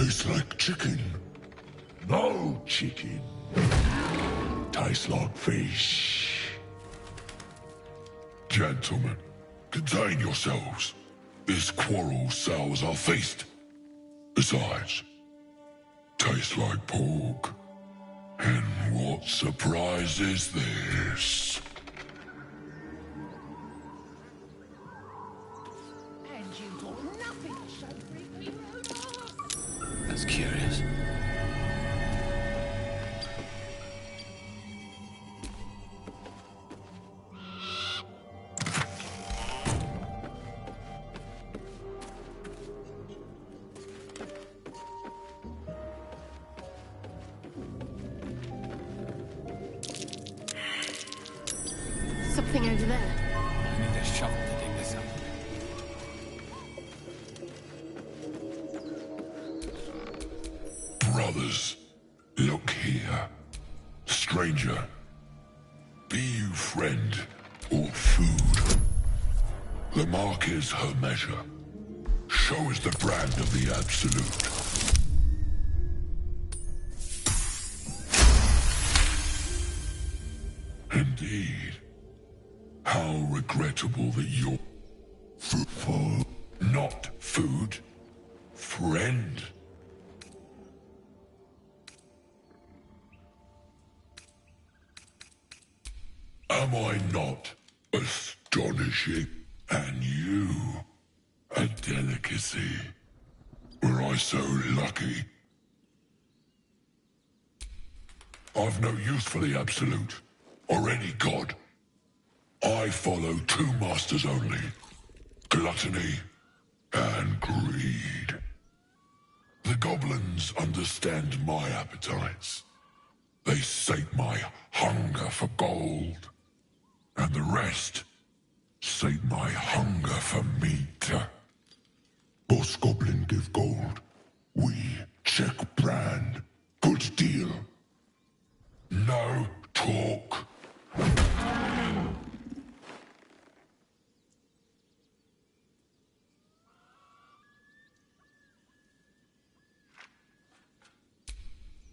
Tastes like chicken. No chicken. Tastes like fish. Gentlemen, contain yourselves. This quarrel sours our feast. Besides, tastes like pork. And what surprise is this? And you got nothing to show for it, you know? That's curious. Something over there. I need a shovel to dig this up. Brothers, look here. Stranger, be you friend or food? The mark is her measure. Show us the brand of the absolute. Indeed. How regrettable that you're food, not food, friend. Am I not astonishing? And you, a delicacy. Were I so lucky? I've no use for the absolute, or any god. I follow two masters only, gluttony and greed. The goblins understand my appetites. They sate my hunger for gold. And the rest sate my hunger for meat. Boss goblin give gold. We check brand. Good deal. No talk.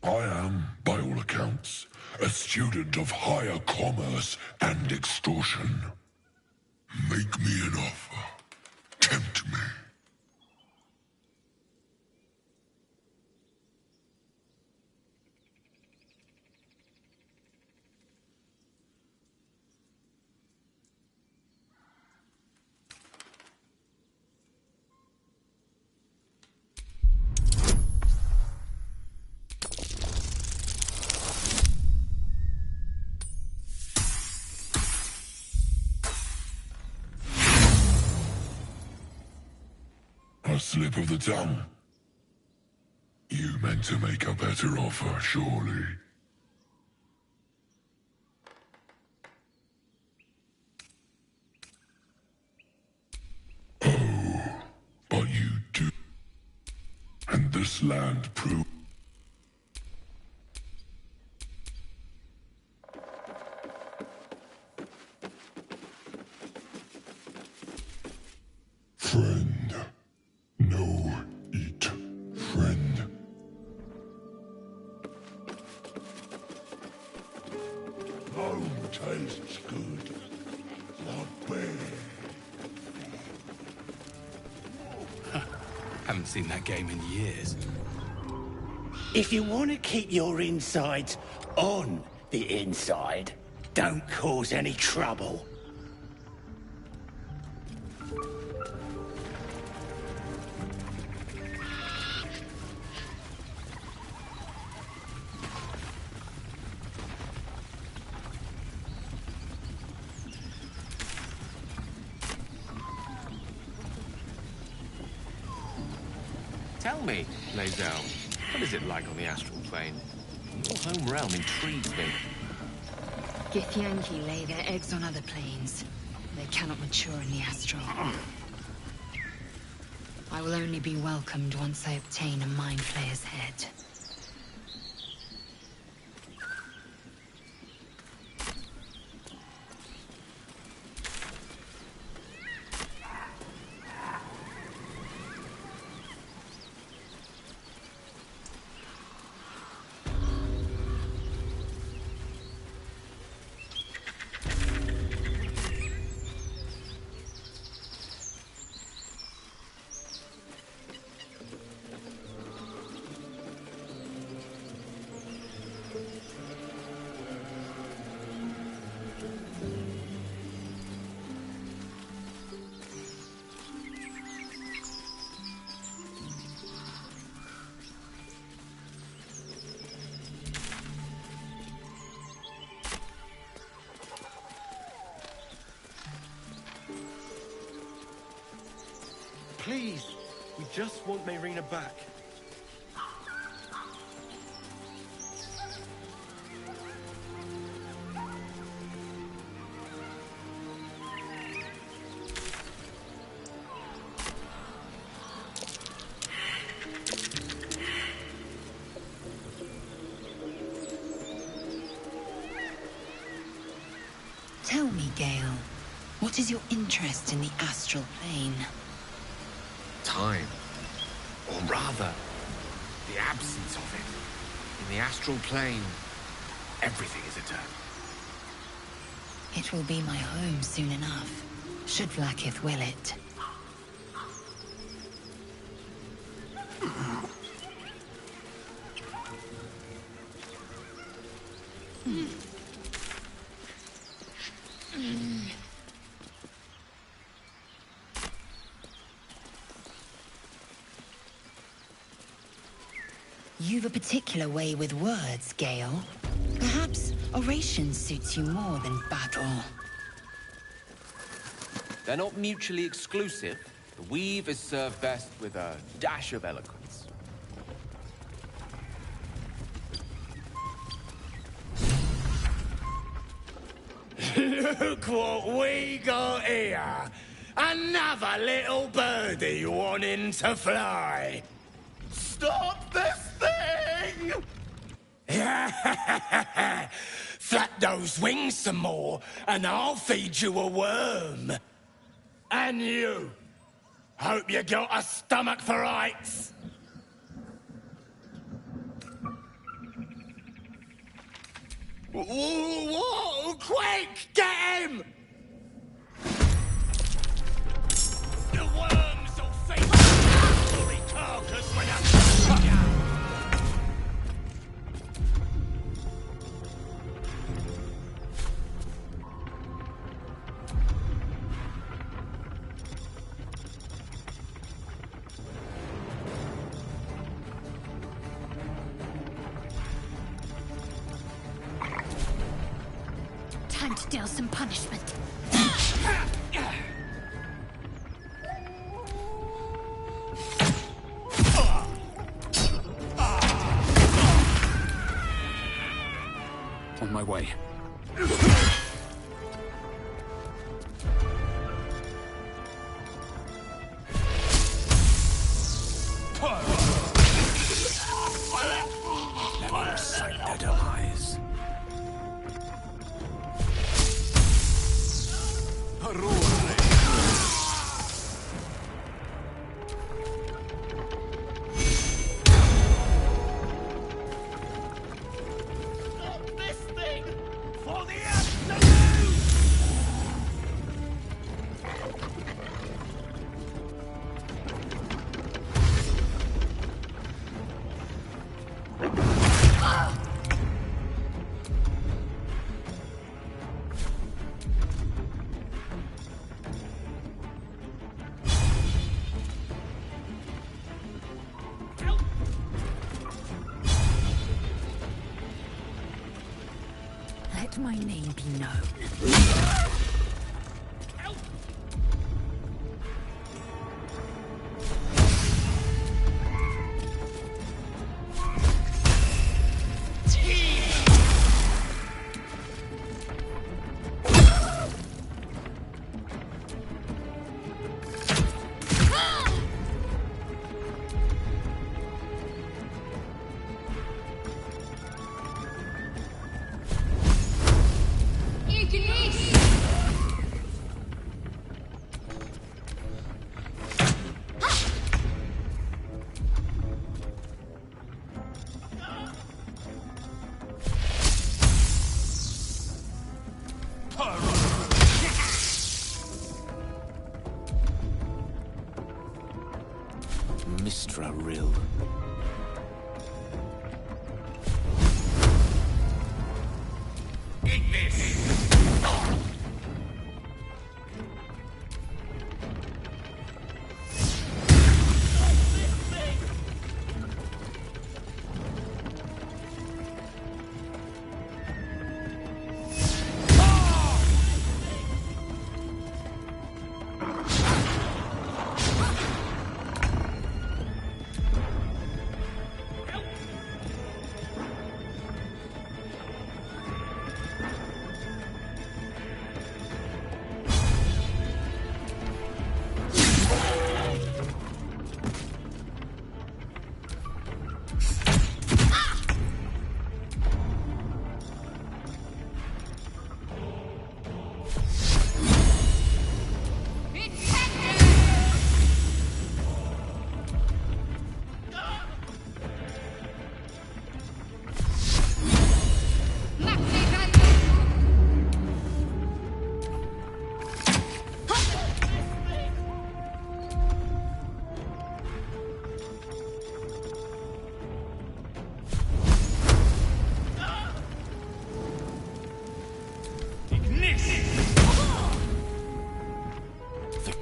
I am, by all accounts, a student of higher commerce and extortion. Make me an offer. Tempt me. A slip of the tongue. You meant to make a better offer, surely. Oh, but you do. And this land proves. Friend. No eat, friend. Home tastes good. Not bad. Haven't seen that game in years. If you want to keep your insides on the inside, don't cause any trouble. Tell me, Lazel, what is it like on the astral plane? Your home realm intrigues me. Githyanki lay their eggs on other planes. They cannot mature in the astral. I will only be welcomed once I obtain a Mind Flayer's head. please. We just want Mayrina back. Tell me, Gale, what is your interest in the astral plane? Time. Or rather, the absence of it. In the astral plane, everything is eternal. It will be my home soon enough, should Vlaakith will it. You've a particular way with words, Gale. Perhaps oration suits you more than battle. They're not mutually exclusive. The weave is served best with a dash of eloquence. Look what we got here! Another little birdie wanting to fly! Stop this thing! Flap those wings some more, and I'll feed you a worm. And you! Hope you got a stomach for heights! Whoa! Quick! Get him! The worms will feed the carcass when I... Time to deal some punishment. On my way. Never sight their demise. Stop this thing! For the absolute! Let my name be known. Mistra Rill. Eat this!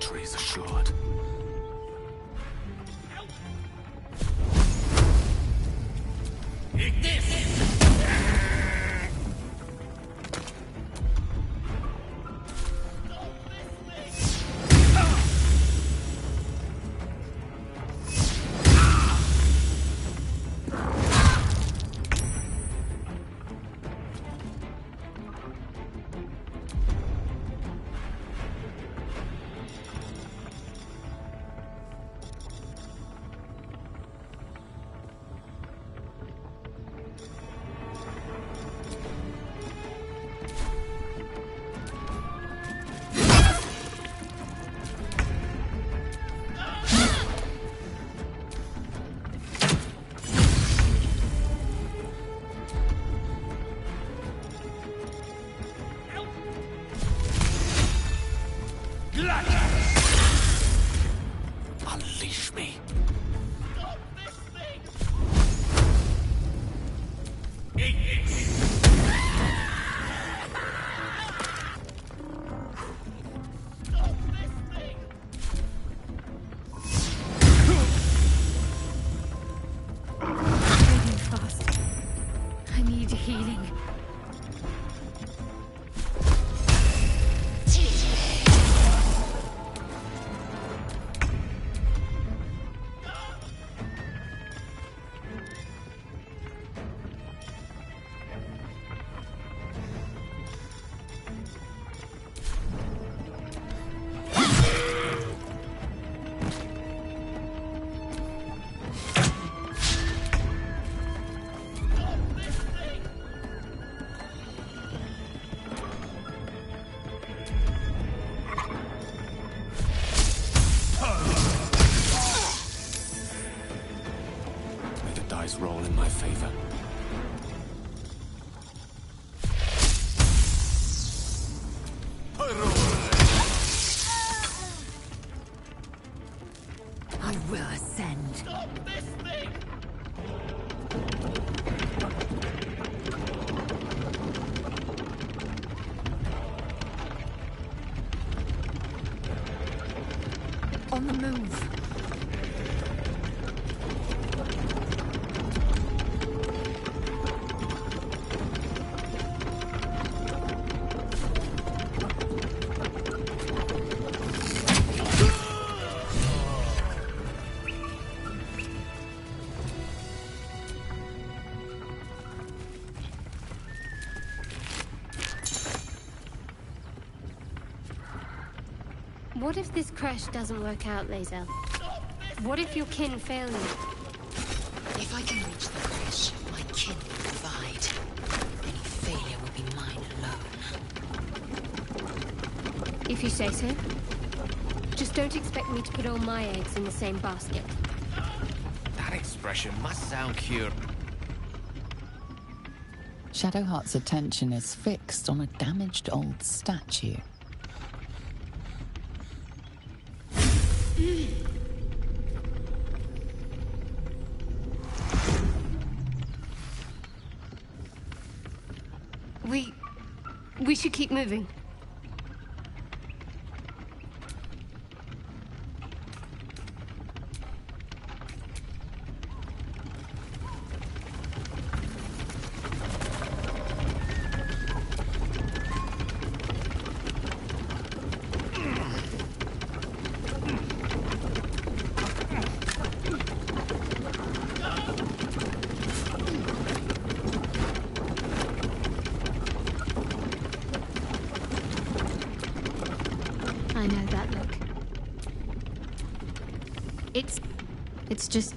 victory is assured. Unleash me. Bleeding fast. I need healing. May the dice roll in my favor. I will ascend. On the move. What if this crash doesn't work out, Lae'zel? What if your kin fail you? If I can reach the crash, my kin will provide. Any failure will be mine alone. If you say so. Just don't expect me to put all my eggs in the same basket. That expression must sound cute. Shadowheart's attention is fixed on a damaged old statue. We should keep moving. I know that look. It's just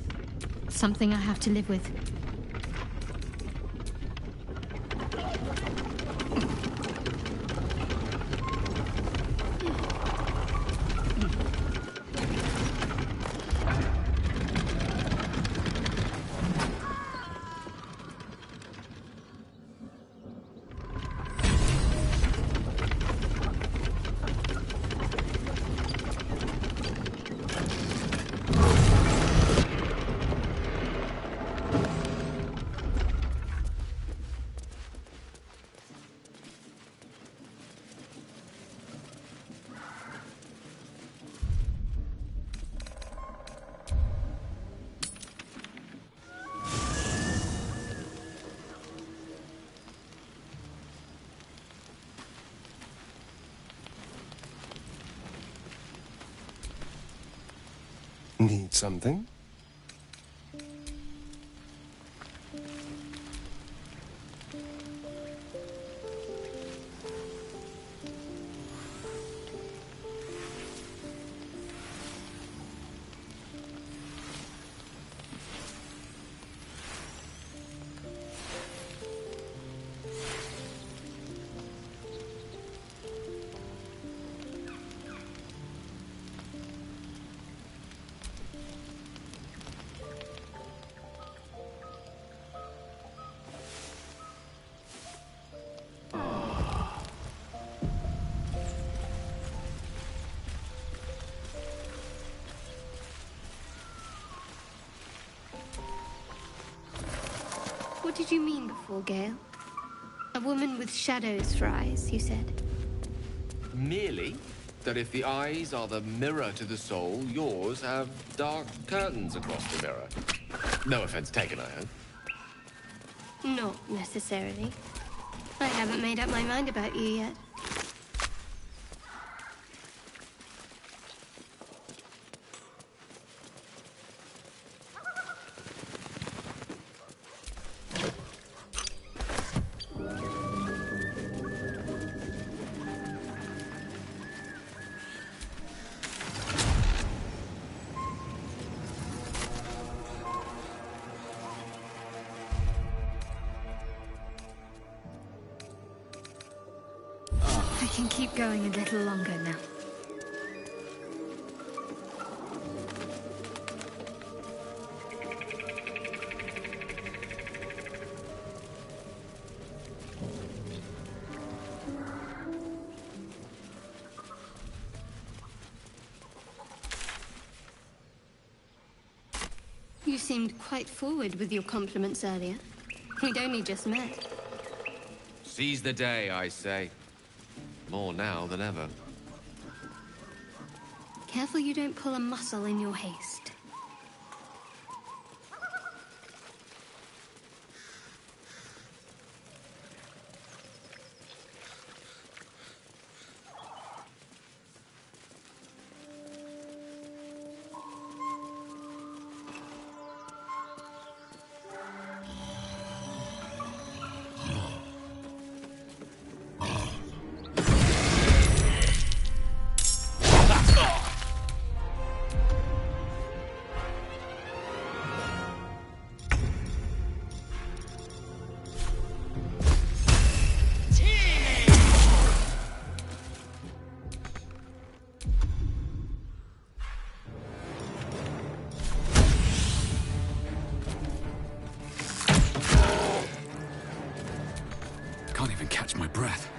something I have to live with. Need something? What did you mean before, Gale? A woman with shadows for eyes, you said. Merely that if the eyes are the mirror to the soul, yours have dark curtains across the mirror. No offense taken, I hope. Not necessarily. I haven't made up my mind about you yet. I can keep going a little longer now. You seemed quite forward with your compliments earlier. We'd only just met. Seize the day, I say. More now than ever. Careful you don't pull a muscle in your haste. Can't even catch my breath.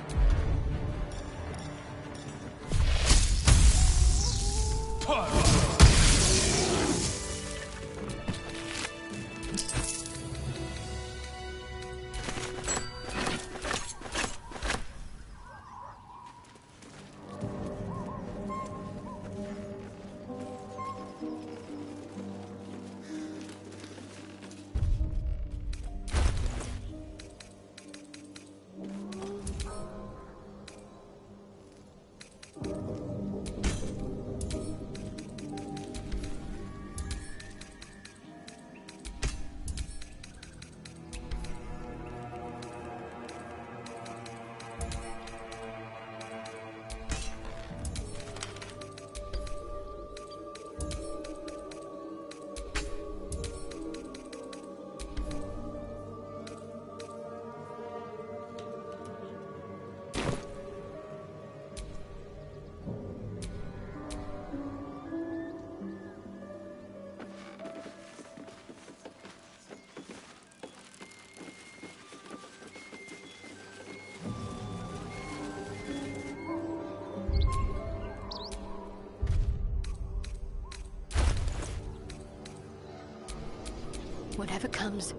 Whatever comes,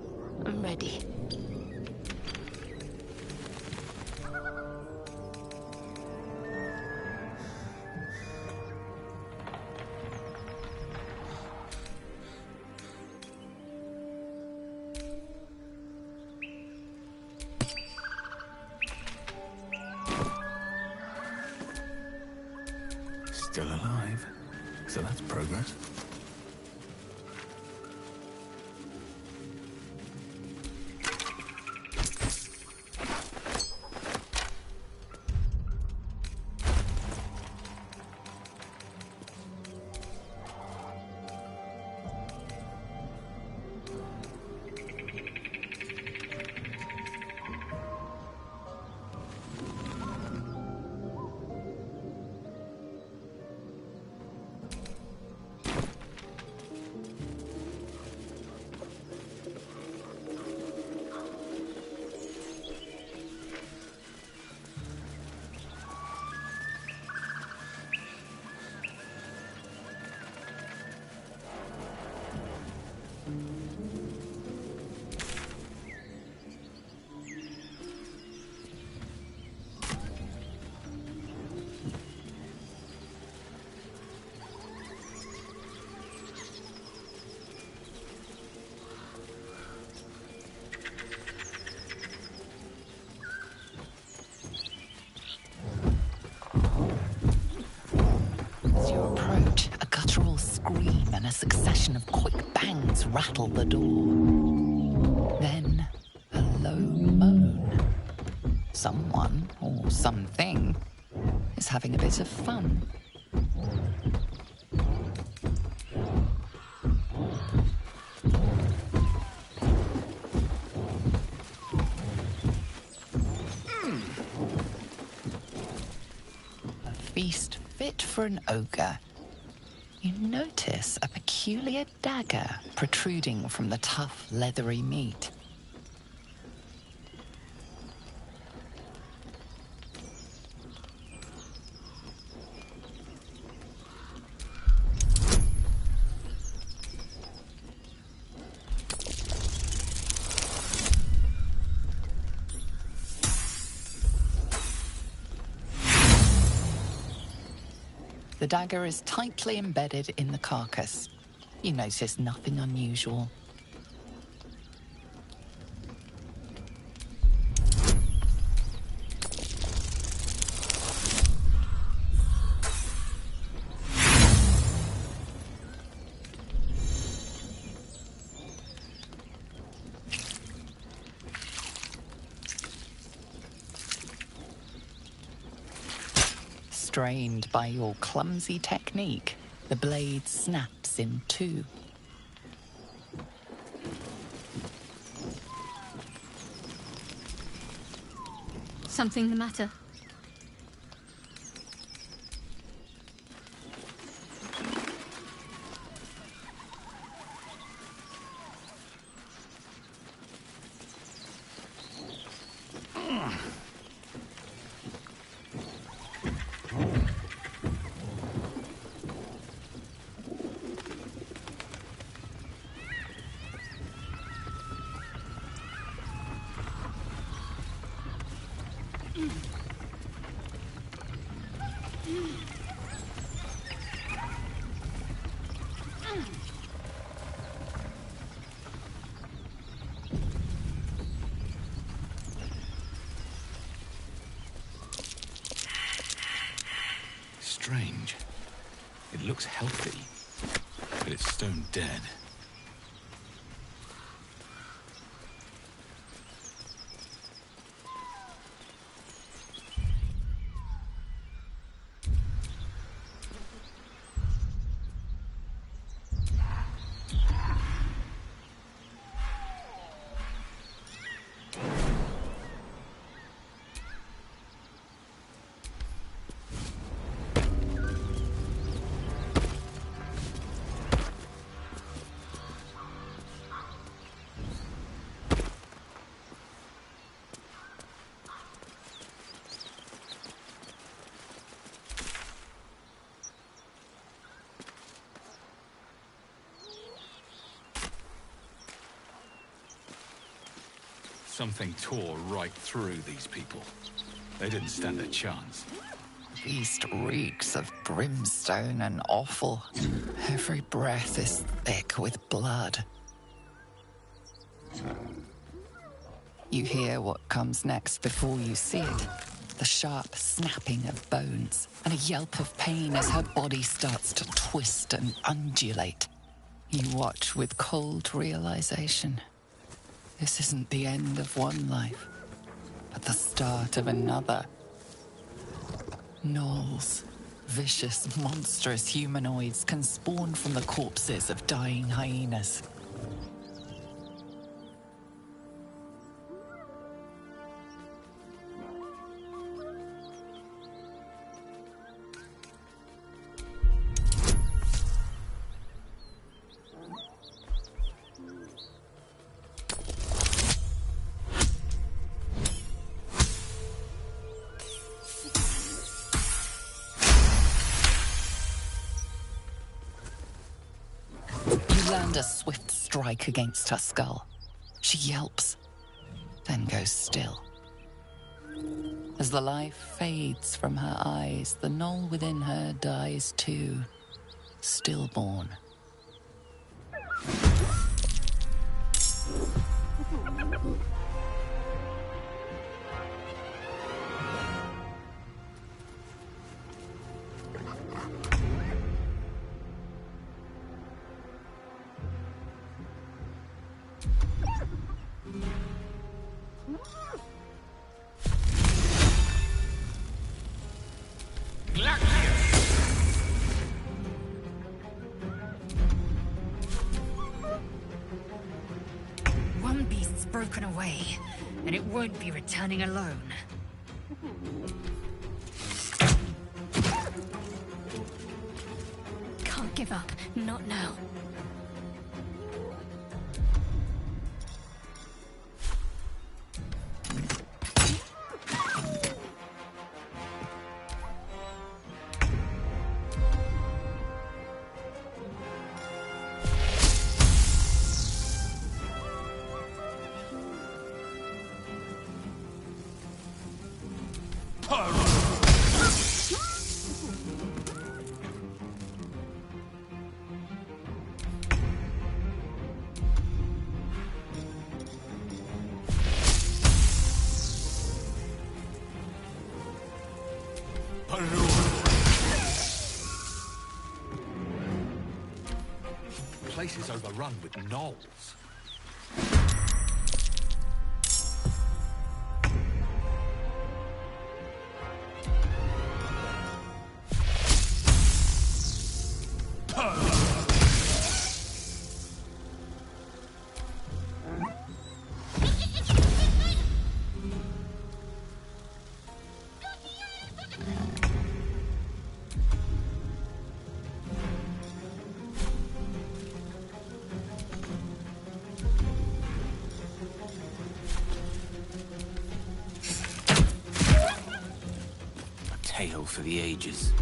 I'm ready. Still alive. So that's progress. succession of quick bangs rattle the door. Then, a low moan. Someone, or something, is having a bit of fun. A feast fit for an ogre. You notice a peculiar dagger protruding from the tough, leathery meat. The dagger is tightly embedded in the carcass. You notice nothing unusual. Strained by your clumsy technique, the blade snaps in two. Something the matter? Strange. It looks healthy, but it's stone dead. Something tore right through these people. They didn't stand a chance. The feast reeks of brimstone and offal. Every breath is thick with blood. You hear what comes next before you see it. The sharp snapping of bones and a yelp of pain as her body starts to twist and undulate. You watch with cold realization. This isn't the end of one life, but the start of another. Gnolls, vicious, monstrous humanoids can spawn from the corpses of dying hyenas. Land a swift strike against her skull. She yelps, then goes still. As the life fades from her eyes, the gnoll within her dies too, stillborn. broken away, and it won't be returning alone. Can't give up. Not now. The place is overrun with gnolls. Tale for the ages.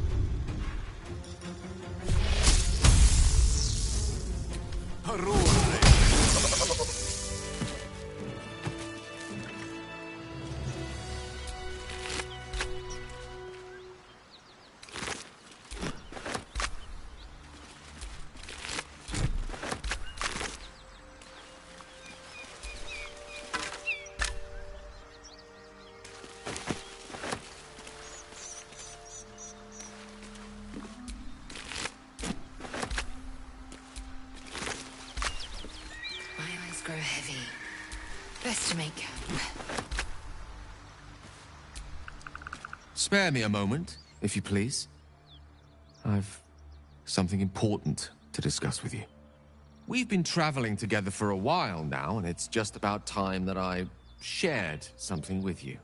Grow heavy. Best to make camp. Spare me a moment, if you please. I've something important to discuss with you. We've been traveling together for a while now, and it's just about time that I shared something with you.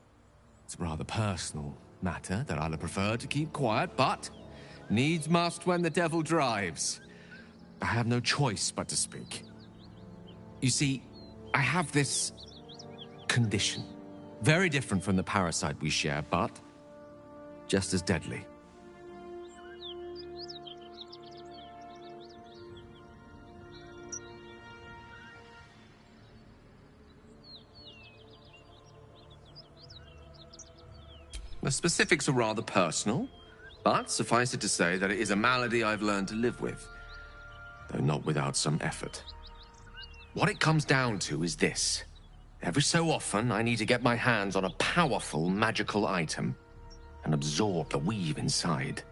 It's a rather personal matter that I'd have preferred to keep quiet, but needs must when the devil drives. I have no choice but to speak. You see, I have this condition. Very different from the parasite we share, but just as deadly. The specifics are rather personal, but suffice it to say that it is a malady I've learned to live with, though not without some effort. What it comes down to is this. Every so often, I need to get my hands on a powerful magical item and absorb the weave inside.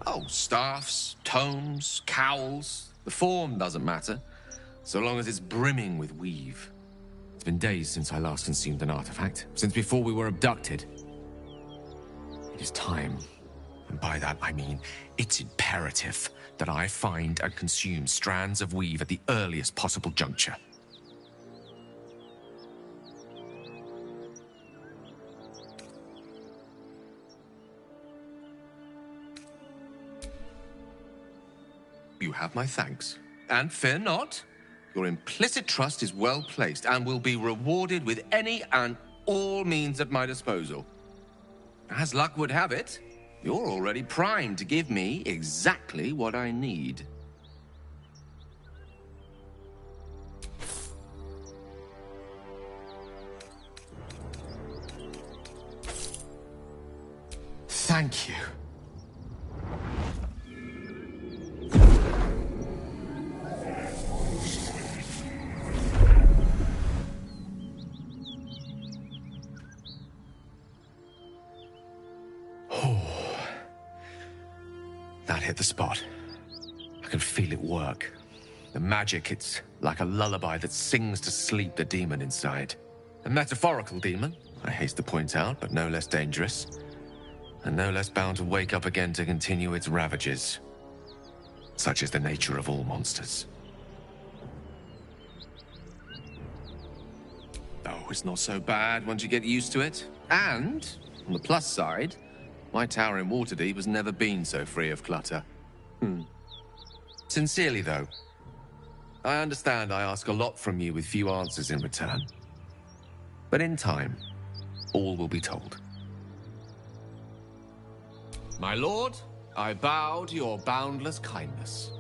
Oh, staffs, tomes, cowls. The form doesn't matter, so long as it's brimming with weave. It's been days since I last consumed an artifact, since before we were abducted. It is time, and by that I mean it's imperative that I find and consume strands of weave at the earliest possible juncture. You have my thanks. And fear not, your implicit trust is well placed and will be rewarded with any and all means at my disposal. As luck would have it, you're already primed to give me exactly what I need. Thank you. That hit the spot. I can feel it work. The magic, it's like a lullaby that sings to sleep the demon inside. A metaphorical demon, I haste to point out, but no less dangerous. and no less bound to wake up again to continue its ravages. Such is the nature of all monsters. Oh, it's not so bad once you get used to it. And, on the plus side, my tower in Waterdeep has never been so free of clutter. Sincerely, though, I understand I ask a lot from you with few answers in return. But in time, all will be told. My lord, I bow to your boundless kindness.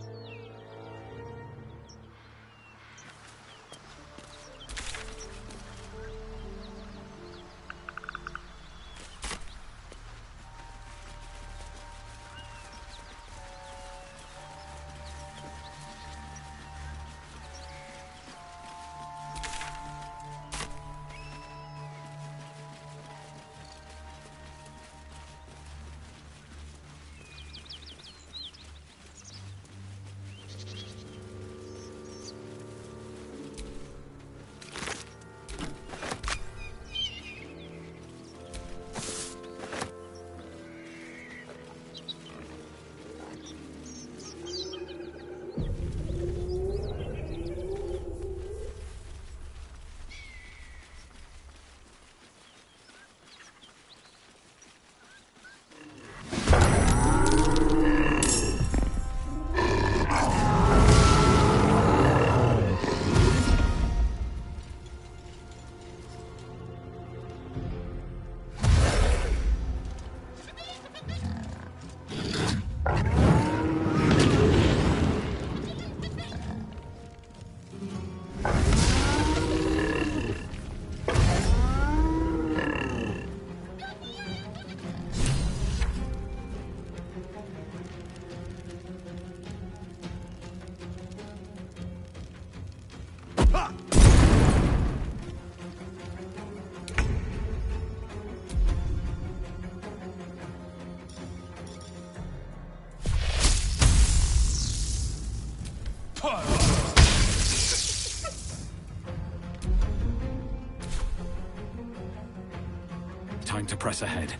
Time to press ahead.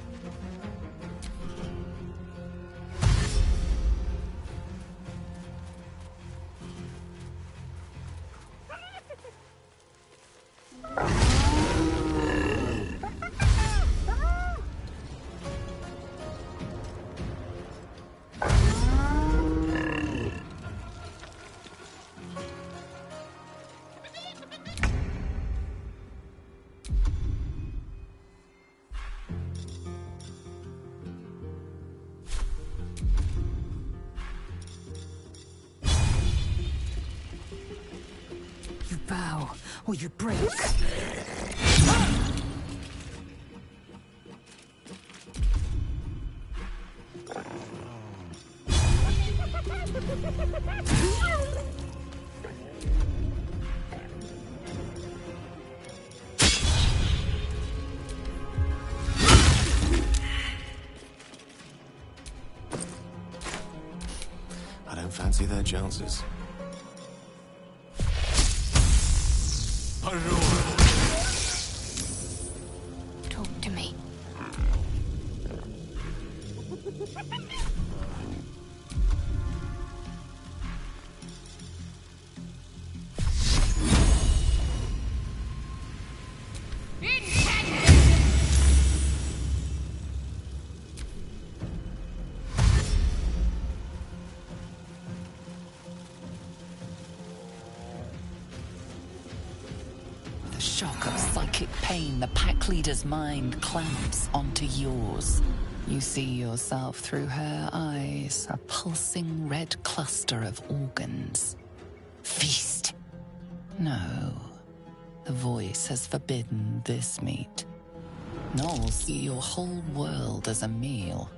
You bow, or you break. I don't fancy their chances. Talk to me. Shock of psychic pain, the pack leader's mind clamps onto yours. You see yourself through her eyes, a pulsing red cluster of organs. Feast. No, the voice has forbidden this meat. Gnolls see your whole world as a meal.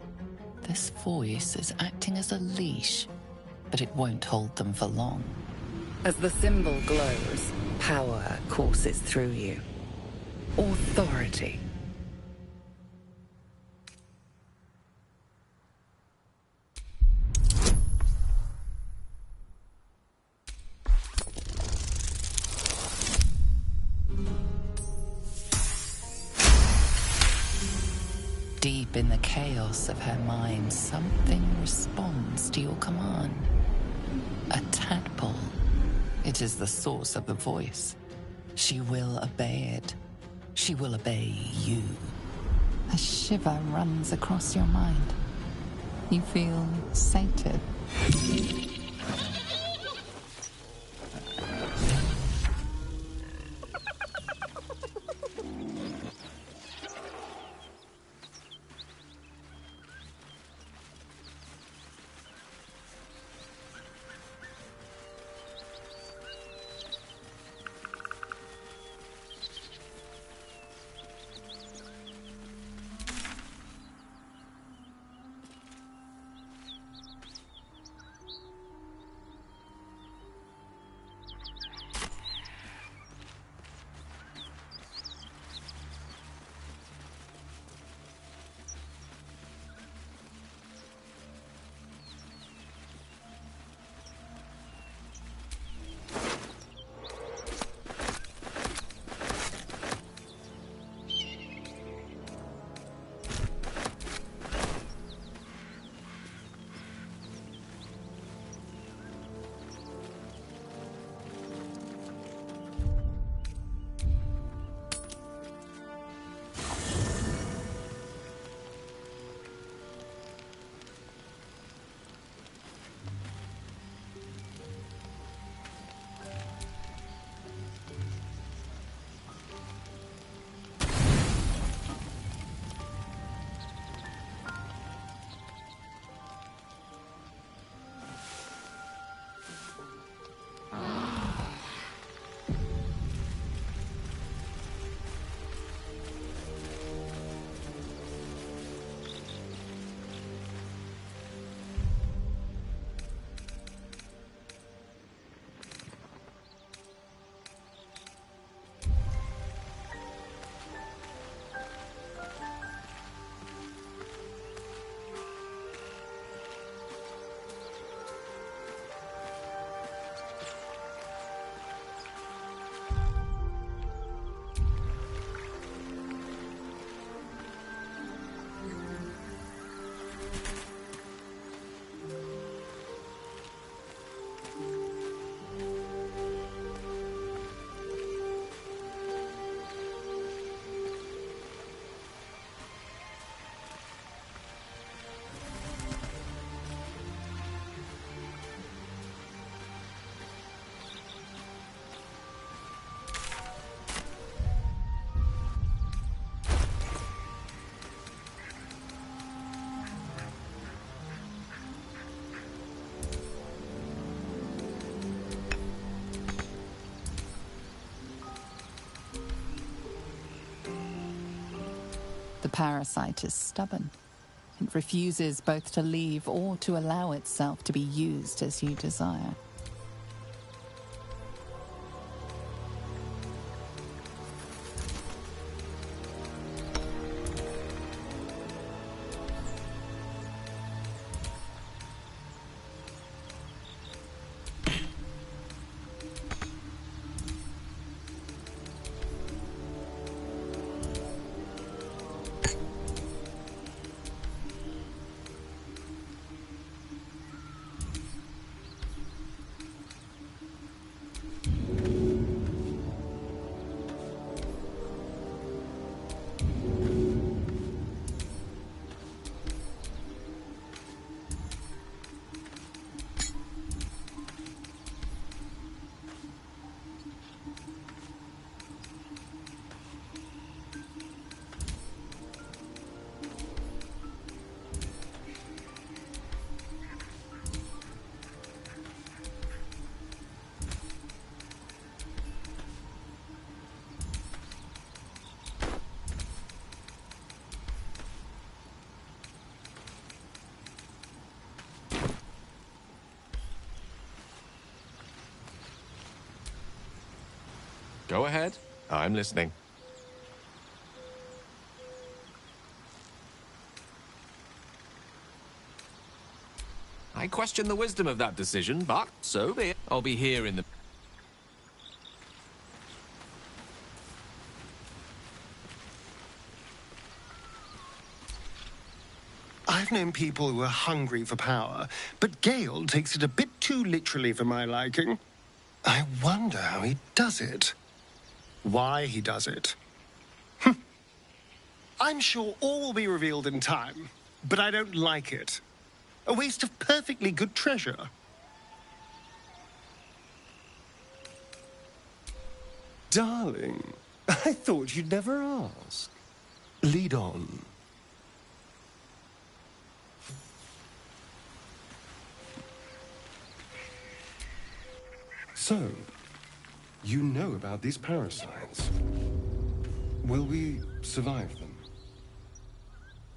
This voice is acting as a leash, but it won't hold them for long. As the symbol glows, power courses through you. Authority. Deep in the chaos of her mind, something responds to your command. A tadpole. It is the source of the voice. She will obey it. She will obey you. A shiver runs across your mind. You feel sated. The parasite is stubborn. It refuses both to leave or to allow itself to be used as you desire. Go ahead. I'm listening. I question the wisdom of that decision, but so be it. I'll be here in the... I've known people who are hungry for power, but Gale takes it a bit too literally for my liking. I wonder how he does it. Why he does it. I'm sure all will be revealed in time, but I don't like it. A waste of perfectly good treasure. Darling, I thought you'd never ask. Lead on. So, you know about these parasites. Will we survive them?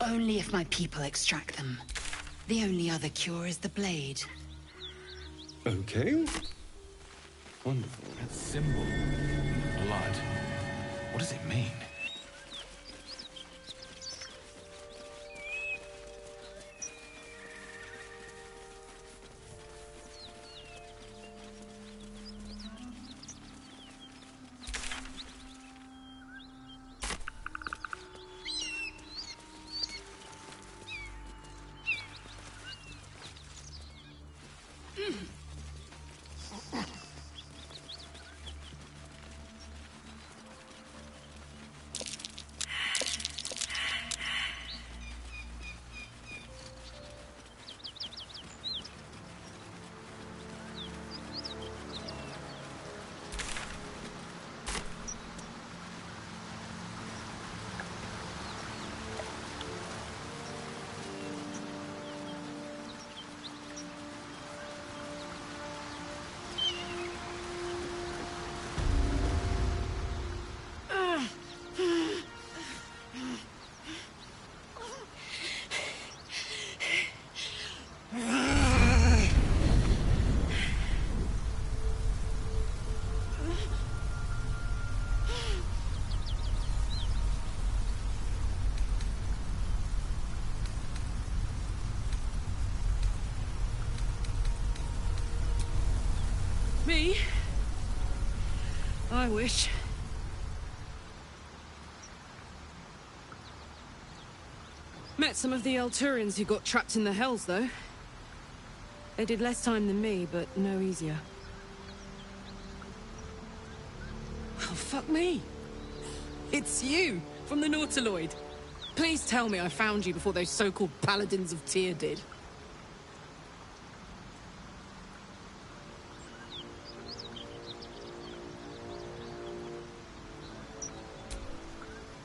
Only if my people extract them. The only other cure is the blade. Okay. Wonderful. That symbol. Blood. What does it mean? Me? I wish. Met some of the Alturians who got trapped in the Hells, though. They did less time than me, but no easier. Oh, fuck me. It's you, from the Nautiloid. Please tell me I found you before those so-called Paladins of Tyr did.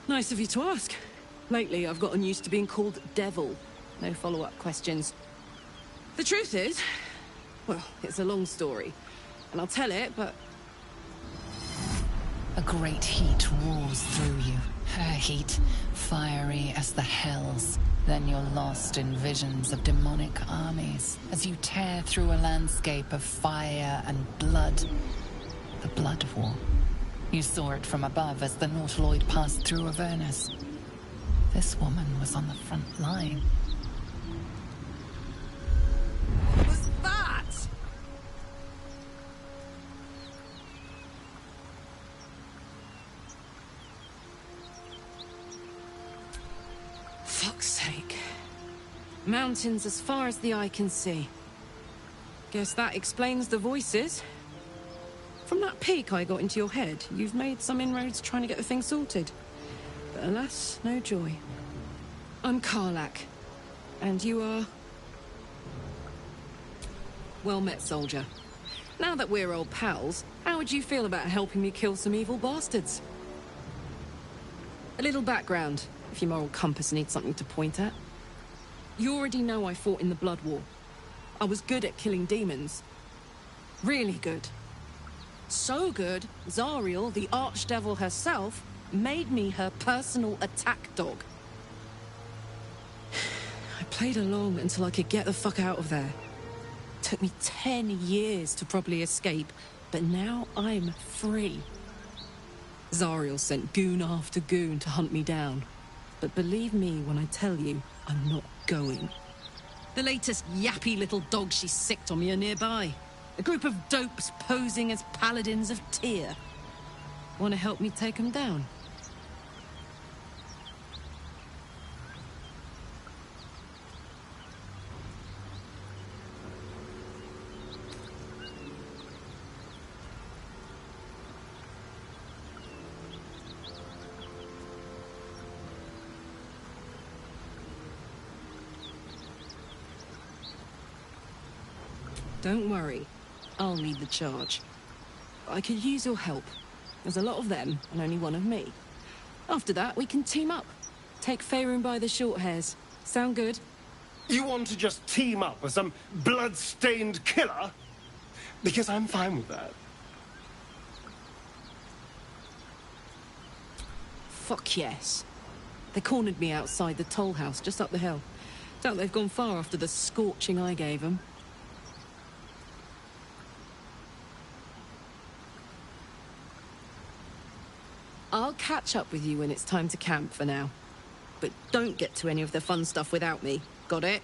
Nice of you to ask. Lately, I've gotten used to being called Devil. No follow-up questions. The truth is, well, it's a long story. And I'll tell it, but... A great heat roars through you. Her heat, fiery as the Hells. Then you're lost in visions of demonic armies as you tear through a landscape of fire and blood. The Blood War. You saw it from above as the Nautiloid passed through Avernus. This woman was on the front line. What was that? Fuck's sake. Mountains as far as the eye can see. Guess that explains the voices. From that peek I got into your head, you've made some inroads trying to get the thing sorted. But alas, no joy. I'm Karlach. And you are... Well met, soldier. Now that we're old pals, how would you feel about helping me kill some evil bastards? A little background, if your moral compass needs something to point at. You already know I fought in the Blood War. I was good at killing demons. Really good. So good, Zariel, the Archdevil herself, made me her personal attack dog. I played along until I could get the fuck out of there. Took me 10 years to properly escape, but now I'm free. Zariel sent goon after goon to hunt me down. But believe me when I tell you, I'm not going. The latest yappy little dogs she sicked on me are nearby. A group of dopes posing as Paladins of Tyr. Want to help me take them down? Don't worry. I'll lead the charge. I could use your help. There's a lot of them, and only one of me. After that, we can team up. Take Faerun by the short hairs. Sound good? You want to just team up with some blood-stained killer? Because I'm fine with that. Fuck yes. They cornered me outside the toll house just up the hill. Doubt they've gone far after the scorching I gave them. I'll catch up with you when it's time to camp for now. But don't get to any of the fun stuff without me. Got it?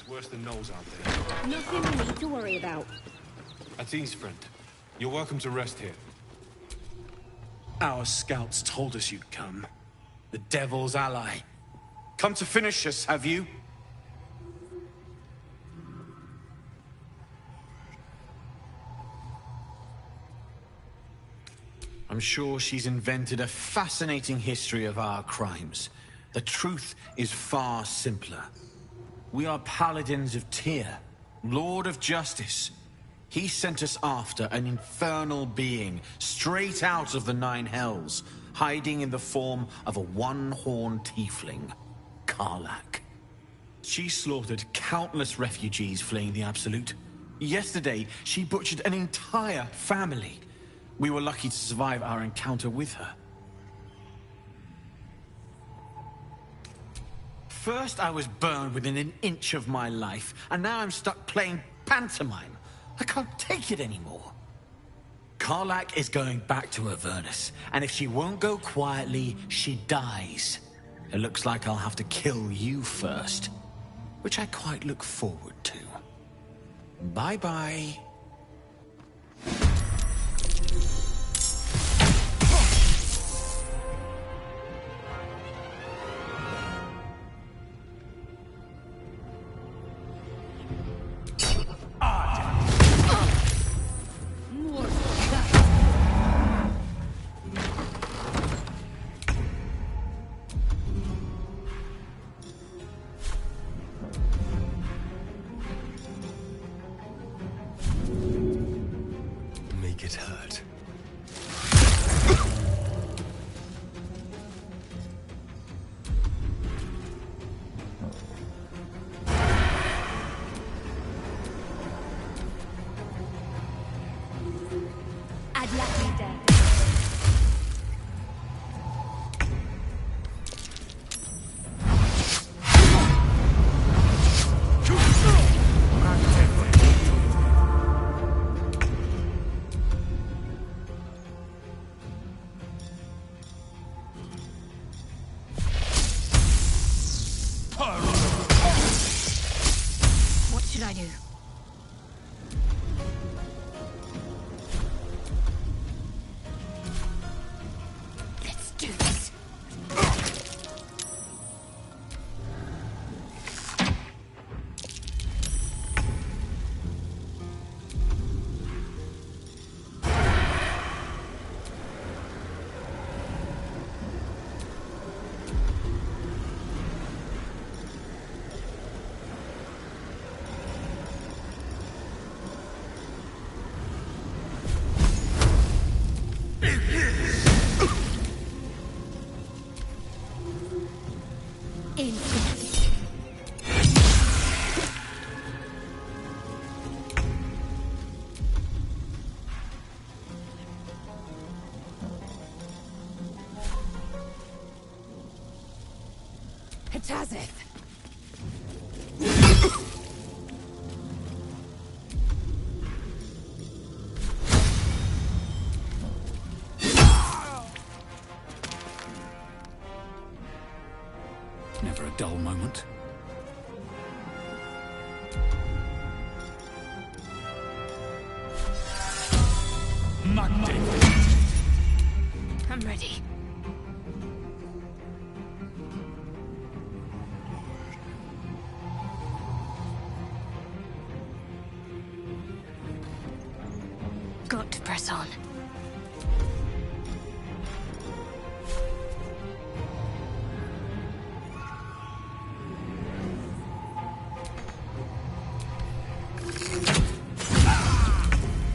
Worse than Knowles out there. Nothing we need to worry about. At ease, friend. You're welcome to rest here. Our scouts told us you'd come. The Devil's ally. Come to finish us, have you? I'm sure she's invented a fascinating history of our crimes. The truth is far simpler. We are paladins of Tyr, Lord of Justice. He sent us after an infernal being, straight out of the Nine Hells, hiding in the form of a one-horned tiefling, Karlach. She slaughtered countless refugees fleeing the Absolute. Yesterday, she butchered an entire family. We were lucky to survive our encounter with her. First, I was burned within an inch of my life, and now I'm stuck playing pantomime. I can't take it anymore. Karlach is going back to Avernus, and if she won't go quietly, she dies. It looks like I'll have to kill you first, which I quite look forward to. Bye-bye. Make it hurt. What should I do? Let's do this. Tazith! Never a dull moment. I'm ready. Got to press on.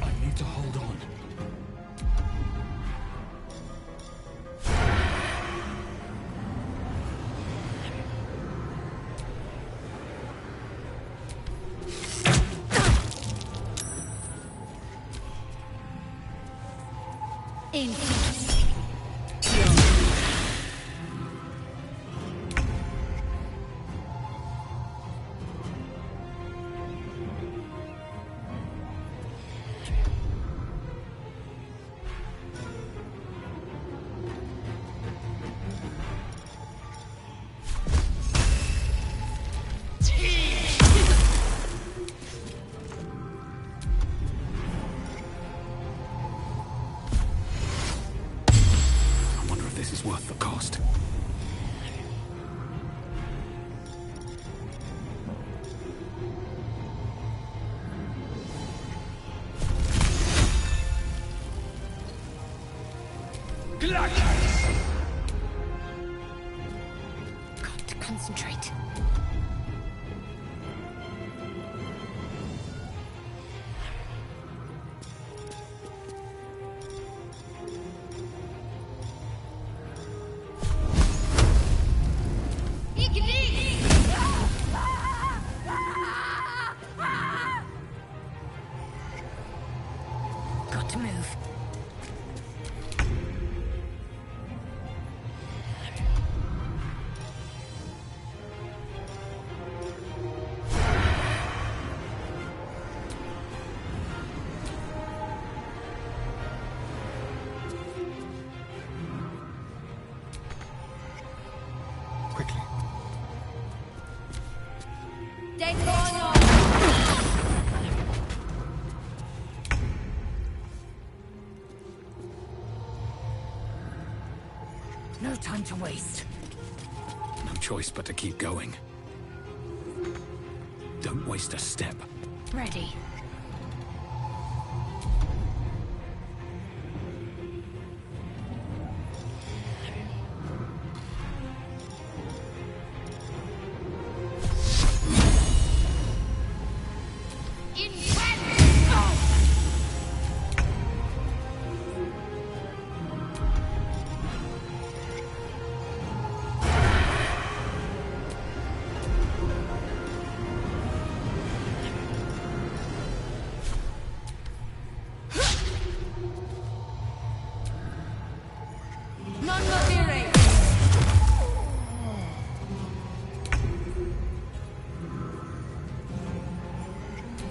I need to hold on. In. I wonder if this is worth the cost. Got to concentrate. Got to move. Quickly. No time to waste. No choice but to keep going. Don't waste a step. Ready.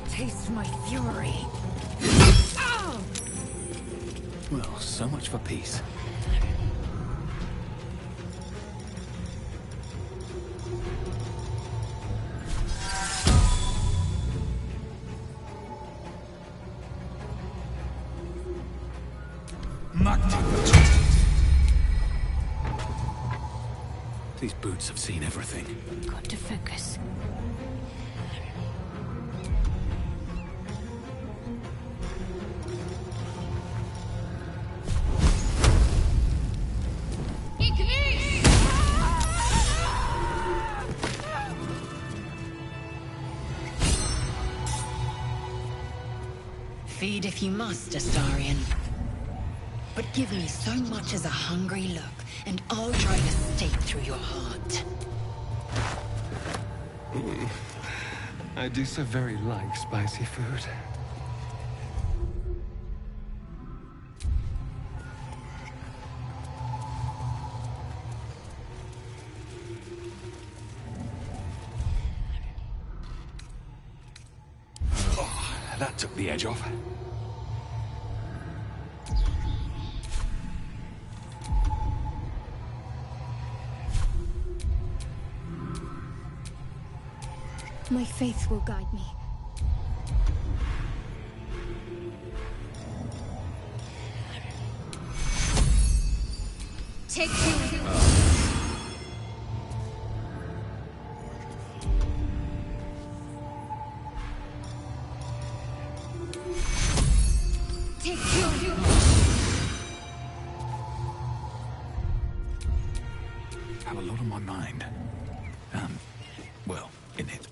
Taste my fury. Well, so much for peace. These boots have seen everything. Got to focus. Feed if you must, Astarion. But give me so much as a hungry look, and I'll drive a stake through your heart. I do so very like spicy food. That took the edge off. My faith will guide me. Take two. Take two. Have a lot on my mind. Well, in it.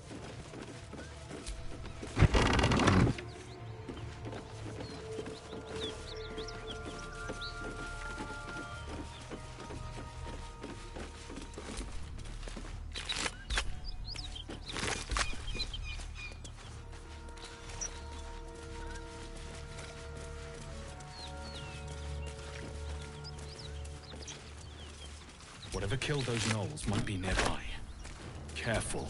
Whatever killed those gnolls might be nearby. Careful.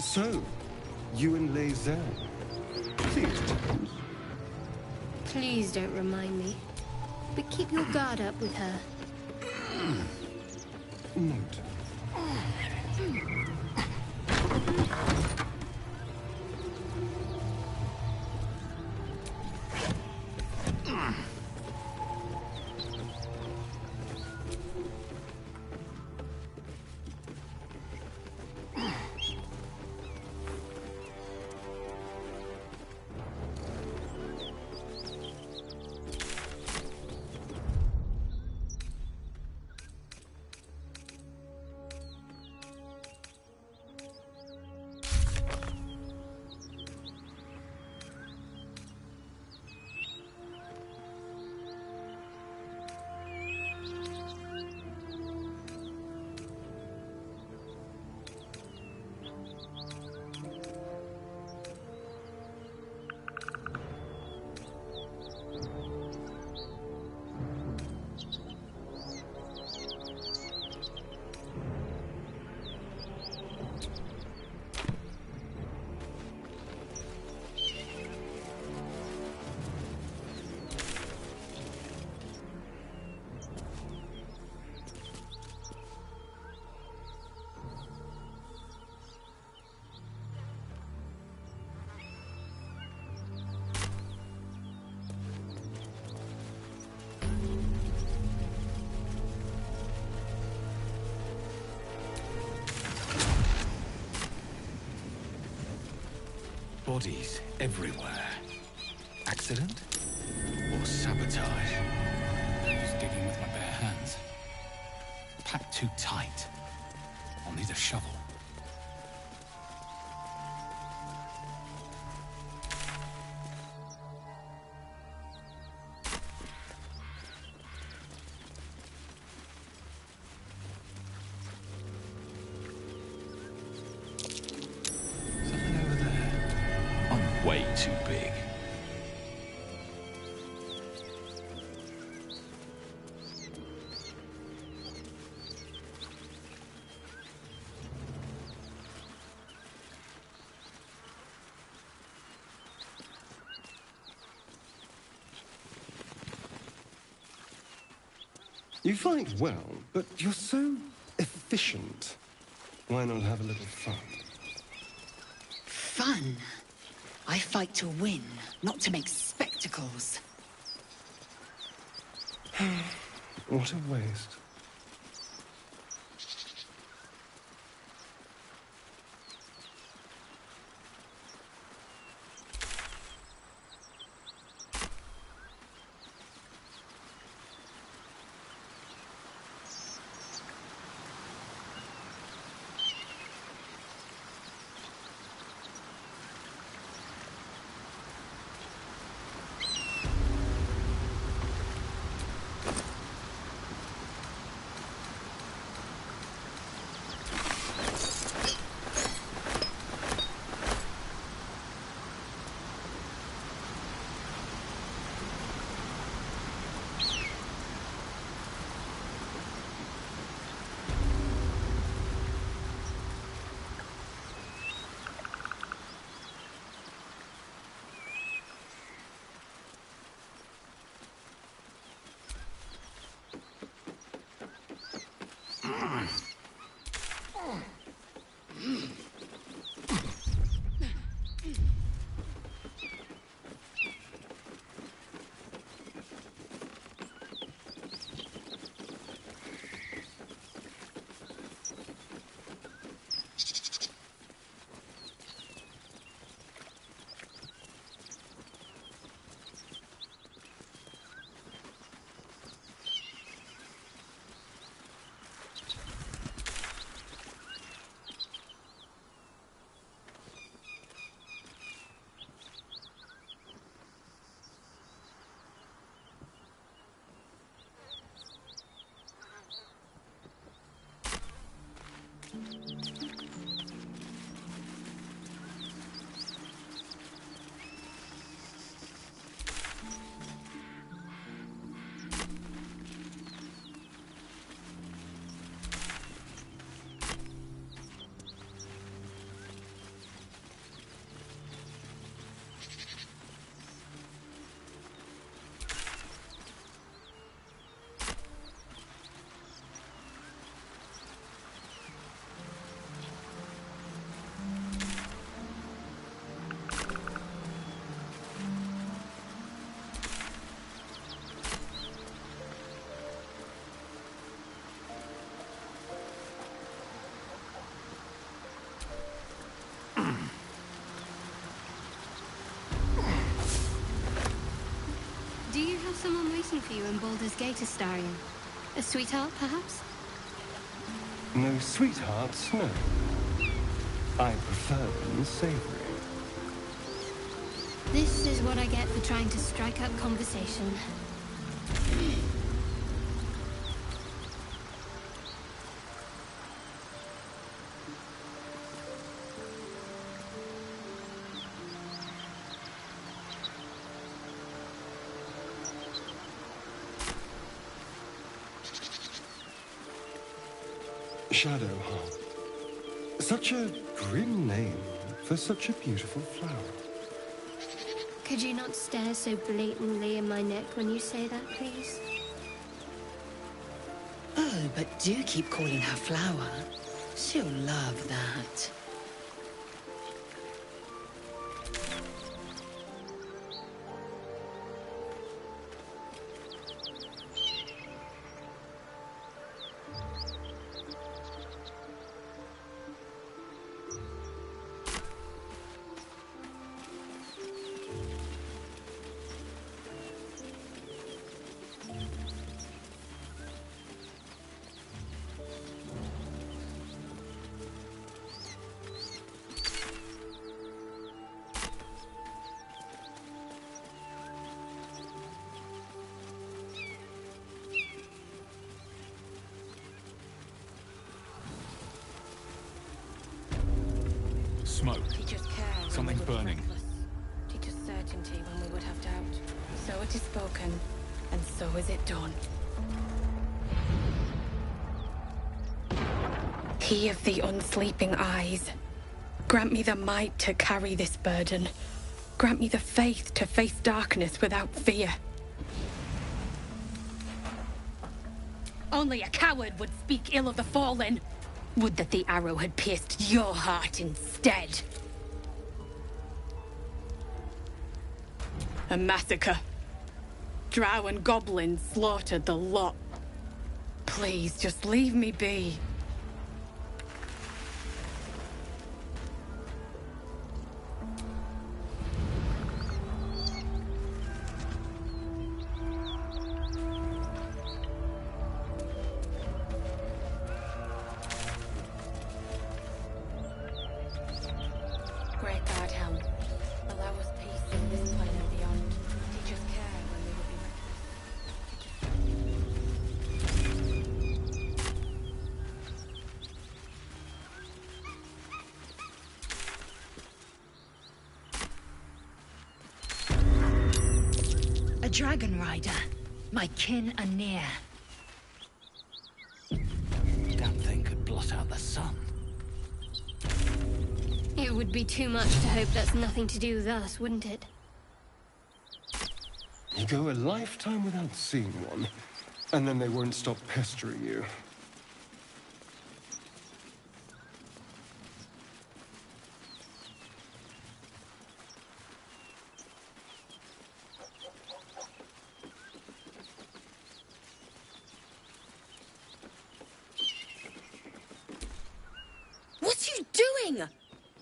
So, you and Lae'zel. Please, James. Please don't remind me. But keep your guard up with her. Note. Bodies everywhere. Accident? Or sabotage? Just digging with my bare hands. Packed too tight. I'll need a shovel. Way too big. You fight well, but you're so efficient. Why not have a little fun? Fun? I fight to win, not to make spectacles. What a waste. Do you have someone waiting for you in Baldurs Gate, Astarion? A sweetheart, perhaps? No sweethearts, no. I prefer them savory. This is what I get for trying to strike up conversation. Shadowheart. Such a grim name for such a beautiful flower. Could you not stare so blatantly in my neck when you say that, please? Oh, but do keep calling her Flower. She'll love that. Smoke. Teachers care when Something's we would burning. be reckless. Teachers certainty when we would have doubt. So it is spoken, and so is it done. He of the unsleeping eyes, grant me the might to carry this burden. Grant me the faith to face darkness without fear. Only a coward would speak ill of the fallen. Would that the arrow had pierced your heart instead. A massacre. Drow and goblins slaughtered the lot. Please, just leave me be. Dragon Rider. My kin are near. That thing could blot out the sun. It would be too much to hope that's nothing to do with us, wouldn't it? You go a lifetime without seeing one, and then they won't stop pestering you. doing?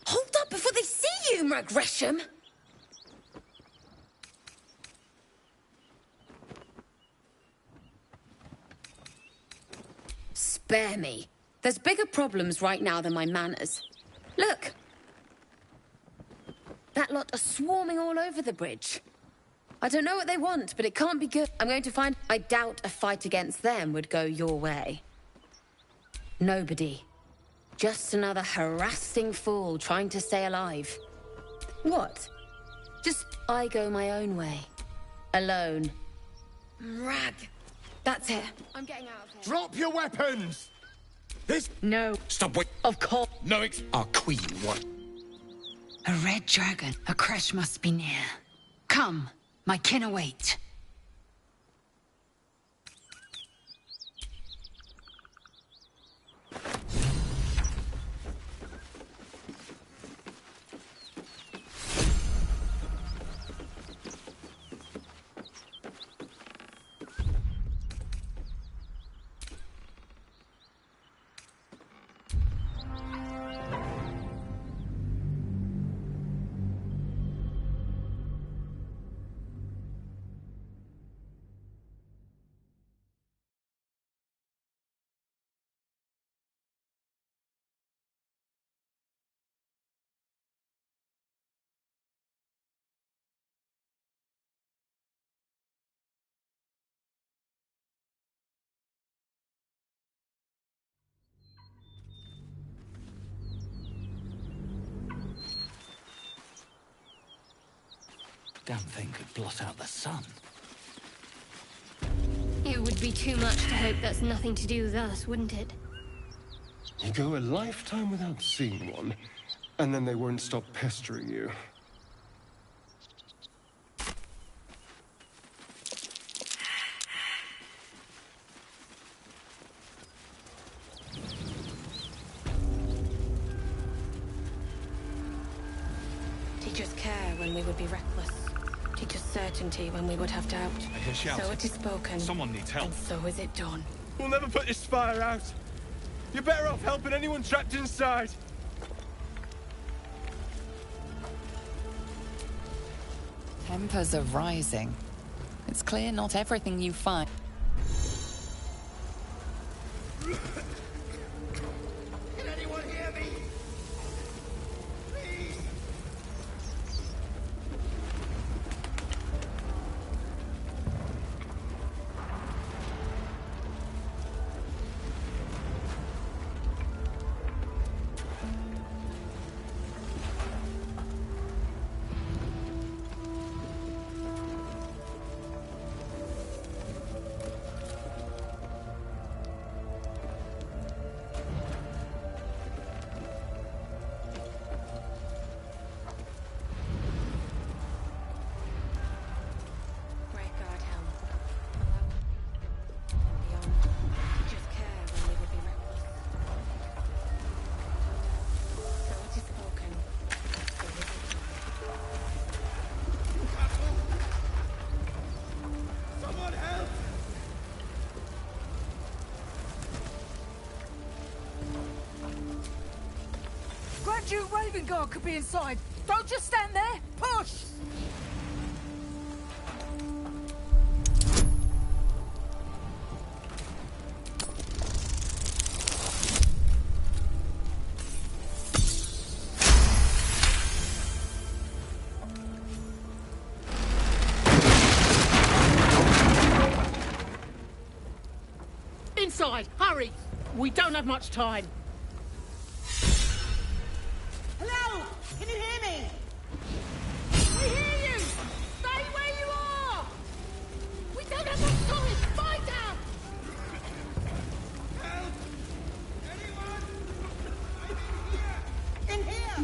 Hold up before they see you, Mag Gresham! Spare me. There's bigger problems right now than my manners. Look! That lot are swarming all over the bridge. I don't know what they want, but it can't be good. I'm going to find... I doubt a fight against them would go your way. Nobody. Just another harassing fool trying to stay alive. What? Just I go my own way. Alone. Rag. That's it. I'm getting out of here. Drop your weapons! This... No. Stop, wait. Of course. No, our queen, what? A red dragon. A crash must be near. Come. My kin await. Damn thing could blot out the sun. It would be too much to hope that's nothing to do with us, wouldn't it? You go a lifetime without seeing one, and then they won't stop pestering you. Teach us care when we would be reckless. Teach us certainty when we would have doubt. I hear shouting. So it is spoken. Someone needs help. And so is it done. We'll never put this fire out. You're better off helping anyone trapped inside. Tempers are rising. It's clear not everything you find... Can anyone hear me? Please! Duke Raven Guard could be inside. Don't just stand there. Push! Inside, hurry! We don't have much time. Hello? Can you hear me? We hear you! Stay where you are! We don't have much time! Find out! Help! Anyone? I'm in here! In here!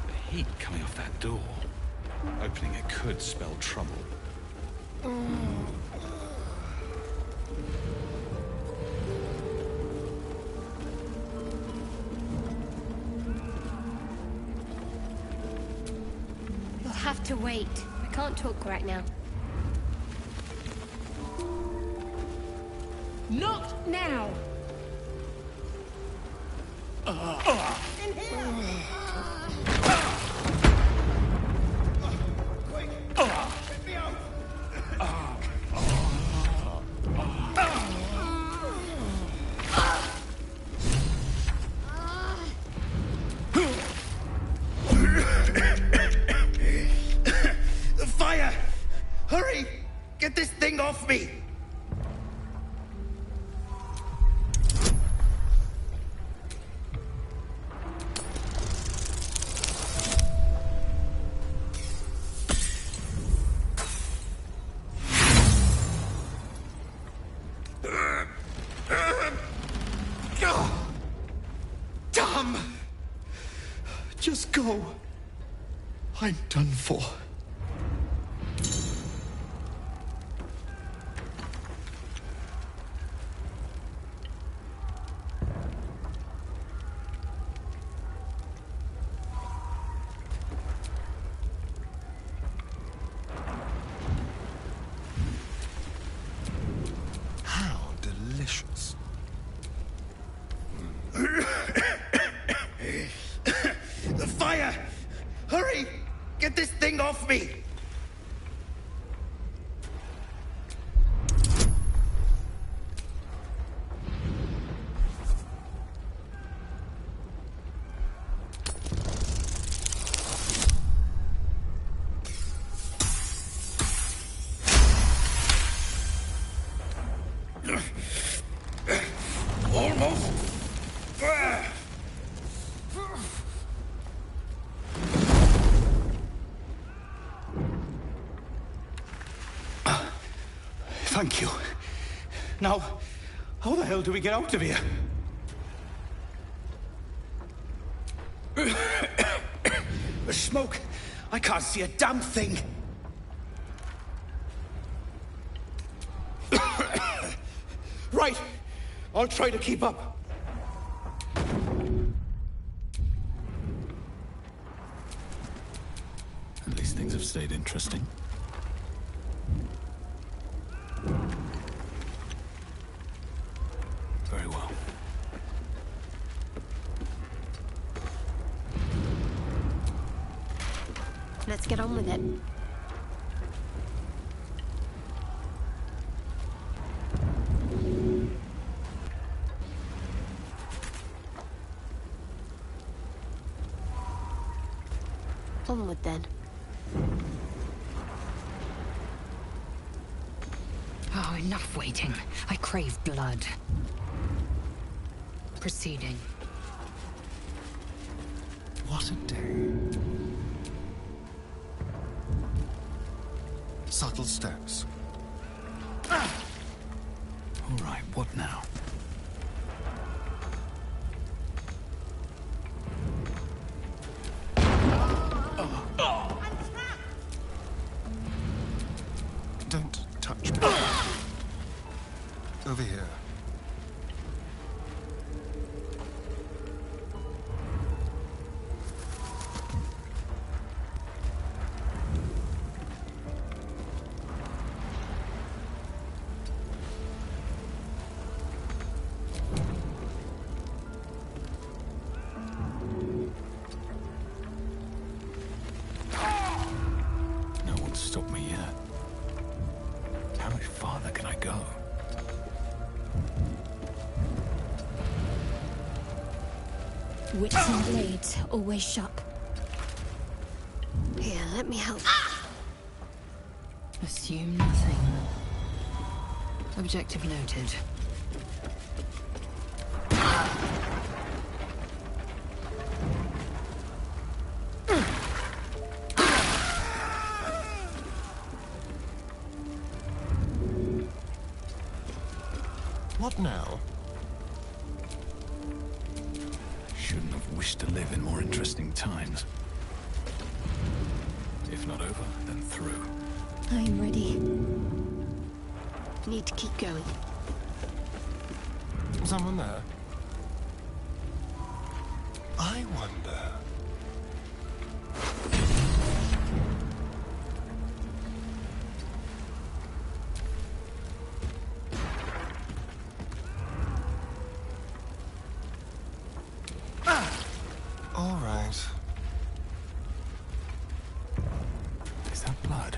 The heat coming off that door. Opening it could spell trouble. We'll have to wait. I can't talk right now. Not now! In here! Quick! Let me out! The fire! Hurry! Get this thing off me! Damn! Just go. I'm done for. How delicious. The fire! Hurry! Get this thing off me! Almost. Thank you. Now, how the hell do we get out of here? The smoke! I can't see a damn thing! Right! I'll try to keep up. At least things have stayed interesting. Very well. Let's get on with it. Onward then. Oh, enough waiting. I crave blood. Proceeding. What a day. Subtle steps. All right, what now? Don't touch me. Over here. No one's stopped me yet. How much farther can I go? Wits and blades, always sharp. Here, let me help. Assume nothing. Objective noted. What now? Shouldn't have wished to live in more interesting times. If not over, then through. I'm ready. Need to keep going. Someone there? I wonder. All right. Is that blood?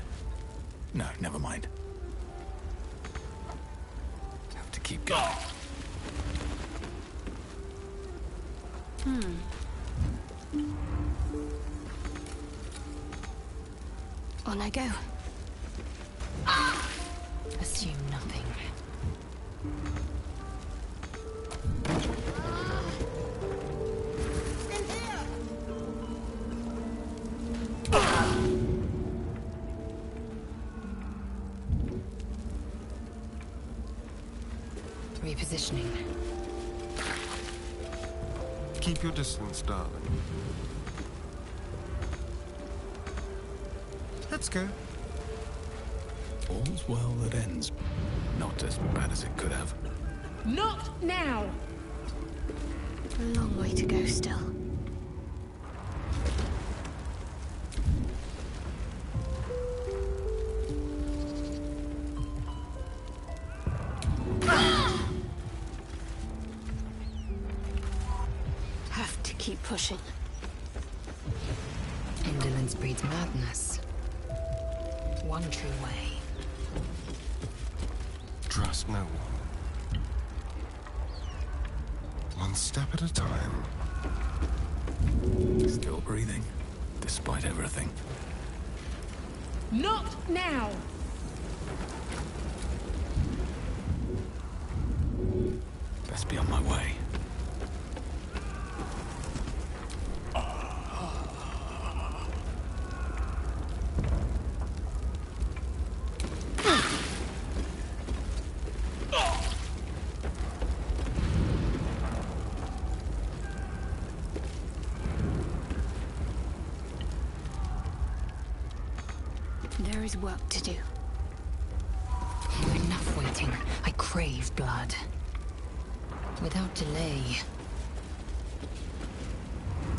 No, never mind. Have to keep going. On I go. Assume nothing. Repositioning. Keep your distance, darling. Let's go. All's well that ends. Not as bad as it could have. Not now! A long way to go still. Have to keep pushing. Indolence breeds madness. One true way. Trust no one. One step at a time. Still breathing, despite everything. Not now! Best be on my way. There is work to do. Enough waiting. I crave blood. Without delay.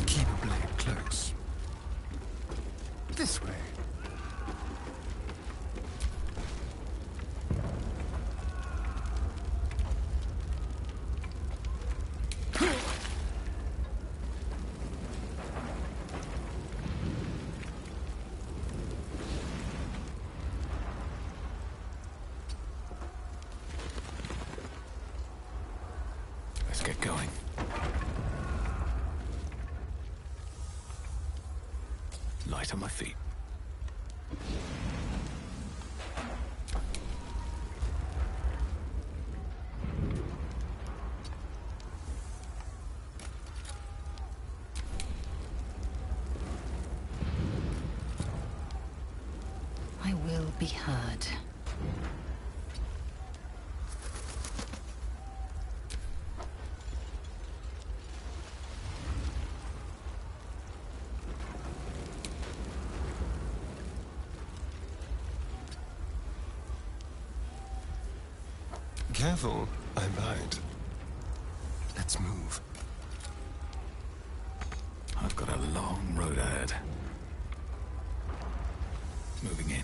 Keep a blade close. This way. Let's get going. Light on my feet. I will be heard. Careful, I bite. Let's move. I've got a long road ahead. Moving in.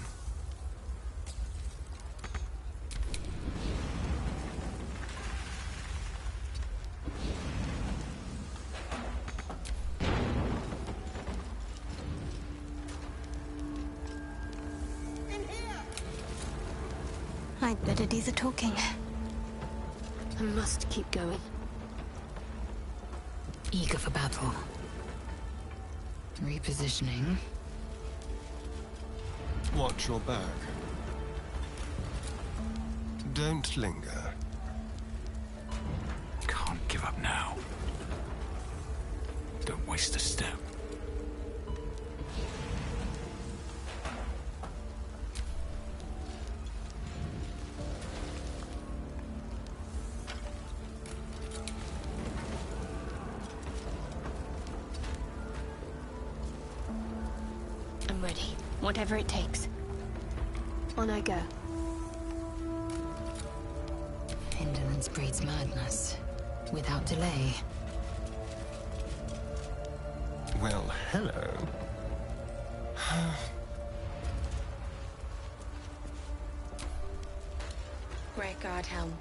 I'd better do the talking. I must keep going. Eager for battle. Repositioning. Watch your back. Don't linger. Can't give up now. Don't waste a step. I'm ready. Whatever it takes. On I go. Indolence breeds madness. Without delay. Well, hello. Great Guardhelm,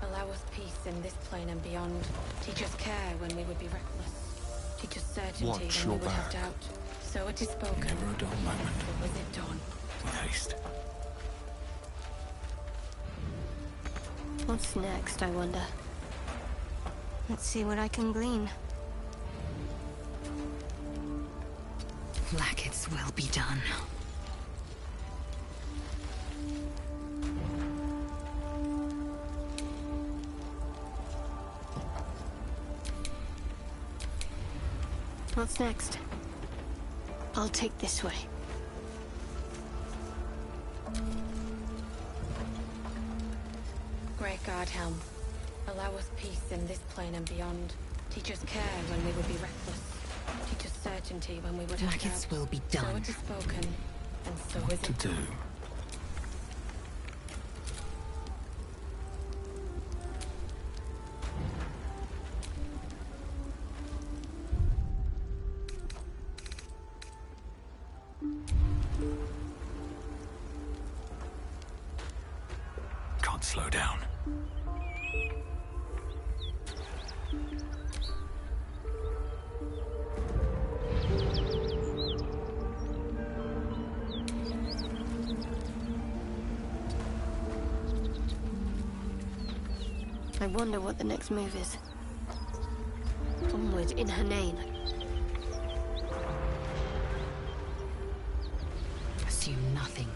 allow us peace in this plane and beyond. Teach us care when we would be reckless. Teach us certainty Watch when your we would have back. doubt. So it is spoken. Never a dull moment. Or was it done? With haste. What's next, I wonder? Let's see what I can glean. Blackets will be done. What's next? I'll take this way. Great God Helm, allow us peace in this plane and beyond. Teach us care when we would be reckless. Teach us certainty when we would have Blackets doubt. will be So done. it is spoken, and so is To it do. done. Can't slow down. I wonder what the next move is. Onward in her name. Assume nothing.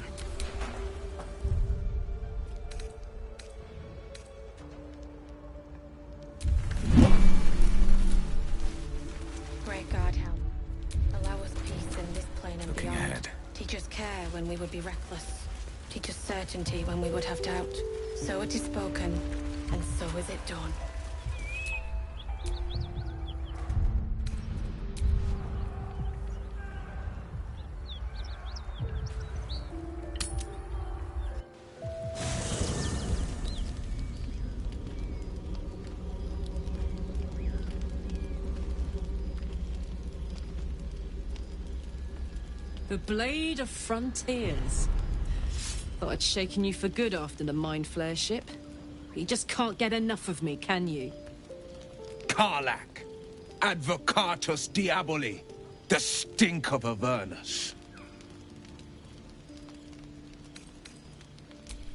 Great God Helm, allow us peace in this plane and Looking beyond. ahead. Teach us care when we would be reckless. Teach us certainty when we would have doubt. So it is spoken, and so is it done. The Blade of Frontiers. Thought I'd shaken you for good after the Mind Flare ship. You just can't get enough of me, can you? Karlach, Advocatus Diaboli, the stink of Avernus.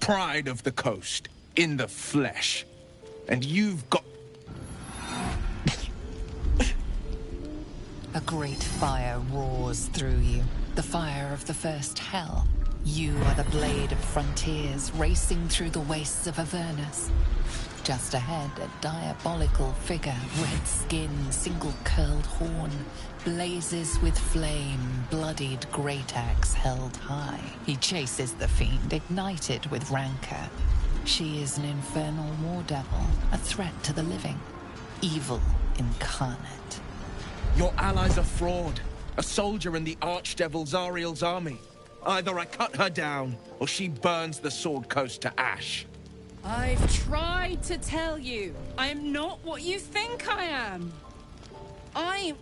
Pride of the coast, in the flesh. And you've got... A great fire roars through you. The fire of the first hell. You are the Blade of Frontiers, racing through the wastes of Avernus. Just ahead, a diabolical figure, red skin, single-curled horn, blazes with flame, bloodied great axe held high. He chases the fiend, ignited with rancor. She is an infernal war devil, a threat to the living. Evil incarnate. Your ally's a fraud. A soldier in the Archdevil Zariel's army. Either I cut her down, or she burns the Sword Coast to ash. I've tried to tell you. I am not what you think I am. I'm...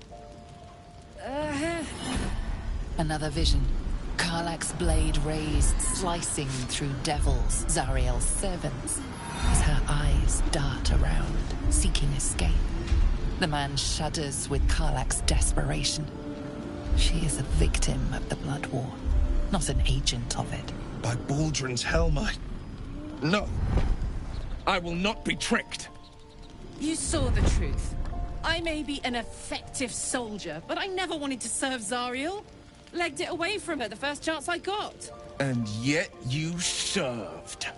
Another vision. Karlach's blade raised, slicing through devils, Zariel's servants, as her eyes dart around, seeking escape. The man shudders with Karlach's desperation. She is a victim of the Blood War, not an agent of it. By Baldur's helm, No. I will not be tricked. You saw the truth. I may be an effective soldier, but I never wanted to serve Zariel. Legged it away from her the first chance I got. And yet you served.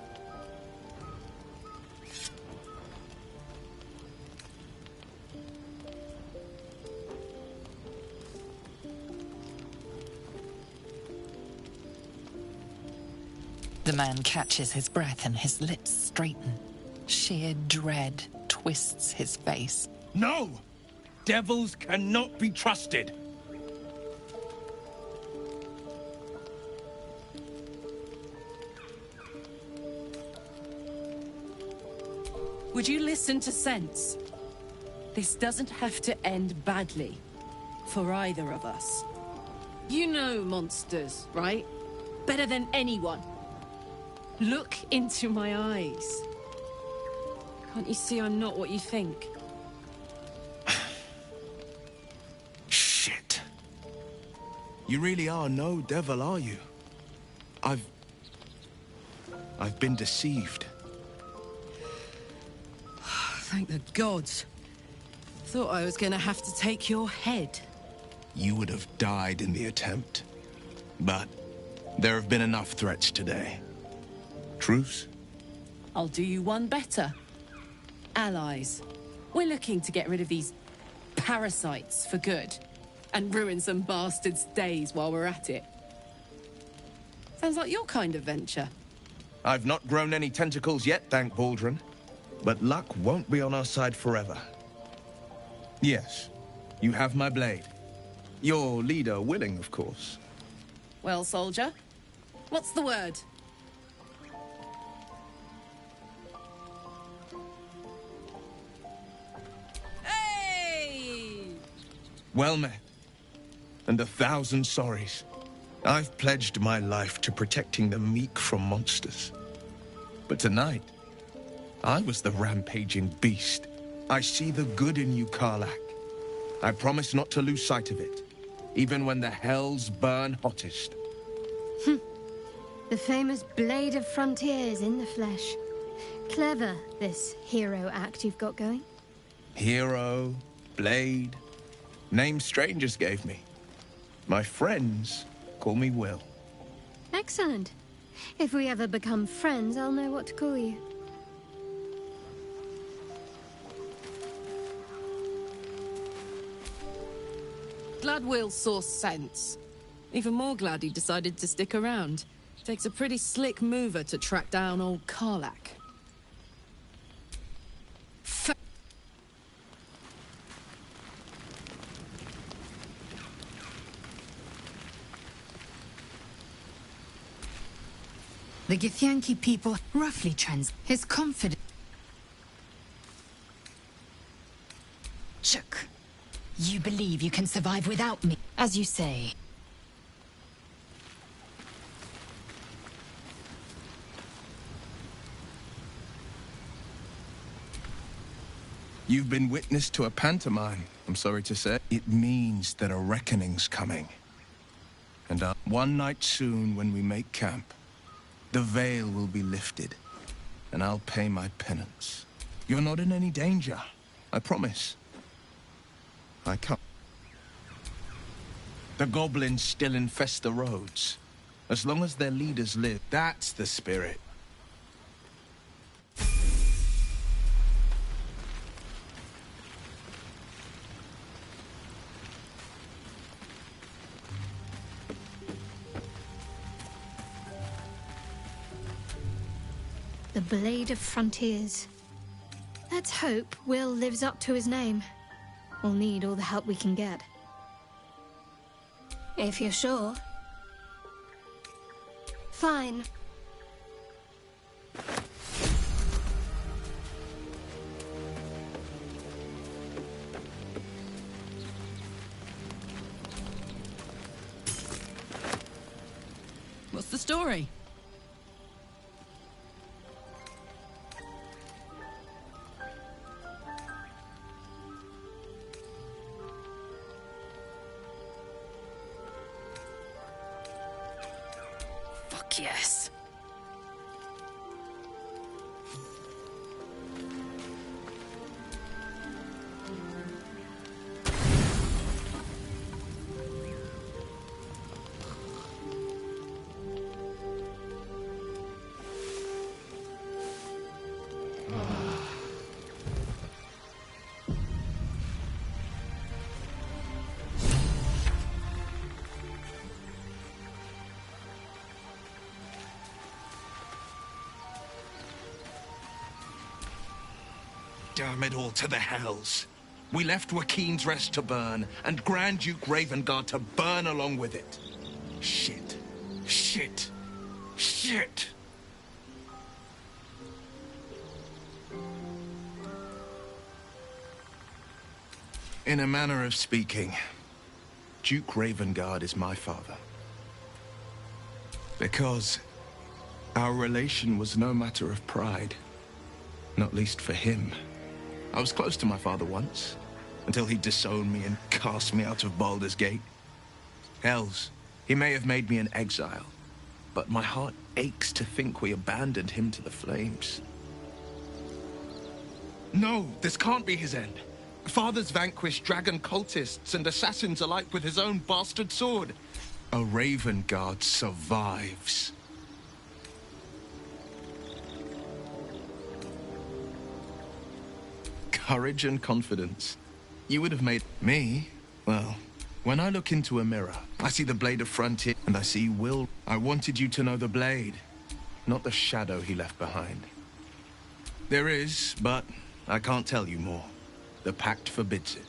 The man catches his breath and his lips straighten. Sheer dread twists his face. No! Devils cannot be trusted. Would you listen to sense? This doesn't have to end badly. For either of us. You know monsters, right? Better than anyone. Look into my eyes. Can't you see I'm not what you think? You really are no devil, are you? I've been deceived. Thank the gods. Thought I was gonna have to take your head. You would have died in the attempt. But there have been enough threats today. Truce? I'll do you one better. Allies. We're looking to get rid of these parasites for good. And ruin some bastards' days while we're at it. Sounds like your kind of venture. I've not grown any tentacles yet, thank Baldrin. But luck won't be on our side forever. Yes, you have my blade. Your leader willing, of course. Well, soldier, what's the word? Hey! Well met. And 1,000 sorries. I've pledged my life to protecting the meek from monsters. But tonight, I was the rampaging beast. I see the good in you, Karlach. I promise not to lose sight of it, even when the hells burn hottest. The famous Blade of Frontiers in the flesh. Clever, this hero act you've got going. Hero, Blade, names strangers gave me. My friends call me Will. Excellent. If we ever become friends, I'll know what to call you. Glad Will saw sense. Even more glad he decided to stick around. Takes a pretty slick mover to track down old Karlach. The Githyanki people roughly his confidence. Shook. You believe you can survive without me, as you say. You've been witness to a pantomime, I'm sorry to say. It means that a reckoning's coming. And one night soon, when we make camp, the veil will be lifted, and I'll pay my penance. You're not in any danger, I promise. I can't. The goblins still infest the roads. As long as their leaders live, that's the spirit. The Blade of Frontiers. Let's hope Will lives up to his name. We'll need all the help we can get. If you're sure. Fine. What's the story? Yes. Damn it all to the hells. We left Joaquin's Rest to burn, and Grand Duke Ravengard to burn along with it. Shit. Shit. Shit. In a manner of speaking, Duke Ravengard is my father. Because our relation was no matter of pride, not least for him. I was close to my father once, until he disowned me and cast me out of Baldurs Gate. Hells, He may have made me an exile, but my heart aches to think we abandoned him to the flames. No, this can't be his end. Father's vanquished dragon cultists and assassins alike with his own bastard sword. A Raven Guard survives. Courage and confidence. You would have made me, well, when I look into a mirror, I see the Blade of Frontier, and I see Will. I wanted you to know the Blade, not the shadow he left behind. There is, but I can't tell you more. The pact forbids it.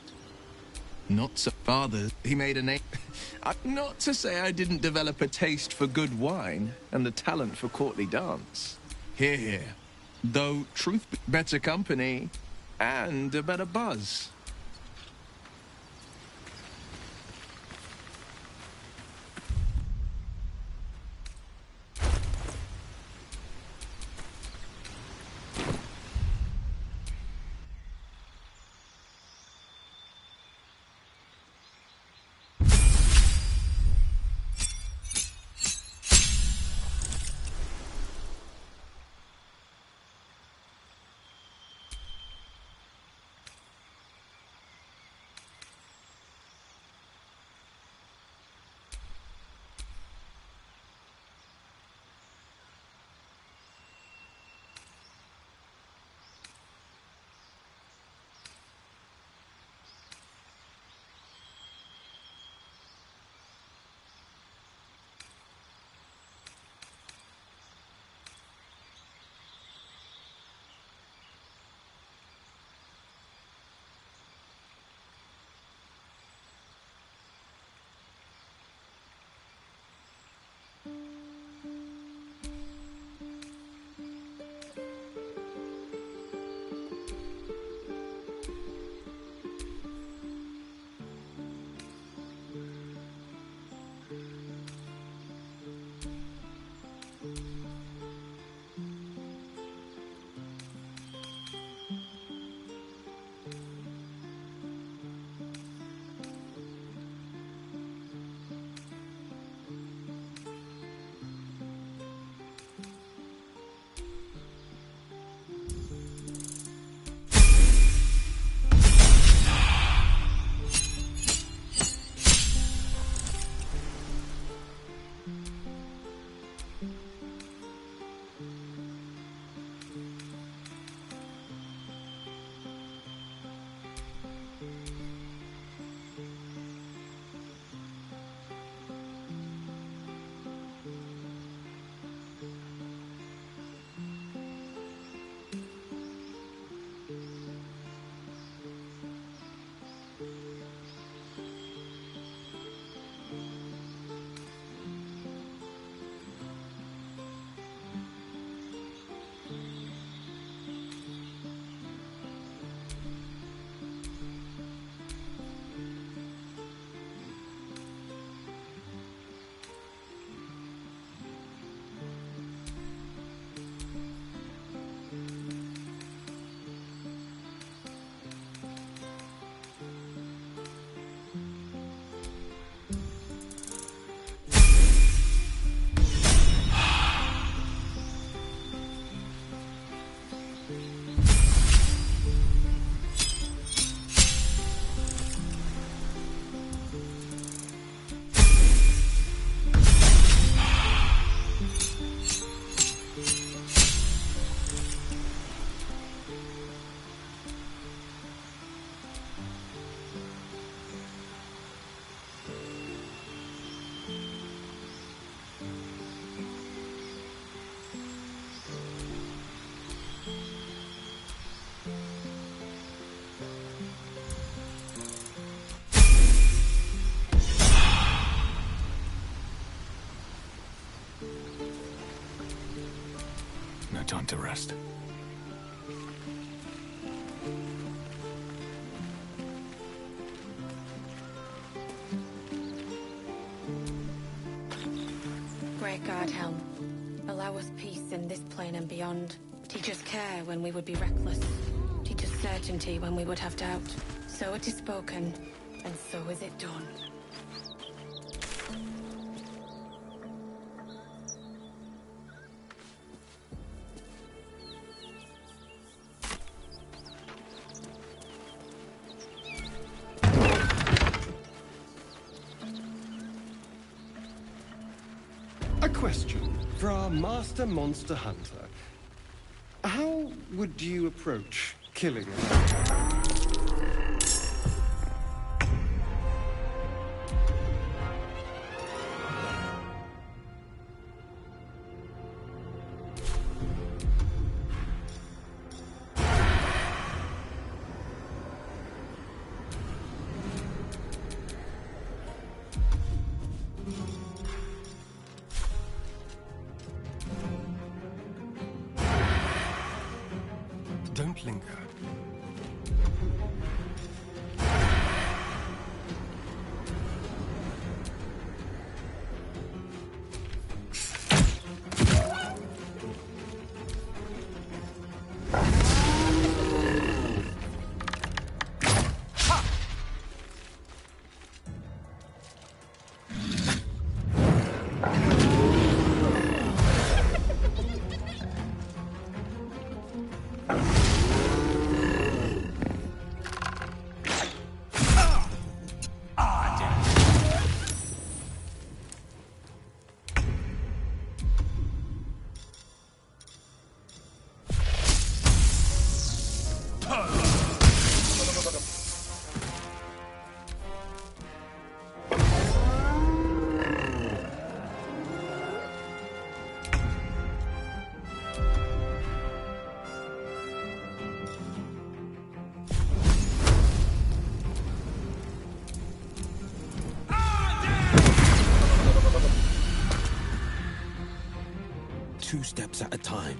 Not so father, he made a name. Not to say I didn't develop a taste for good wine and the talent for courtly dance. Hear, hear. Though truth, better company, and a better buzz. No time to rest. Great God, Helm. Allow us peace in this plane and beyond. Teach us care when we would be reckless. Teach us certainty when we would have doubt. So it is spoken, and so is it done. question for our master monster hunter. How would you approach killing a vampire? Don't linger. Two steps at a time.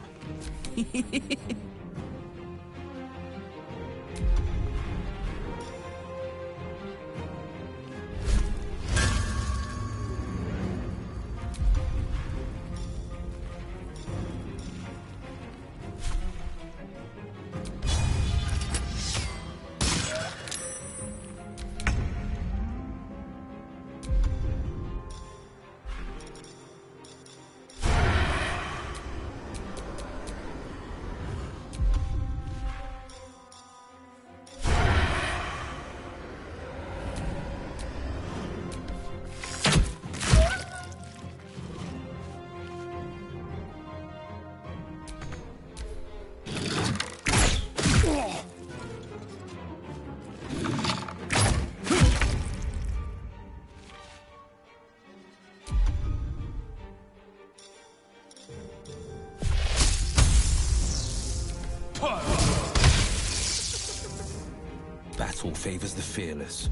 Battle favors the fearless.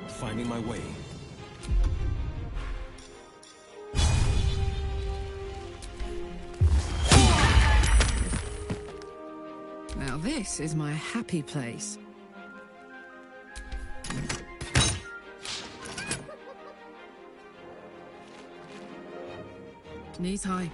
Finding my way. Now this is my happy place. Knees high.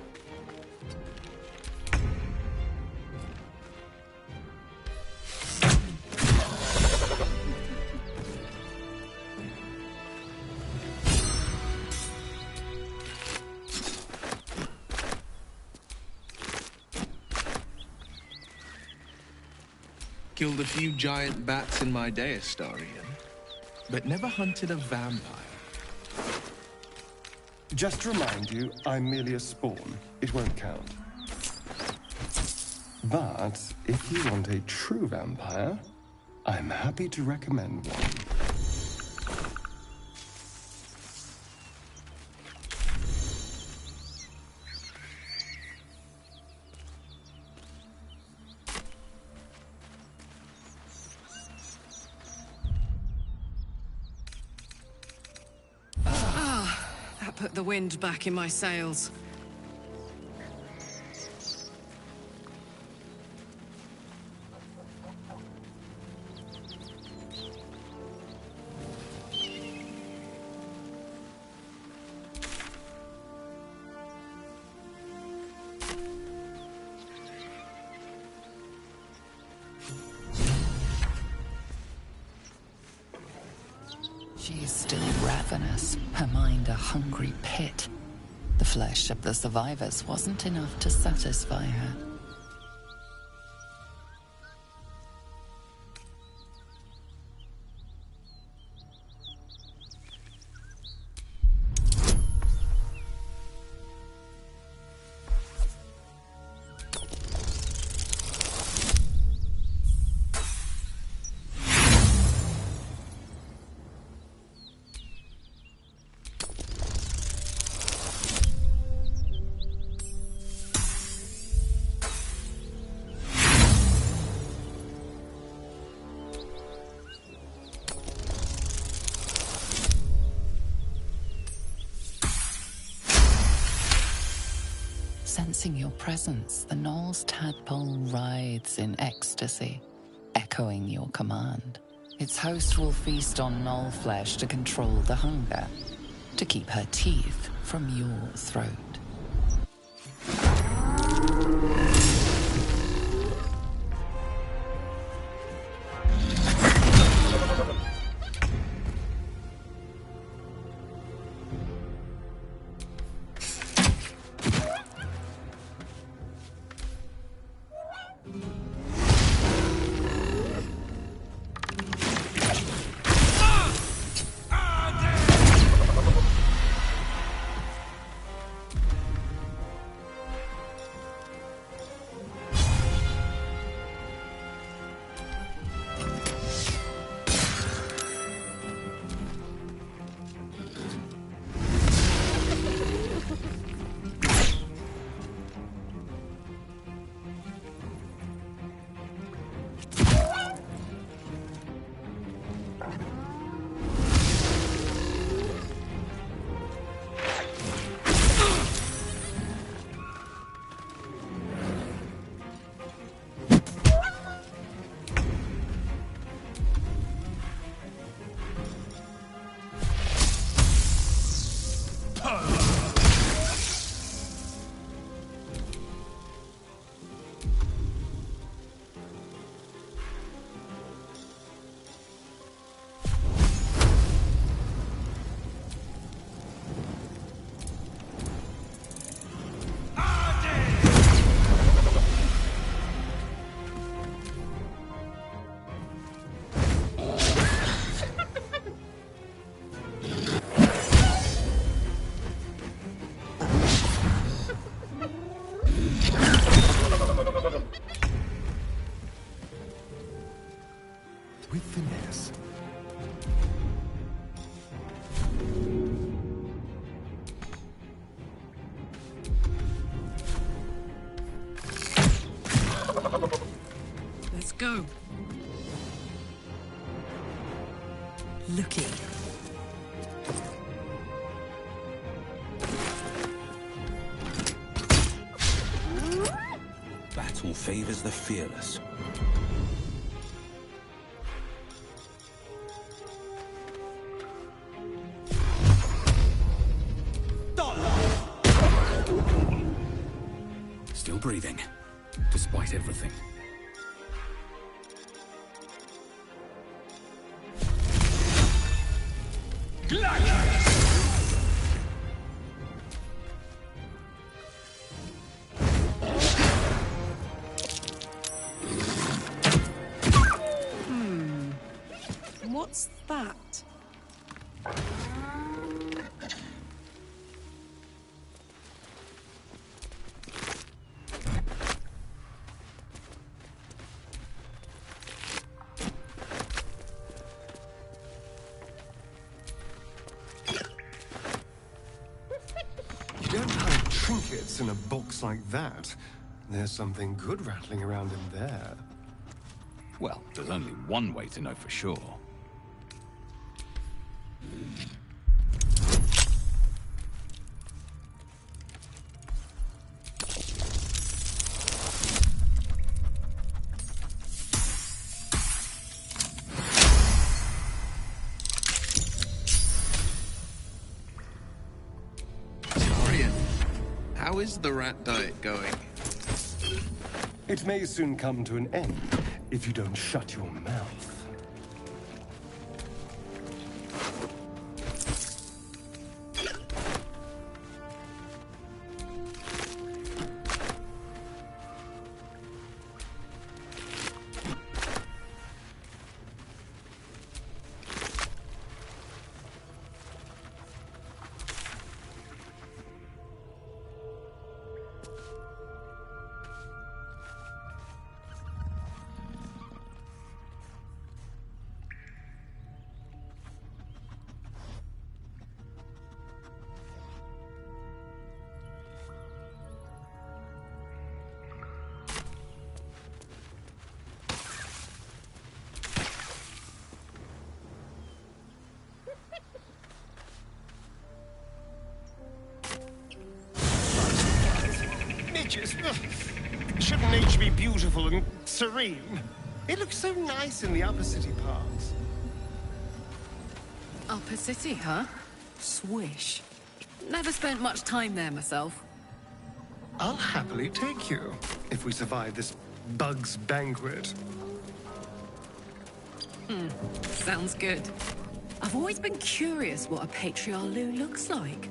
Killed a few giant bats in my day, Astarion, but never hunted a vampire. Just to remind you, I'm merely a spawn. It won't count. But if you want a true vampire, I'm happy to recommend one. Put the wind back in my sails. She is still ravenous, her mind a hungry pit. The flesh of the survivors wasn't enough to satisfy her. Sensing your presence, the Knoll's tadpole writhes in ecstasy, echoing your command. Its host will feast on Knoll flesh to control the hunger, to keep her teeth from your throat. With finesse. Let's go. Looky. Battle favors the fearless. Still breathing, despite everything. What's that? You don't hide trinkets in a box like that. There's something good rattling around in there. Well, there's only one way to know for sure. How is the rat diet going? It may soon come to an end if you don't shut your mouth. age to be beautiful and serene. It looks so nice in the upper city parts. Upper City, huh? Swish. Never spent much time there myself. I'll happily take you, if we survive this bug's banquet. Sounds good. I've always been curious what a Patriarch looks like.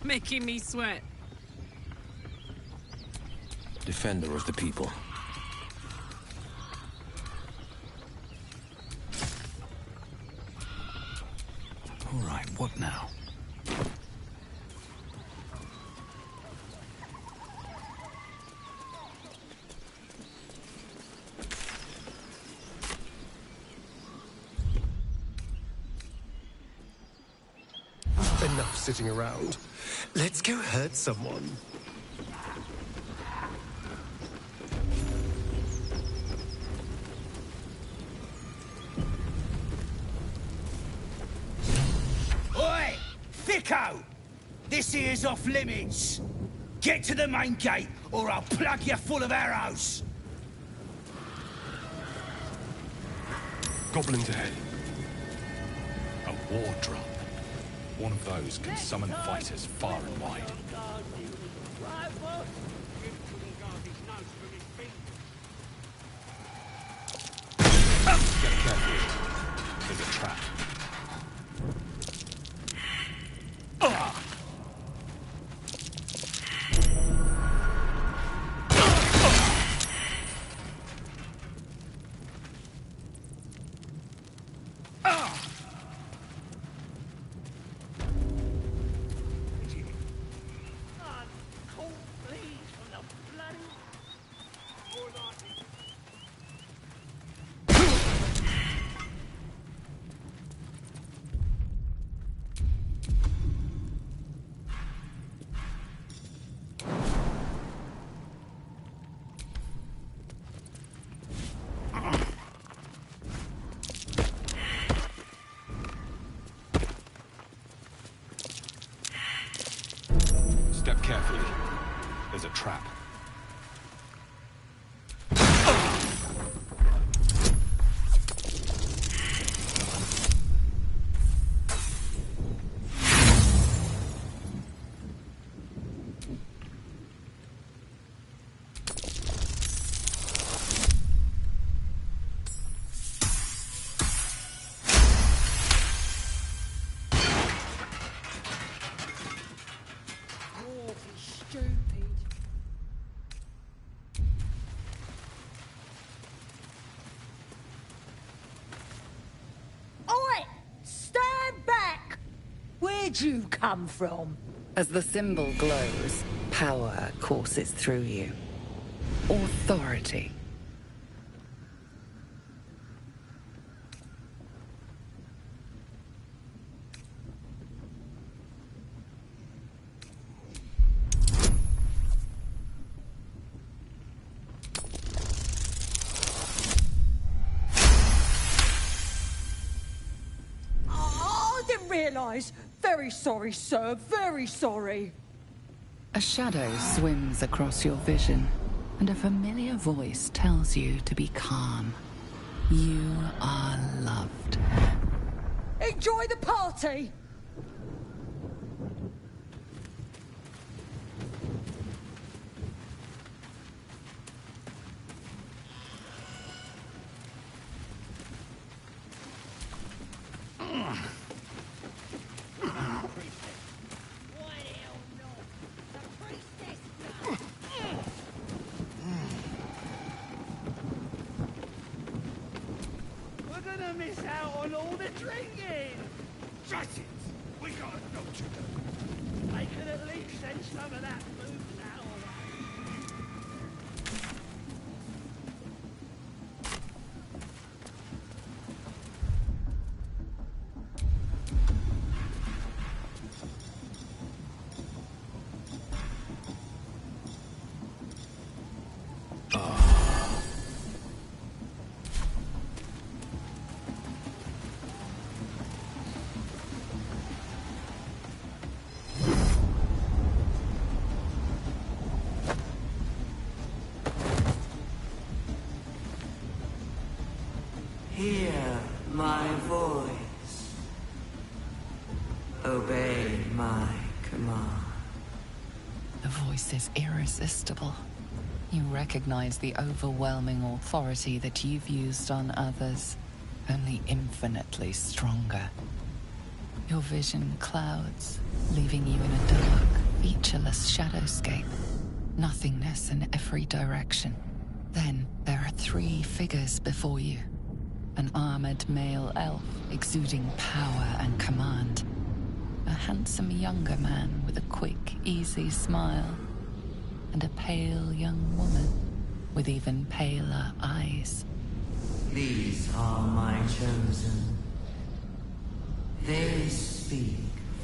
Making me sweat. Defender of the people. All right, what now? Enough sitting around. Let's go hurt someone. Oi! Thicko! This here's off limits. Get to the main gate, or I'll plug you full of arrows. Goblins ahead. A war drum. One of those can summon fighters far and wide. Get careful. There's a trap. Step carefully. There's a trap. Where'd you come from? As the symbol glows, power courses through you. Authority. I didn't realise. Very sorry, sir. Very sorry. A shadow swims across your vision, and a familiar voice tells you to be calm. You are loved. Enjoy the party! gonna miss out on all the drinking! Shut it! We got a note to do. I can at least send some of that food now. Hear my voice. Obey my command. The voice is irresistible. You recognize the overwhelming authority that you've used on others, only infinitely stronger. Your vision clouds, leaving you in a dark, featureless shadowscape. Nothingness in every direction. Then there are 3 figures before you. An armored male elf exuding power and command. A handsome younger man with a quick, easy smile. And a pale young woman with even paler eyes. These are my chosen. They speak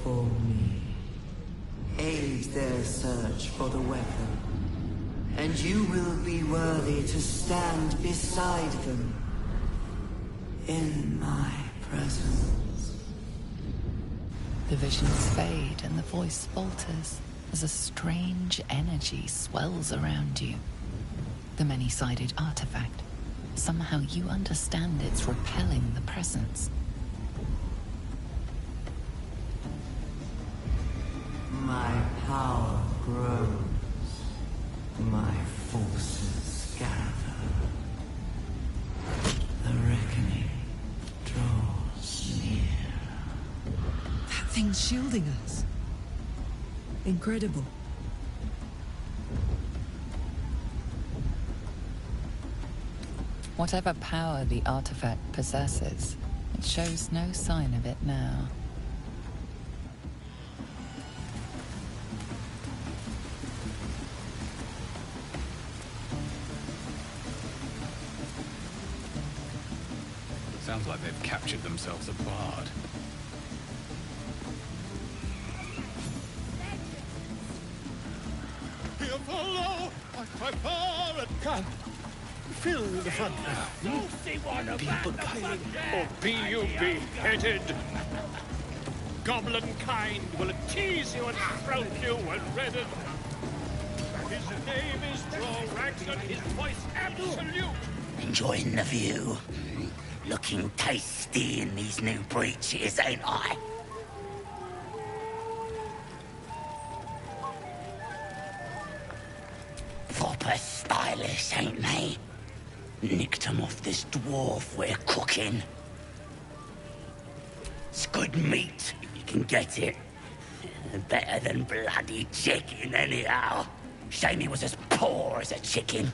for me. Aid their search for the weapon. And you will be worthy to stand beside them. In my presence. The visions fade and the voice falters as a strange energy swells around you. The many-sided artifact. Somehow you understand it's repelling the presence. My power grows. My forces gather. The reckoning draws near. That thing's shielding us. Incredible. Whatever power the artifact possesses, it shows no sign of it now. Sounds like they've captured themselves a bard. Here follow! My far and come. Fill the front now. Be beguiled, or be you beheaded. Goblin kind will tease you and stroke you when redded. His name is Drorax and his voice absolute. Enjoying the view. Looking tasty in these new breeches, ain't I? Proper stylish, ain't they? Nicked 'em off this dwarf we're cooking. It's good meat, if you can get it. Better than bloody chicken, anyhow. Shame he was as poor as a chicken.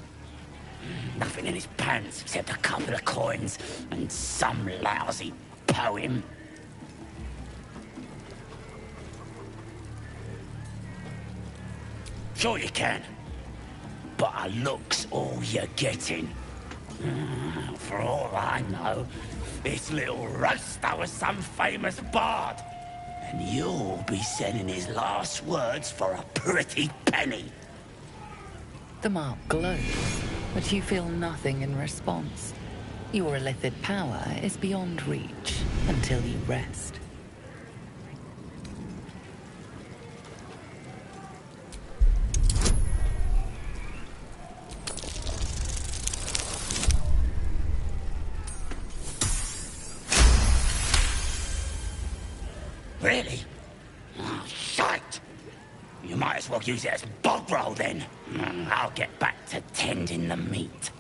Nothing in his pants except a couple of coins and some lousy poem. Sure you can. But a look's all you're getting. For all I know, this little roaster was some famous bard. And you'll be sending his last words for a pretty penny. The mark glows, but you feel nothing in response. Your illithid power is beyond reach until you rest. Really? Oh, shite! You might as well use it as bog roll then. I'll get back to tending the meat.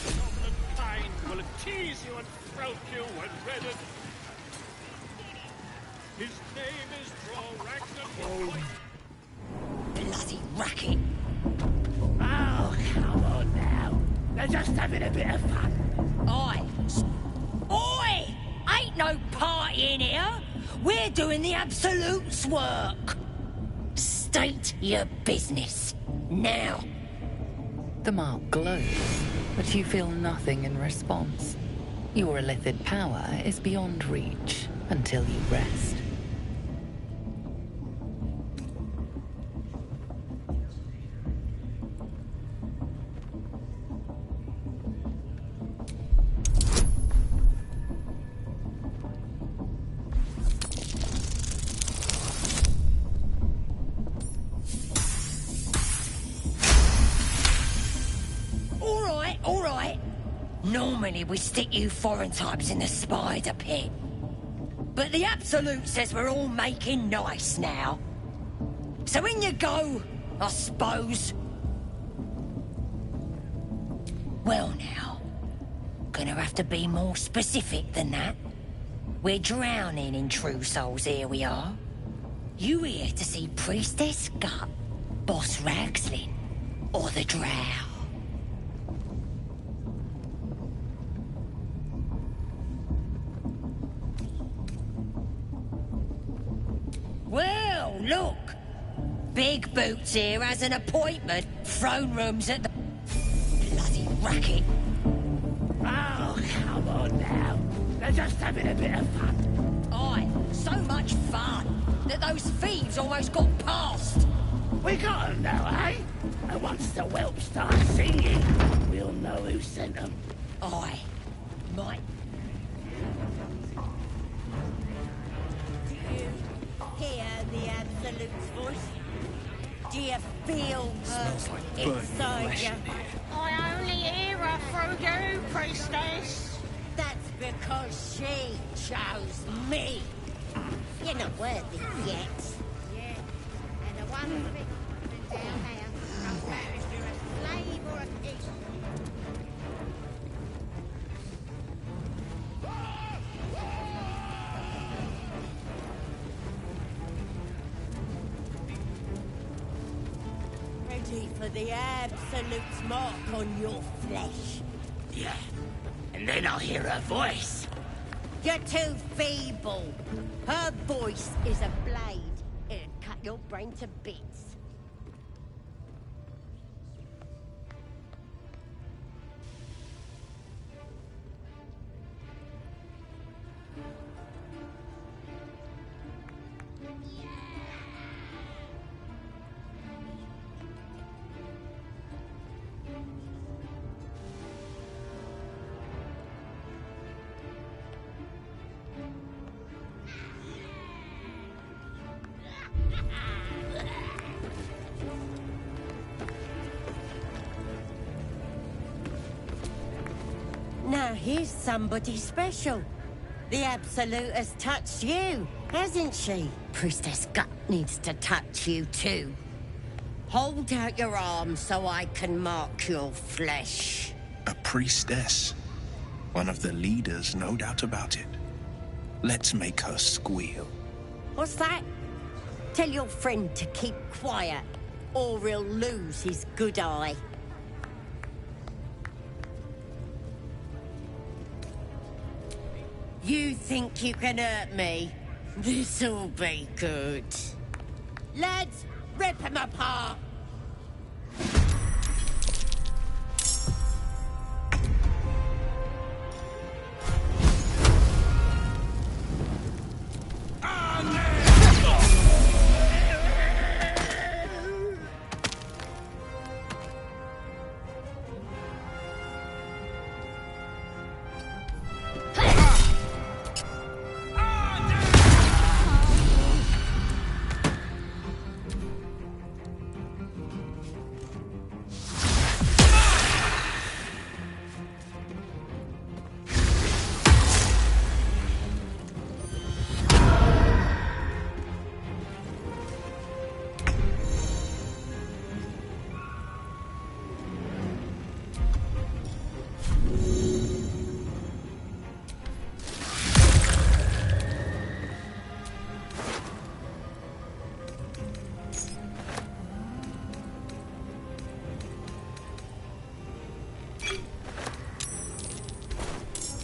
Goblin kind will tease you and stroke you when redded. His name is Drorax and Bloody racket! Oh, come on now. They're just having a bit of fun. Oi! Oi! no party in here. We're doing the Absolute's work. State your business. Now. The mark glows, but you feel nothing in response. Your illithid power is beyond reach until you rest. All right. Normally we stick you foreign types in the spider pit. But the Absolute says we're all making nice now. So in you go, I suppose. Well now, gonna have to be more specific than that. We're drowning in true souls, here we are. You here to see Priestess Gut, Boss Ragslin, or the Drow? Well, look. Big Boots here has an appointment. Throne room's at the bloody racket. Oh, come on now. They're just having a bit of fun. Aye, so much fun that those thieves almost got past. We got them now, eh? And once the whelp starts singing, we'll know who sent them. Aye, might. Hear the Absolute's voice? Do you feel her inside you? I only hear her through you, Priestess. That's because she chose me. You're not worthy yet. Yeah, and the one bit down there comes out if you're a slave or a king. Ready for the Absolute's mark on your flesh. Yeah, and then I'll hear her voice. You're too feeble. Her voice is a blade. It'll cut your brain to bits. Now here's somebody special. The Absolute has touched you, hasn't she? Priestess Gut needs to touch you too. Hold out your arms so I can mark your flesh. A priestess. One of the leaders, no doubt about it. Let's make her squeal. What's that? Tell your friend to keep quiet, or he'll lose his good eye. You think you can hurt me? This'll be good. Lads, rip him apart!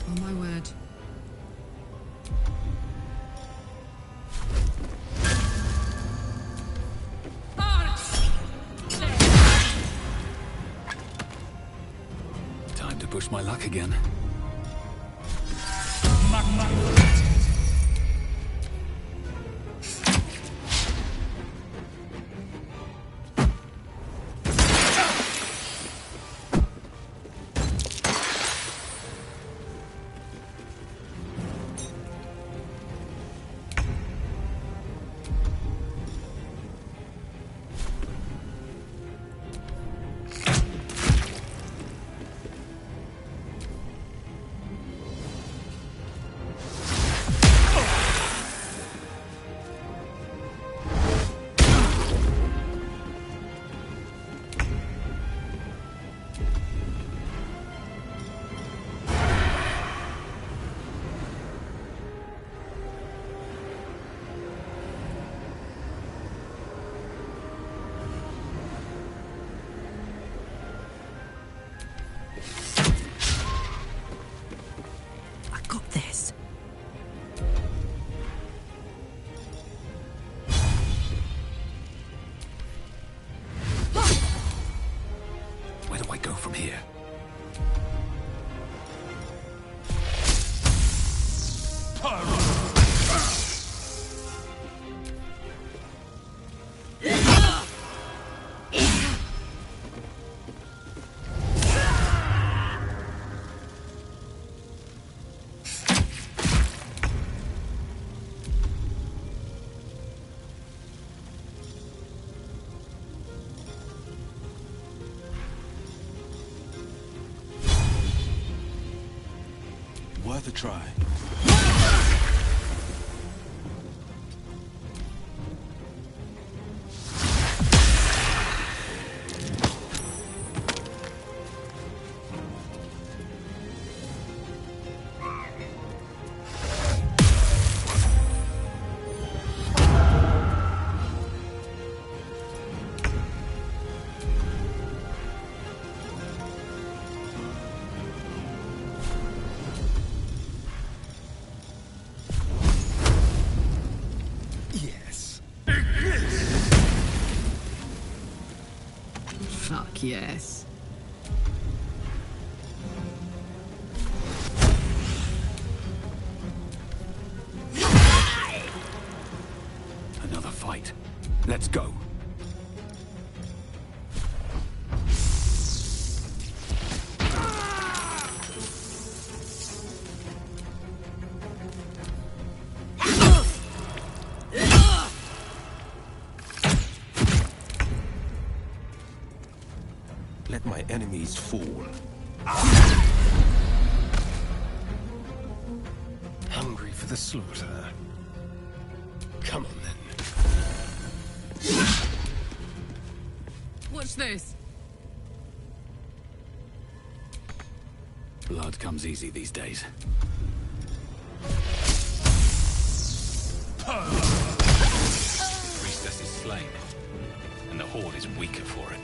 Oh my word. push my luck again. Worth a try. Fuck yes. Another fight. Let's go. Let my enemies fall. Hungry for the slaughter. Come on, then. Watch this. Blood comes easy these days. The priestess is slain, and the Horde is weaker for it.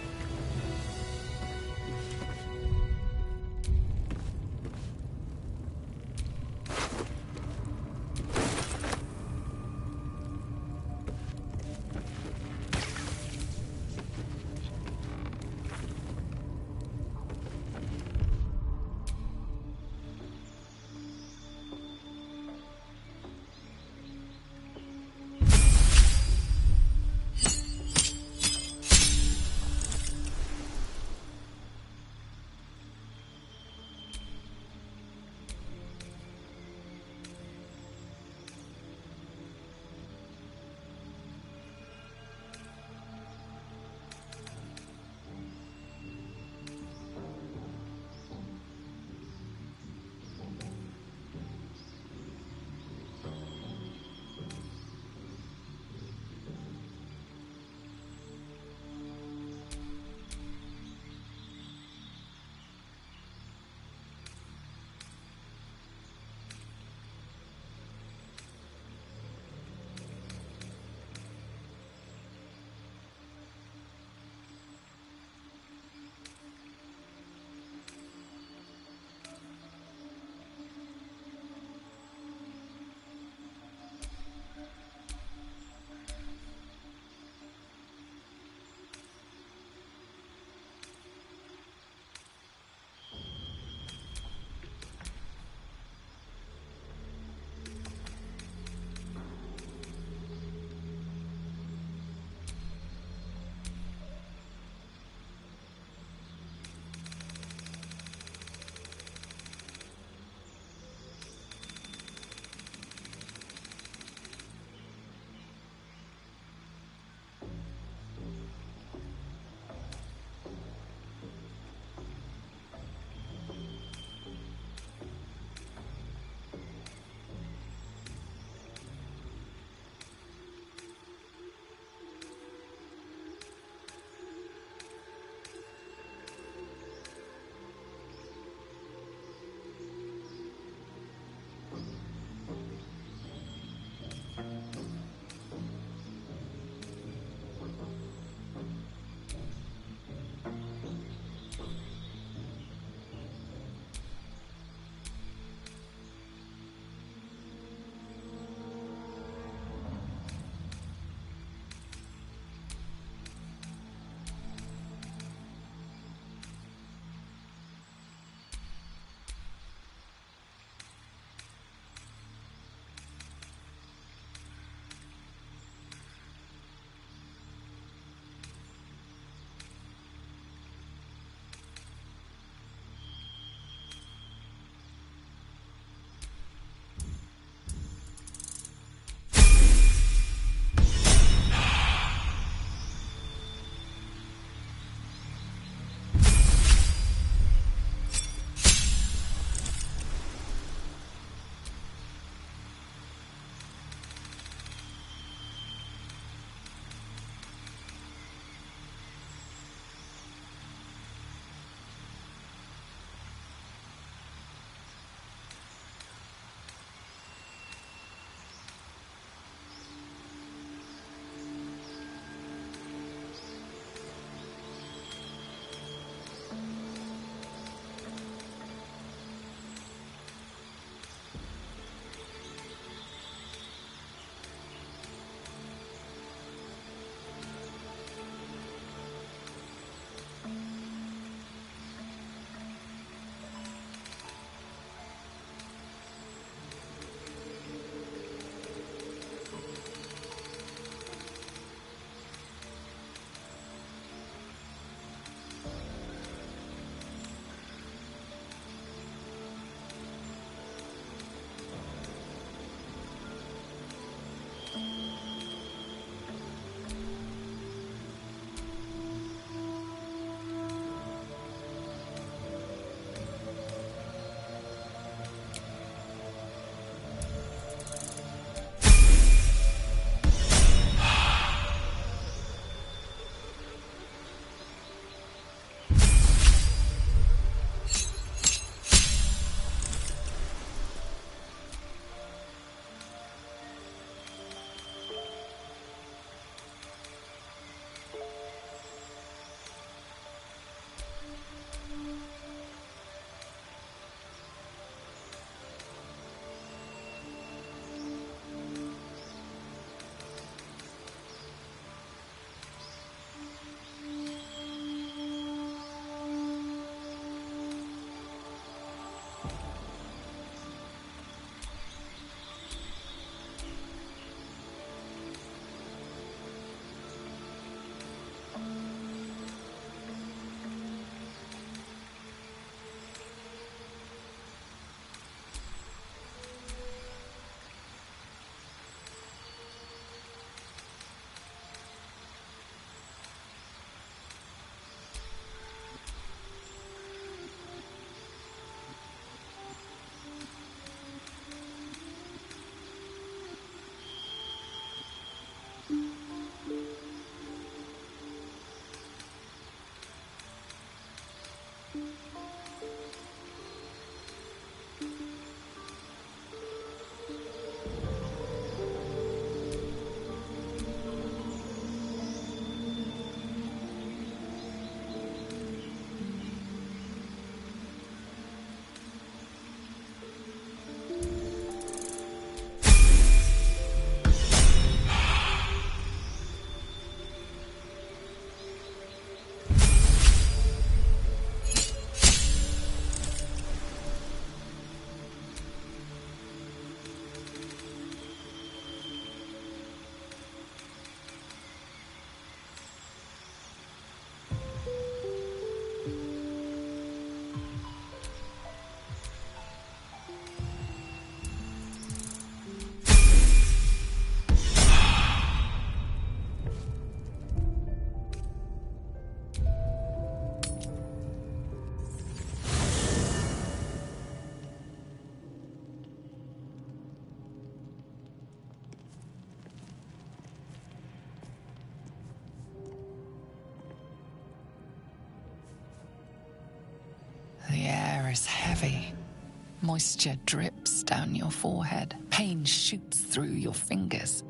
Moisture drips down your forehead. Pain shoots through your fingers.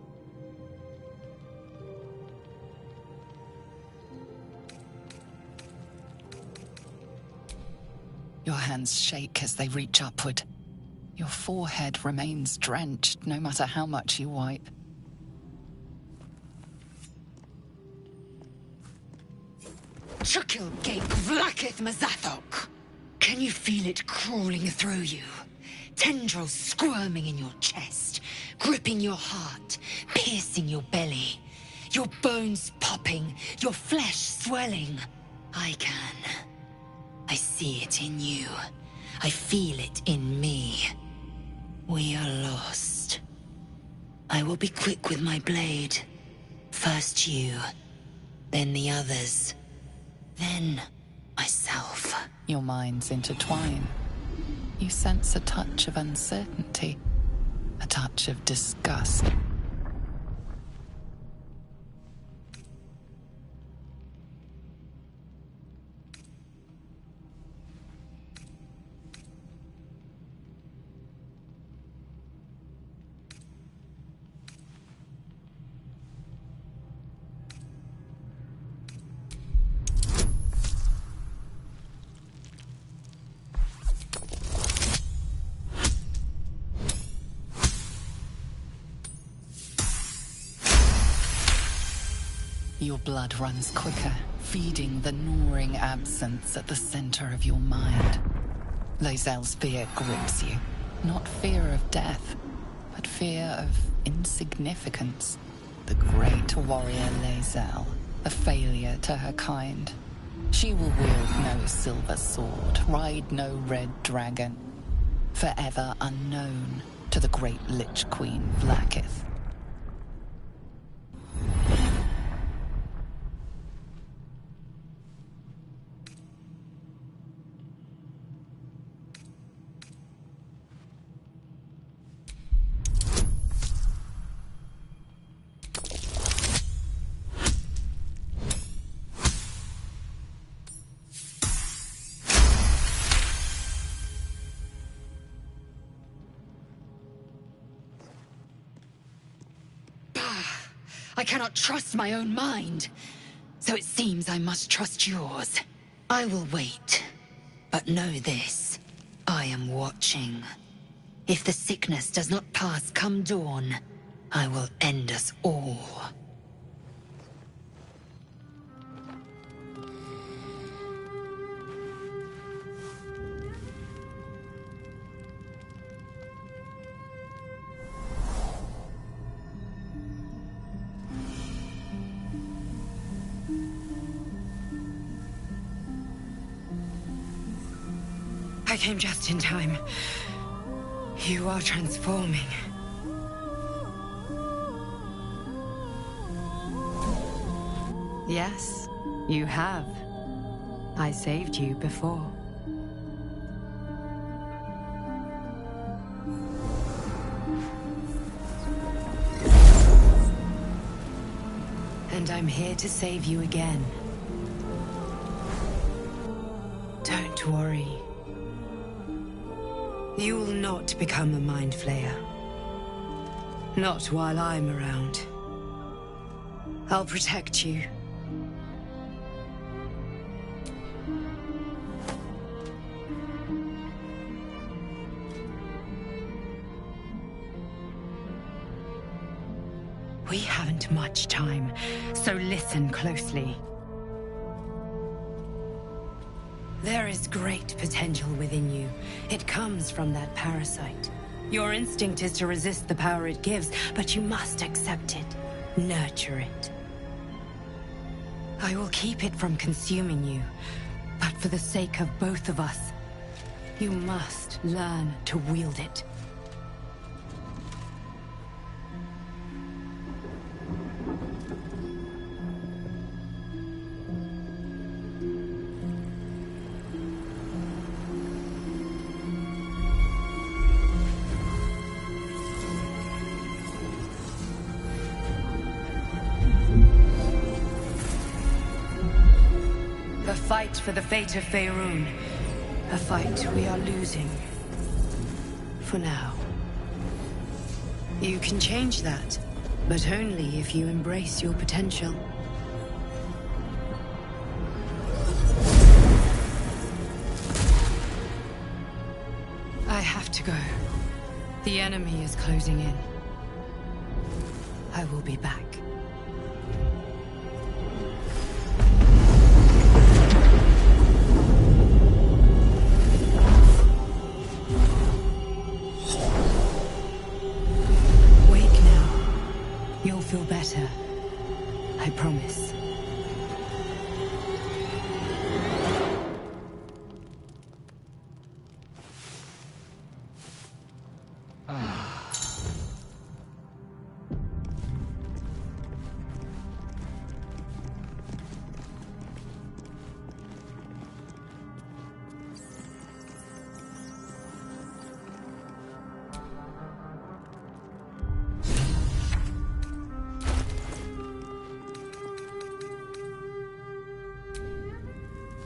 Your hands shake as they reach upward. Your forehead remains drenched no matter how much you wipe. Chukil Gate Vlakith Mazathok! Can you feel it crawling through you? Tendrils squirming in your chest, gripping your heart, piercing your belly. Your bones popping, your flesh swelling. I can. I see it in you. I feel it in me. We are lost. I will be quick with my blade. First you, then the others, then myself. Your minds intertwine. You sense a touch of uncertainty, a touch of disgust. Your blood runs quicker, feeding the gnawing absence at the center of your mind. Lae'zel's fear grips you. Not fear of death, but fear of insignificance. The great warrior Lae'zel, a failure to her kind. She will wield no silver sword, ride no red dragon. Forever unknown to the great Lich Queen Vlakith. I cannot trust my own mind. So it seems I must trust yours. I will wait. But know this. I am watching. If the sickness does not pass come dawn, I will end us all. I came just in time. You are transforming. Yes, you have. I saved you before. And I'm here to save you again. Don't worry. You will not become a Mind Flayer. Not while I'm around. I'll protect you. We haven't much time, so listen closely. There is great potential within you. It comes from that parasite. Your instinct is to resist the power it gives, but you must accept it. Nurture it. I will keep it from consuming you, but for the sake of both of us, you must learn to wield it. A fight for the fate of Faerun. A fight we are losing. for now. You can change that, but only if you embrace your potential. I have to go. The enemy is closing in. I will be back. Wake now. You'll feel better. I promise.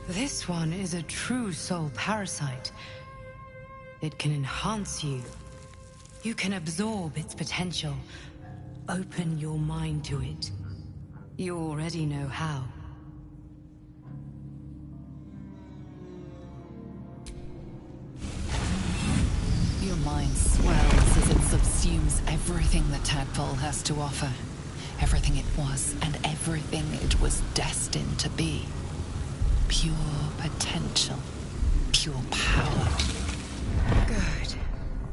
This one is a true soul parasite. It can enhance you. You can absorb its potential. Open your mind to it. You already know how. Your mind swells as it subsumes everything the tadpole has to offer. Everything it was and everything it was destined to be. Pure potential. Pure power. Good.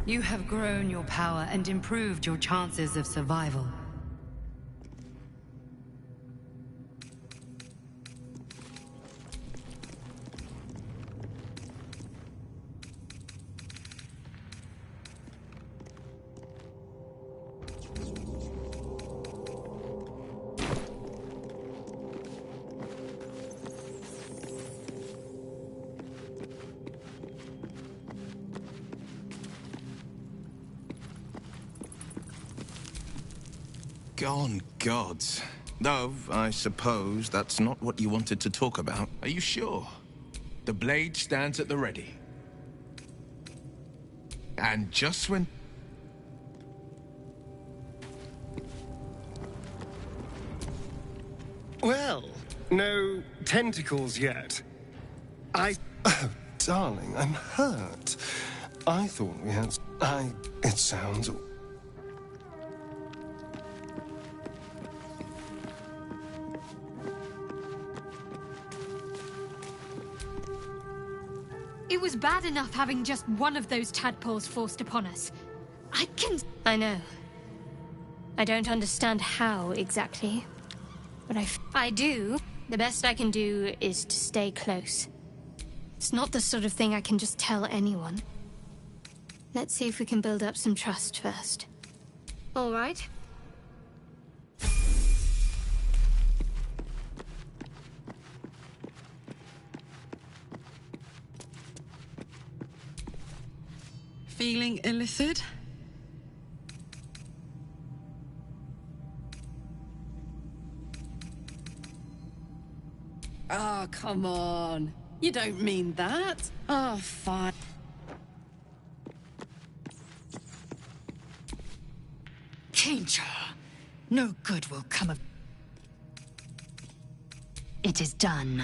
You have grown your power and improved your chances of survival. Gone gods. Though, I suppose that's not what you wanted to talk about. Are you sure? The blade stands at the ready. And just when... Well, no tentacles yet. Oh, darling, I'm hurt. I thought we had... It sounds... It was bad enough having just one of those tadpoles forced upon us. I know. I don't understand how exactly. But I do. The best I can do is to stay close. It's not the sort of thing I can just tell anyone. Let's see if we can build up some trust first. All right? Feeling illicit? Oh, come on. You don't mean that. Oh, fine. Danger. No good will come of... It is done.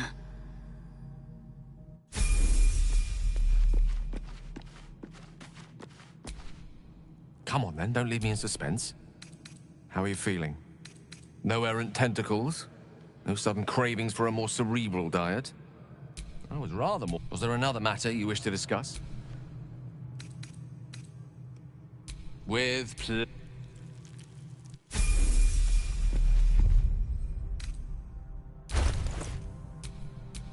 Come on then, don't leave me in suspense. How are you feeling? No errant tentacles? No sudden cravings for a more cerebral diet? I was rather more... Was there another matter you wish to discuss? With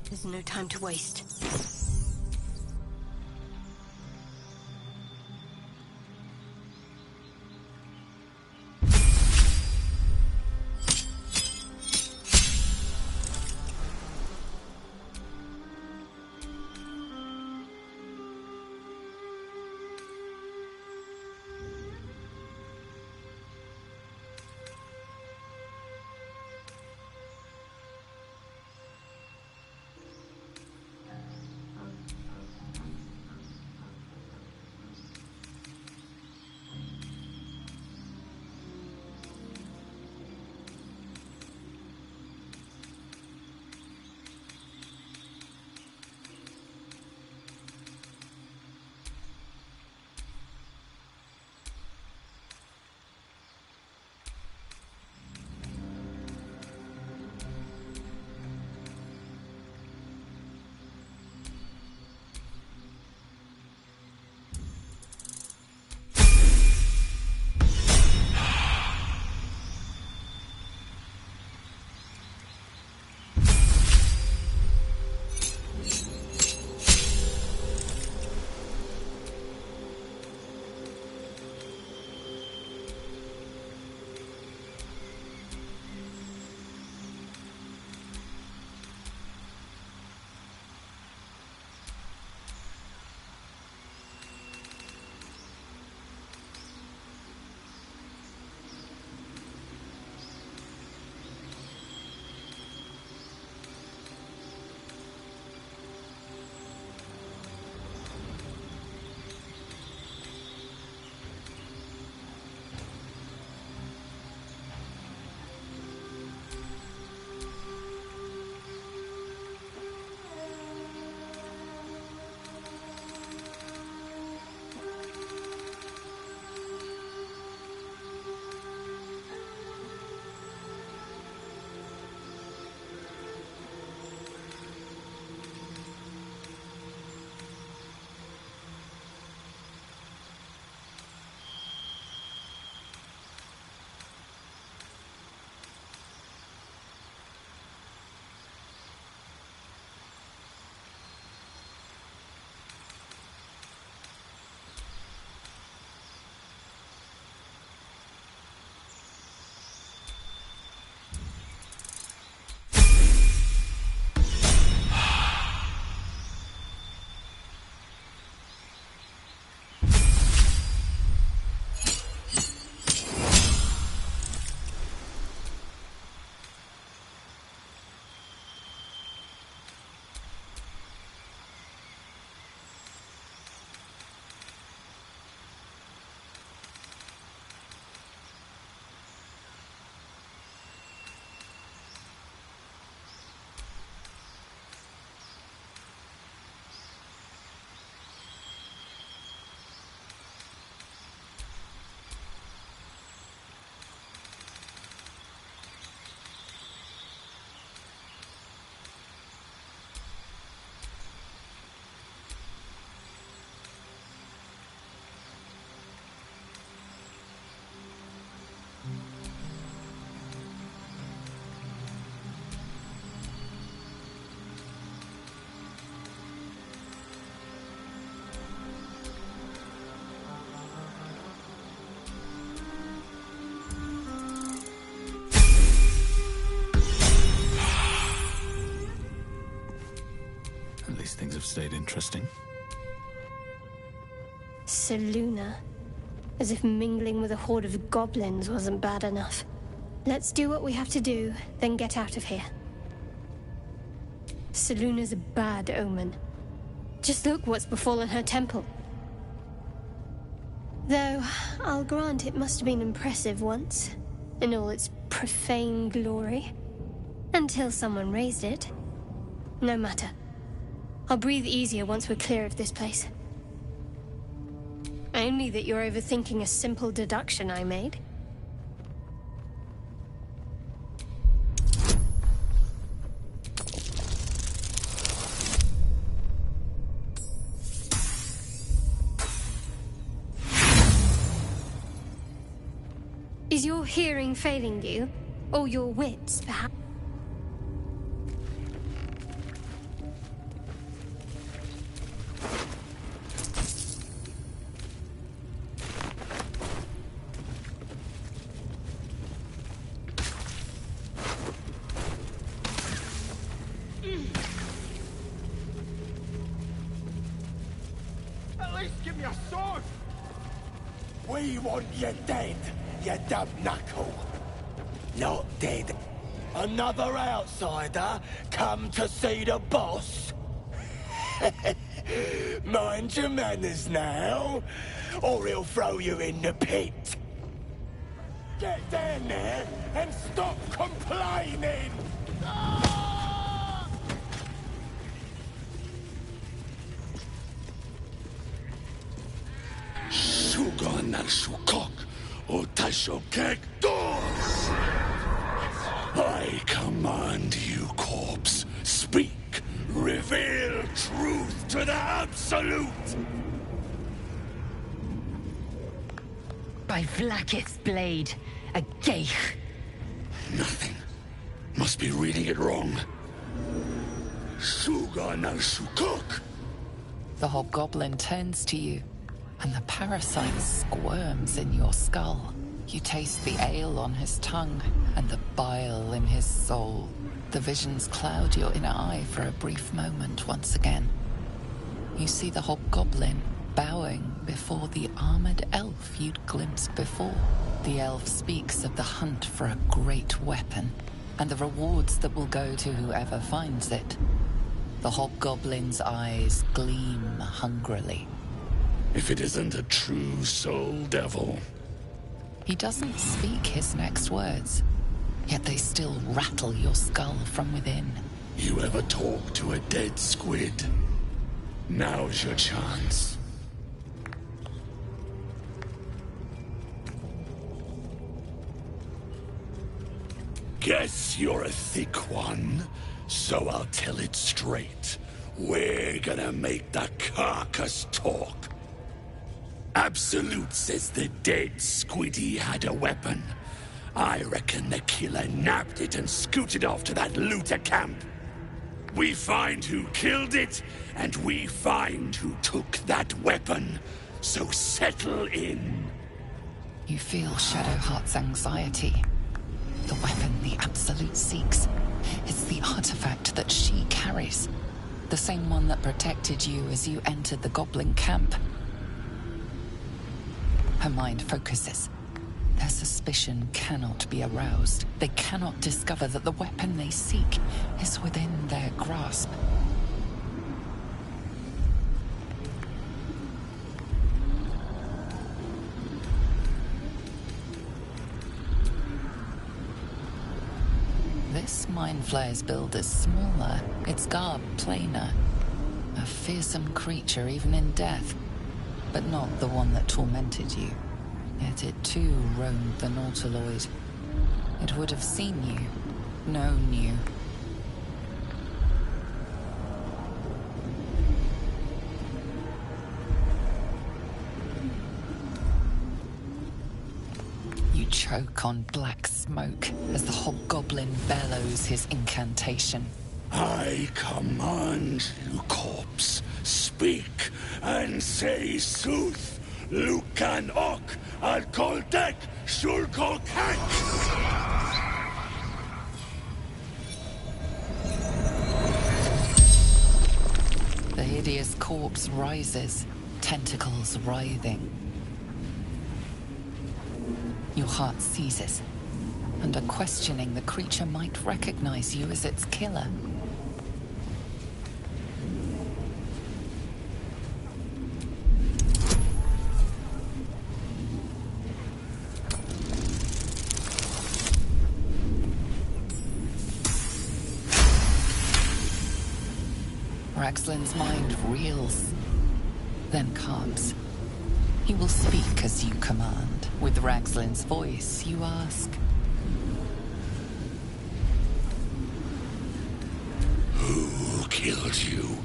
There's no time to waste. stayed interesting. Selûne. As if mingling with a horde of goblins wasn't bad enough. Let's do what we have to do, then get out of here. Selûne's a bad omen. Just look what's befallen her temple. Though, I'll grant it must have been impressive once, in all its profane glory. Until someone raised it. No matter. I'll breathe easier once we're clear of this place. Only that you're overthinking a simple deduction I made. Is your hearing failing you? Or your wits, perhaps? At least give me a sword! We want you dead, you dumb knuckle. Not dead. Another outsider come to see the boss? Mind your manners now, or he'll throw you in the pit. Get down there and stop complaining! Shugon al Shukok, Otashokek doors! I command you, corpse. Speak. Reveal truth to the Absolute! By Vlaakith's blade, a geich. Nothing. Must be reading it wrong. Shugon al Shukok! The hobgoblin turns to you, and the parasite squirms in your skull. You taste the ale on his tongue, and the bile in his soul. The visions cloud your inner eye for a brief moment once again. You see the hobgoblin bowing before the armored elf you'd glimpsed before. The elf speaks of the hunt for a great weapon, and the rewards that will go to whoever finds it. The hobgoblin's eyes gleam hungrily. If it isn't a true soul devil. He doesn't speak his next words, yet they still rattle your skull from within. You ever talk to a dead squid? Now's your chance. Guess you're a thick one, so I'll tell it straight. We're gonna make the carcass talk. Absolute says the dead squiddy had a weapon. I reckon the killer nabbed it and scooted off to that looter camp. We find who killed it, and we find who took that weapon. So settle in. You feel Shadowheart's anxiety. The weapon the Absolute seeks. It's the artifact that she carries. The same one that protected you as you entered the goblin camp. Her mind focuses. Their suspicion cannot be aroused. They cannot discover that the weapon they seek is within their grasp. This mind flayer's build is smaller, its garb plainer. A fearsome creature even in death, but not the one that tormented you. Yet it too roamed the Nautiloid. It would have seen you, known you. You choke on black smoke as the hobgoblin bellows his incantation. I command you, corpse. Speak and say sooth. Lucan ok al koldek shulkolkek. The Lydia's corpse rises, tentacles writhing. Your heart seizes. Under questioning, the creature might recognize you as its killer. Raxlin's mind reels, then calms. He will speak as you command. With Raxlin's voice, you ask, "Who killed you?"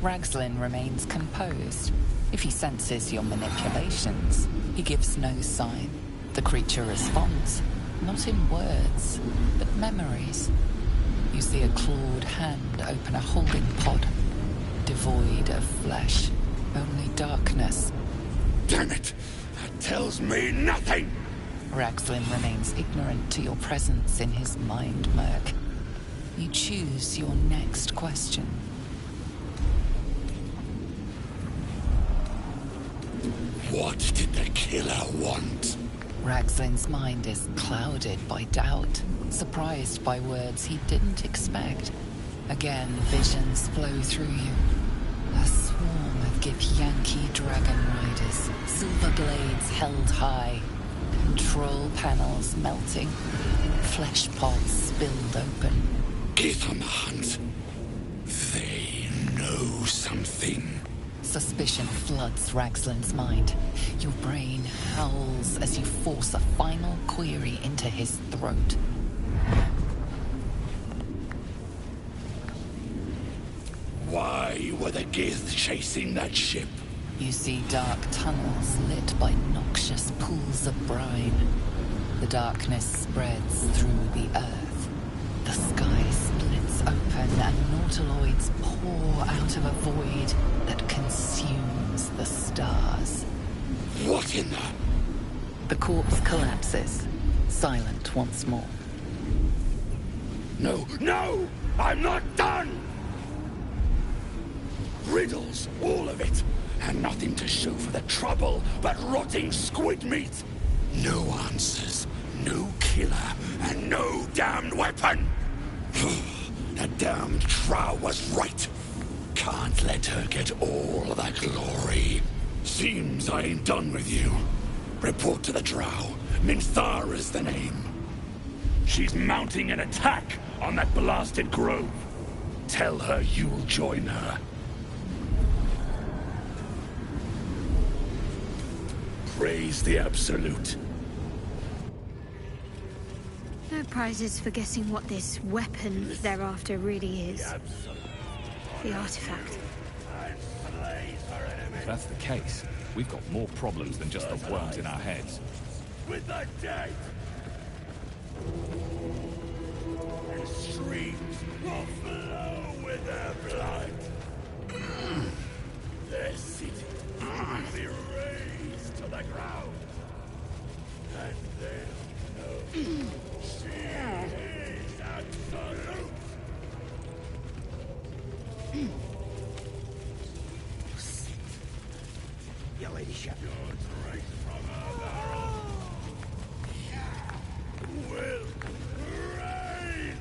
Raxlin remains composed. If he senses your manipulations, he gives no sign. The creature responds, not in words, but memories. You see a clawed hand open a holding pod, devoid of flesh, only darkness. Damn it! That tells me nothing! Raxlin remains ignorant to your presence in his mind murk. You choose your next question. What did the killer want? Raxlin's mind is clouded by doubt, surprised by words he didn't expect. Again, visions flow through you. A swarm of Githyanki dragon riders, silver blades held high, control panels melting, flesh pods spilled open. Gith on the hunt. They know something. Suspicion floods Raxlin's mind. Your brain howls as you force a final query into his throat. Why were the Gith chasing that ship? You see dark tunnels lit by noxious pools of brine. The darkness spreads through the earth. The sky splits open and nautiloids pour out of a void that consumes the stars. What in the... The corpse collapses, silent once more. No, no! I'm not done! Riddles, all of it. And nothing to show for the trouble but rotting squid meat. No answers, no killer, and no damned weapon. That damned Drow was right. Can't let her get all of that glory. Seems I ain't done with you. Report to the Drow. Minthara's the name. She's mounting an attack on that blasted grove. Tell her you'll join her. Praise the Absolute. No prizes for guessing what this weapon thereafter really is. The artifact. If that's the case, we've got more problems than just the worms in our heads. With the dead! And streams will flow with their blood. Their city will be razed to the ground. And they'll know she is absolute. Your ladyship. Your trace from her barrel will rain.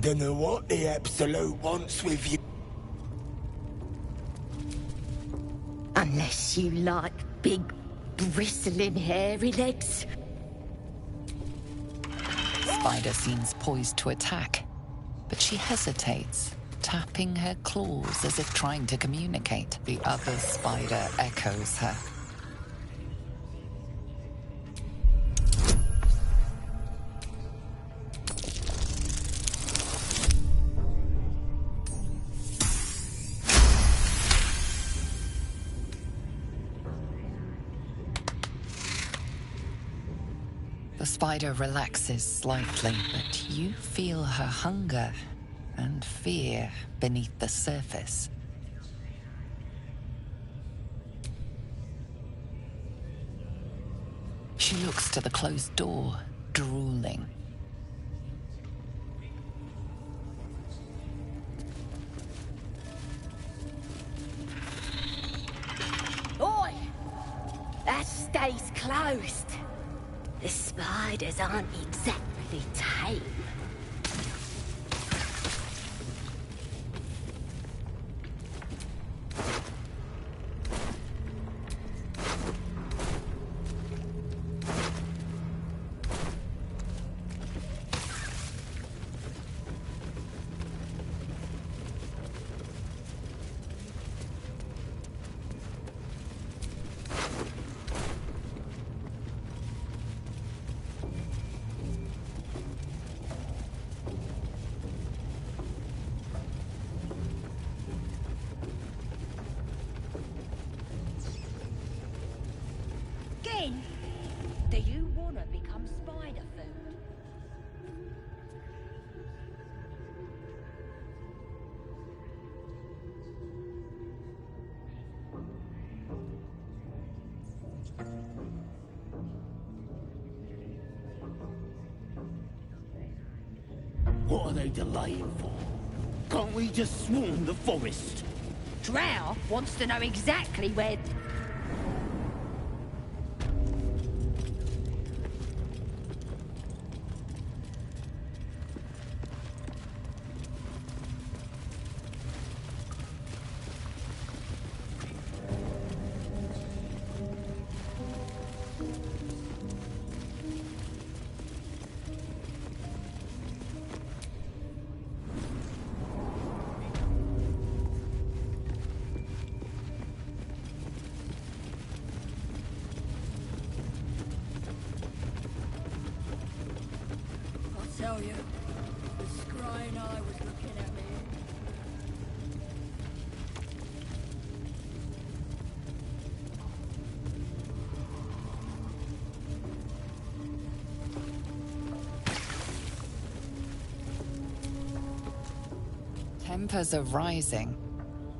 Don't know what the Absolute wants with you. Unless you like big, bristling, hairy legs. Spider seems poised to attack, but she hesitates, tapping her claws as if trying to communicate. The other spider echoes her. spider relaxes slightly, but you feel her hunger and fear beneath the surface. She looks to the closed door, drooling. Oi! That stays closed. The spiders aren't exactly tame. Do you want to become spider food? What are they delaying for? Can't we just swarm the forest? Drow wants to know exactly where... Tell you, the scrying eye was looking at me. Tempers are rising.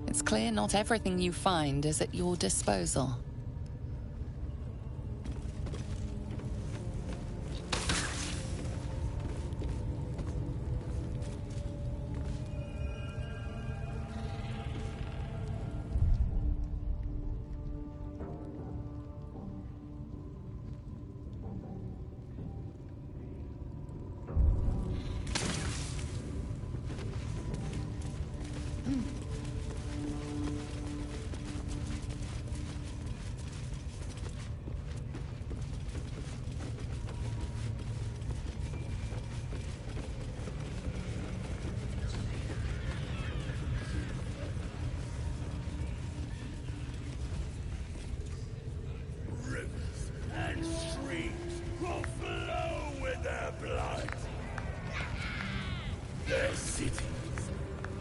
It's clear not everything you find is at your disposal.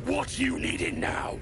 What you needing now?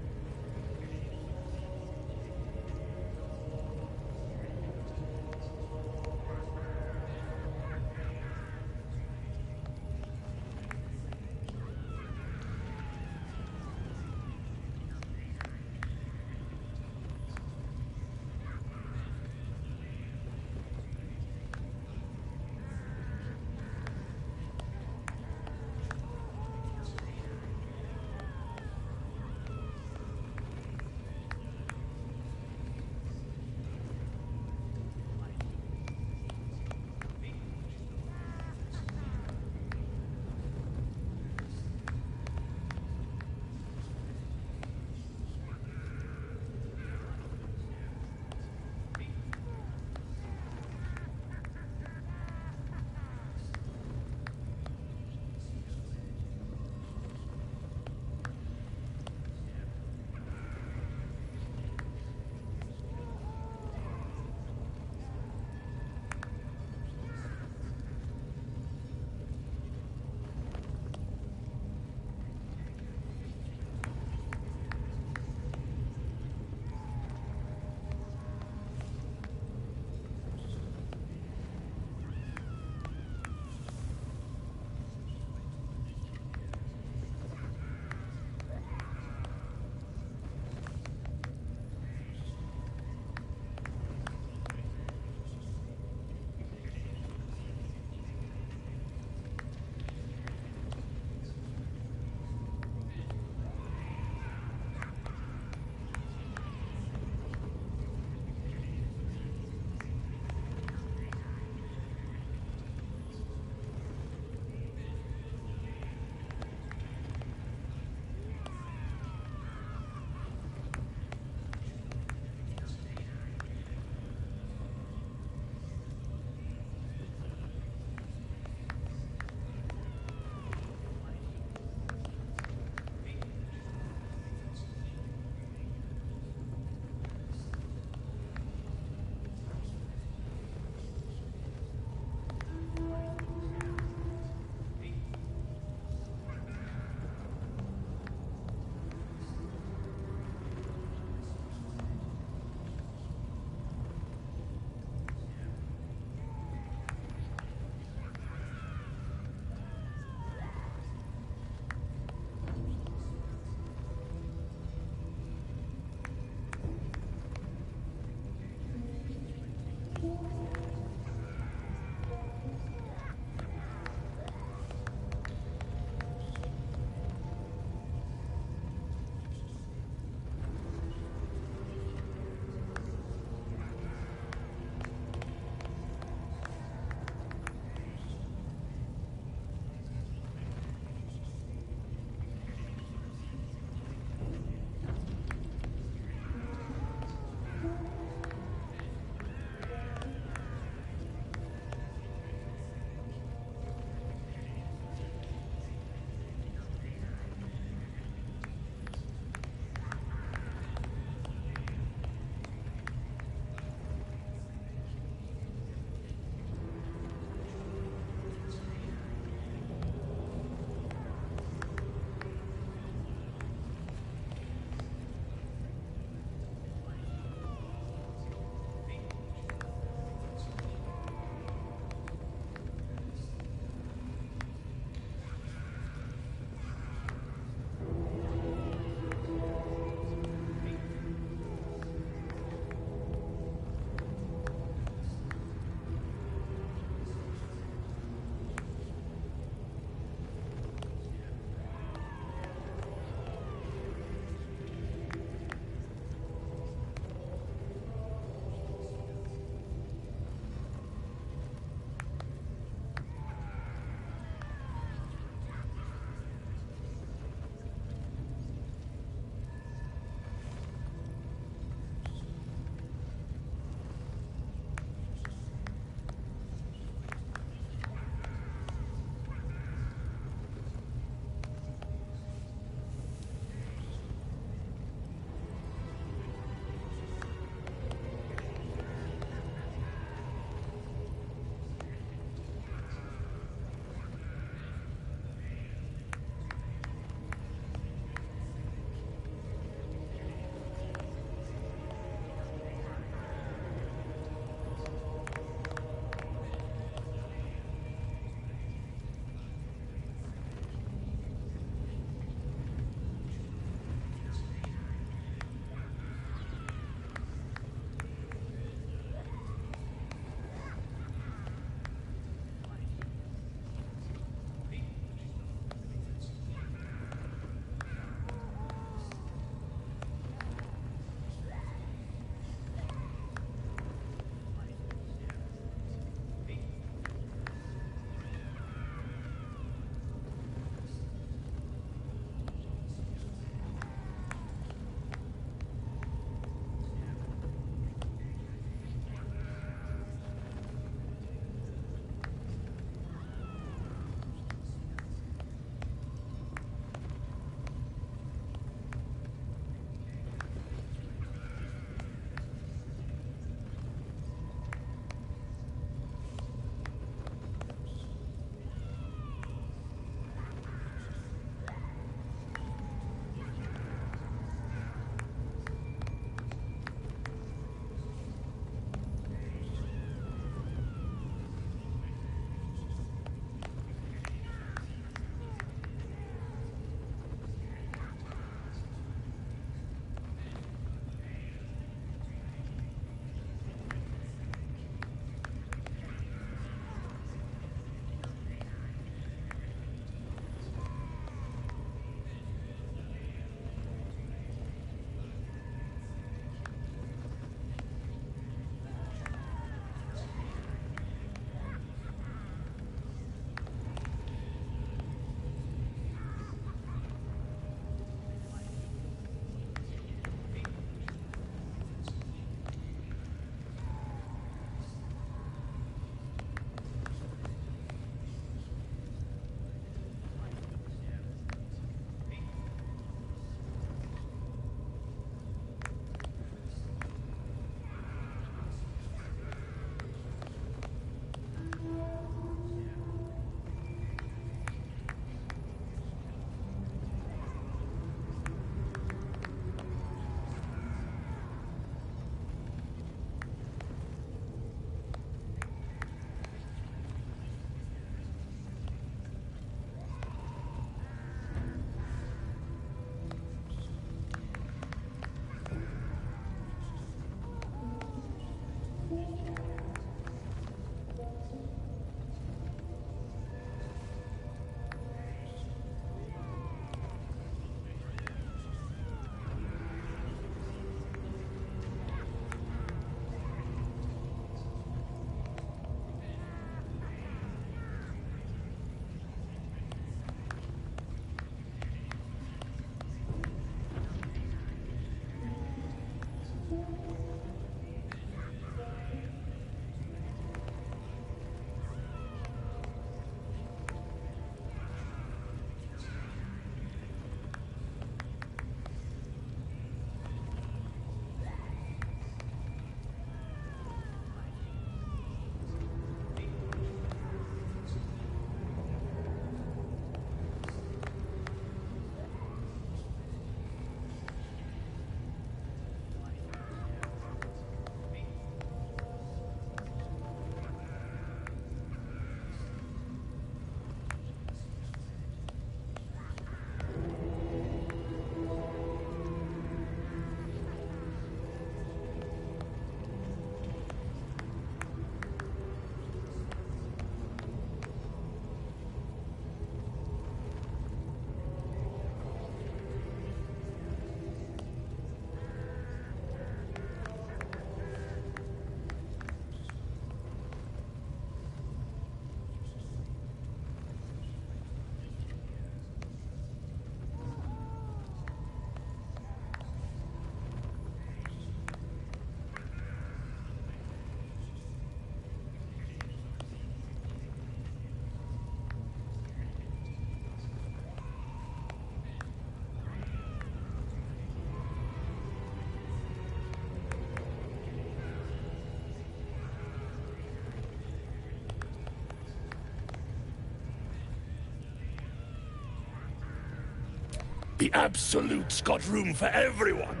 The Absolute's got room for everyone,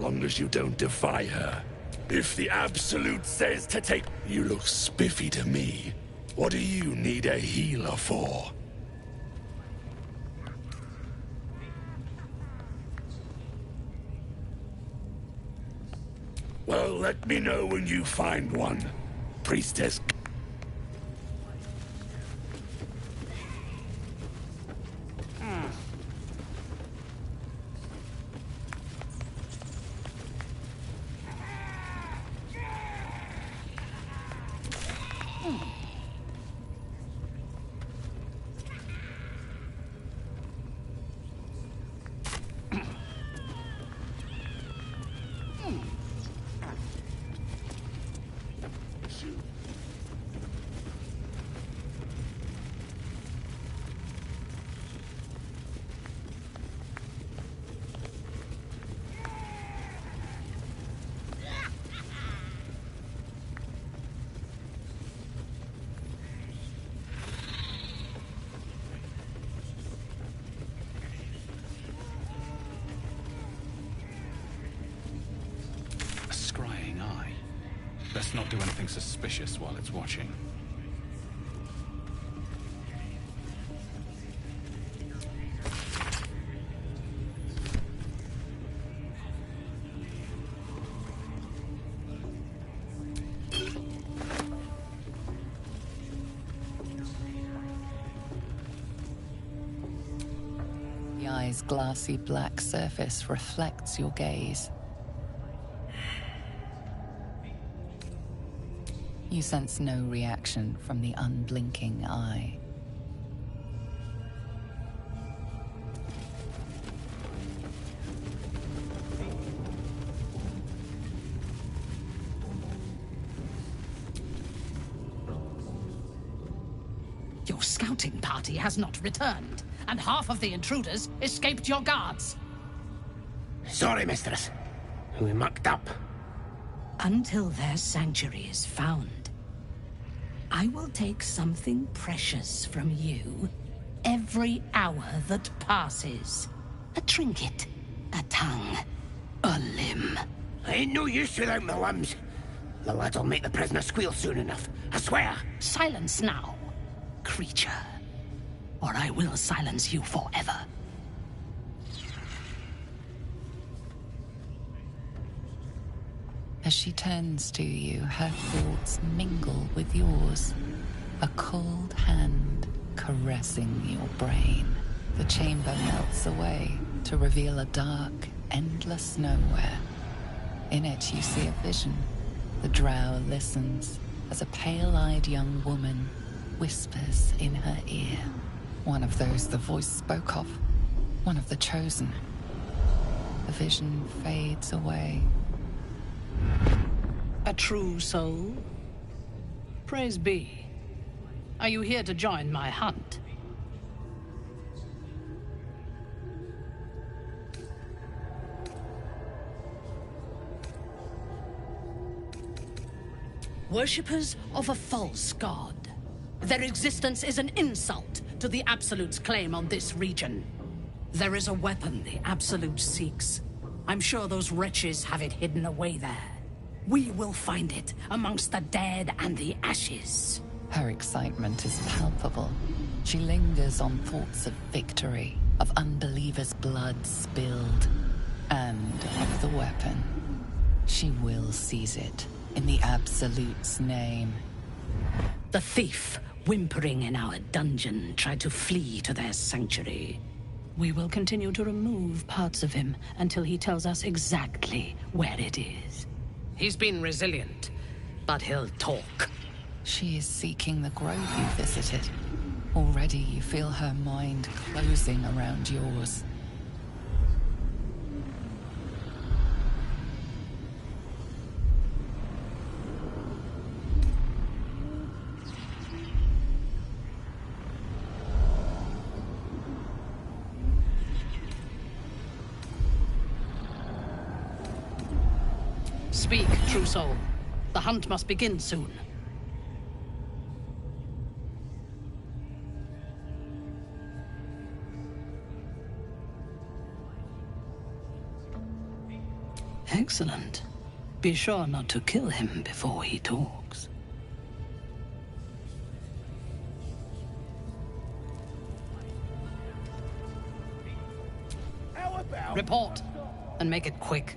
long as you don't defy her. If the Absolute says to take... You look spiffy to me. What do you need a healer for? Well, let me know when you find one, Priestess. Best not do anything suspicious while it's watching. The eye's glassy black surface reflects your gaze. You sense no reaction from the unblinking eye. Your scouting party has not returned, and half of the intruders escaped your guards. Sorry, mistress. We mucked up. Until their sanctuary is found, I will take something precious from you every hour that passes. A trinket, a tongue, a limb. I ain't no use without my limbs. The lads'll make the prisoner squeal soon enough, I swear. Silence now, creature, or I will silence you forever. As she turns to you, her thoughts mingle with yours. A cold hand caressing your brain. The chamber melts away to reveal a dark, endless nowhere. In it you see a vision. The drow listens as a pale-eyed young woman whispers in her ear. One of those the voice spoke of. One of the chosen. The vision fades away. A true soul? Praise be. Are you here to join my hunt? Worshippers of a false god. Their existence is an insult to the Absolute's claim on this region. There is a weapon the Absolute seeks. I'm sure those wretches have it hidden away there. We will find it amongst the dead and the ashes. Her excitement is palpable. She lingers on thoughts of victory, of unbelievers' blood spilled, and of the weapon. She will seize it, in the Absolute's name. The thief, whimpering in our dungeon, tried to flee to their sanctuary. We will continue to remove parts of him until he tells us exactly where it is. He's been resilient, but he'll talk. She is seeking the grove you visited. Already you feel her mind closing around yours. Speak, true soul. The hunt must begin soon. Excellent. Be sure not to kill him before he talks. Report, and make it quick.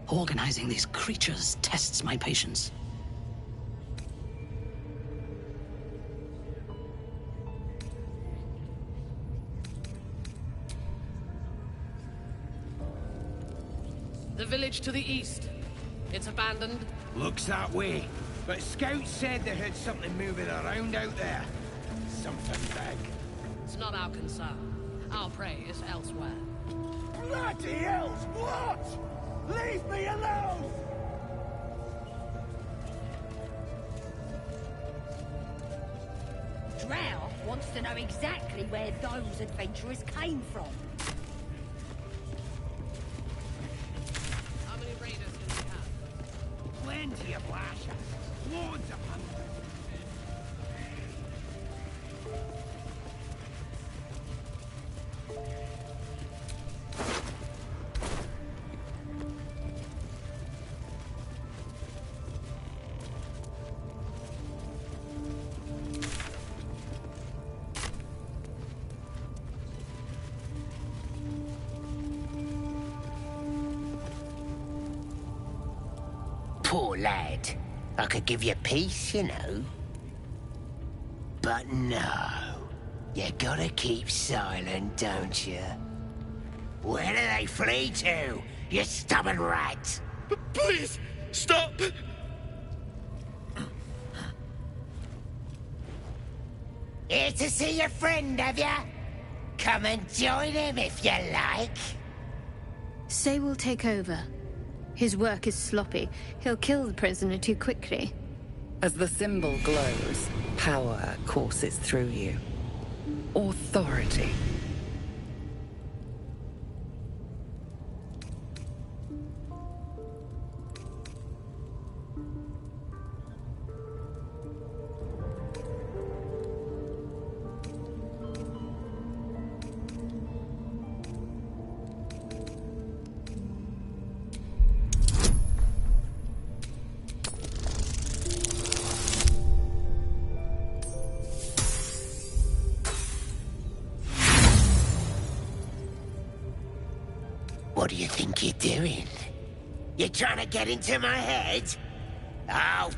Organizing these creatures tests my patience. The village to the east. It's abandoned. Looks that way. But scouts said they heard something moving around out there. Something big. It's not our concern. Our prey is elsewhere. Bloody hells! What? Leave me alone! Drow wants to know exactly where those adventurers came from. How many raiders can we have? Plenty of lashes. Loads of hunters. Poor lad. I could give you peace, you know. But no. You gotta keep silent, don't you? Where do they flee to, you stubborn rat? Please, stop! Here to see your friend, have ya? Come and join him if you like. Say we'll take over. His work is sloppy. He'll kill the prisoner too quickly. As the symbol glows, power courses through you. Authority. What do you think you're doing? You're trying to get into my head? I'll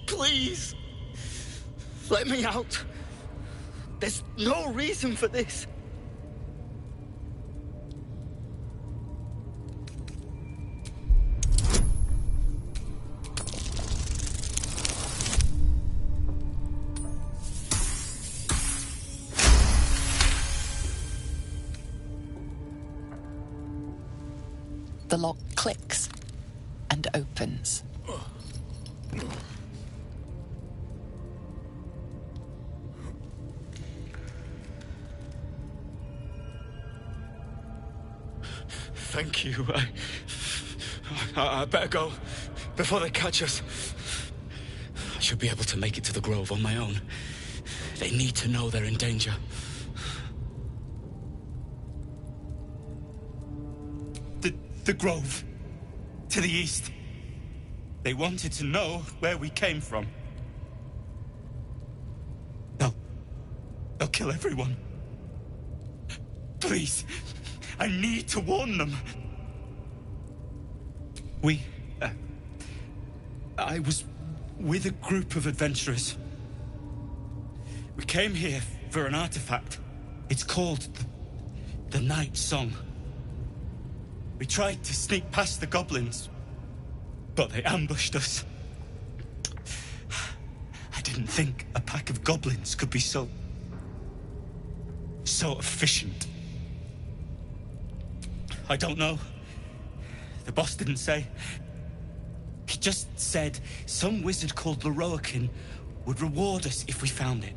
Please! Let me out. There's no reason for this. The lock clicks and opens. Thank you. I better go before they catch us. I should be able to make it to the Grove on my own. They need to know they're in danger. The Grove. To the east. They wanted to know where we came from. They'll kill everyone. Please. I need to warn them. I was with a group of adventurers. We came here for an artifact. It's called the Night Song. We tried to sneak past the goblins, But they ambushed us. I didn't think a pack of goblins could be so efficient. I don't know. The boss didn't say. He just said some wizard called Leroican would reward us if we found it.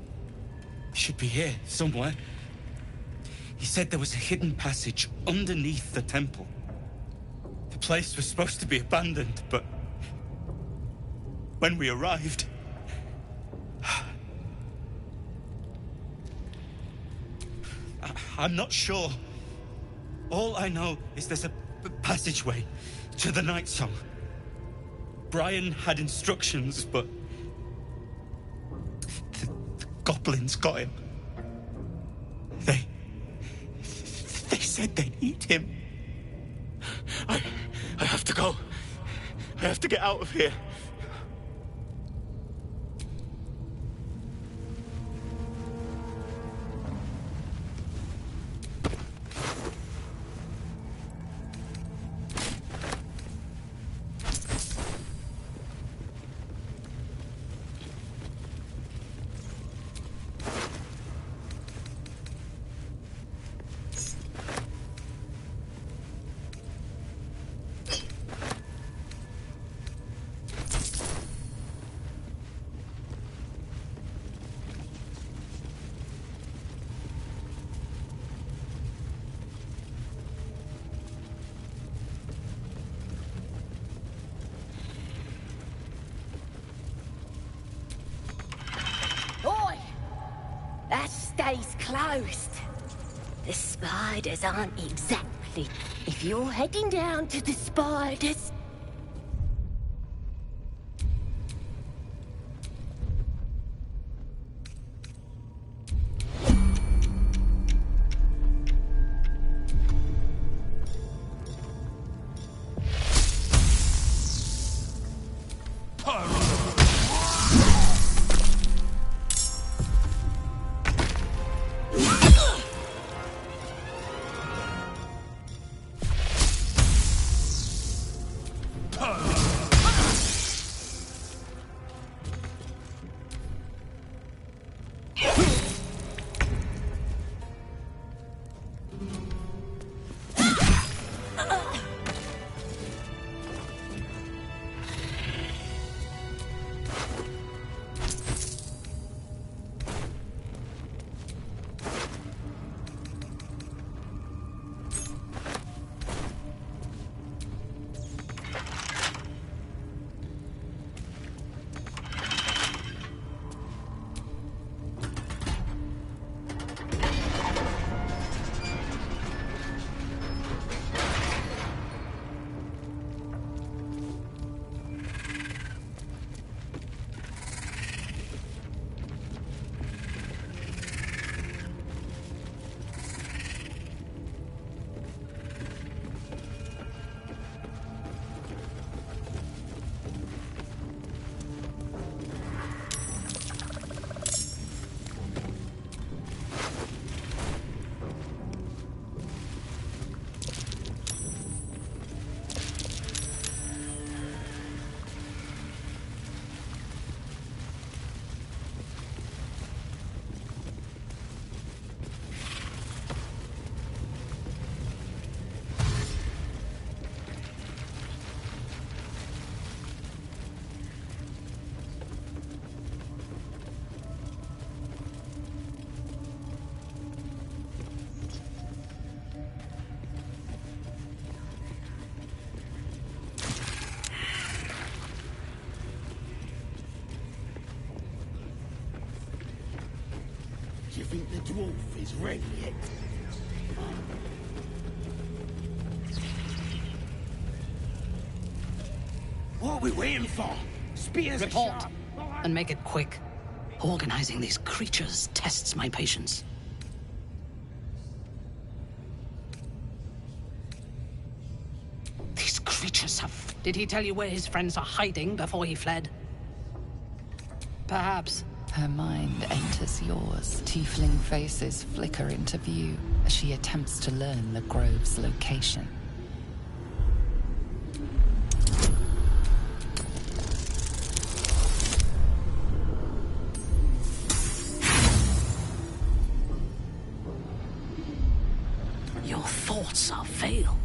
It should be here, somewhere. He said there was a hidden passage underneath the temple. The place was supposed to be abandoned, but when we arrived... I'm not sure. All I know is there's a passageway to the Night Song. Brian had instructions, but the goblins got him. They said they'd eat him. I have to go. I have to get out of here. Stays closed. The spiders aren't exactly. If you're heading down to the spiders... Do you think the dwarf is ready yet? What are we waiting for? Spears are Report, sharp. and make it quick. Organizing these creatures tests my patience. These creatures have... Did he tell you where his friends are hiding before he fled? Perhaps. Her mind enters yours. Tiefling faces flicker into view as she attempts to learn the grove's location. efforts have failed.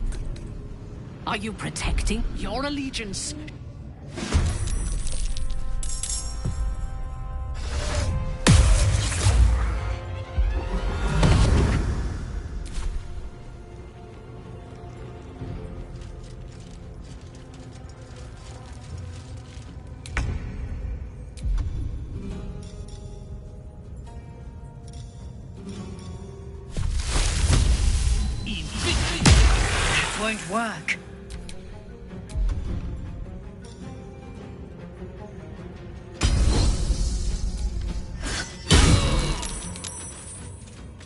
Are you protecting your allegiance? Won't work.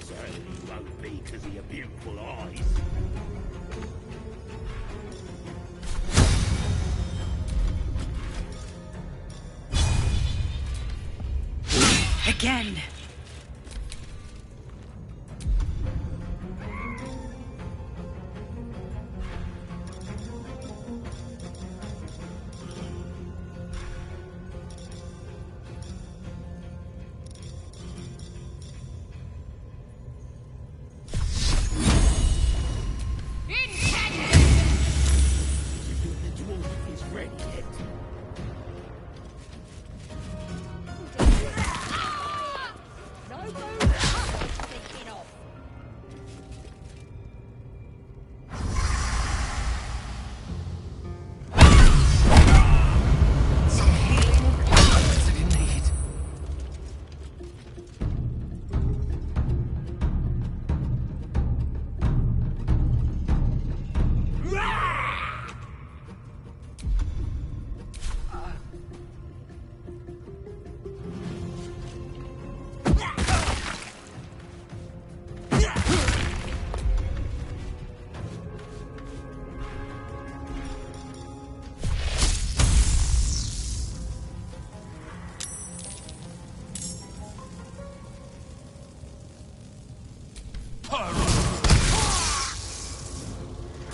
Certainly won't be because of your beautiful eyes. Again.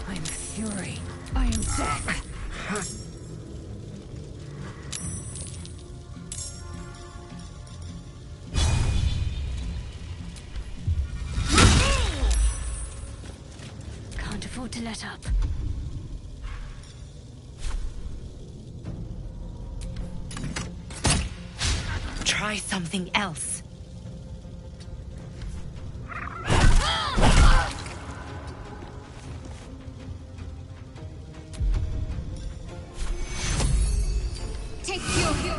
I am fury. I am death. Can't afford to let up. Try something else. Take your hit.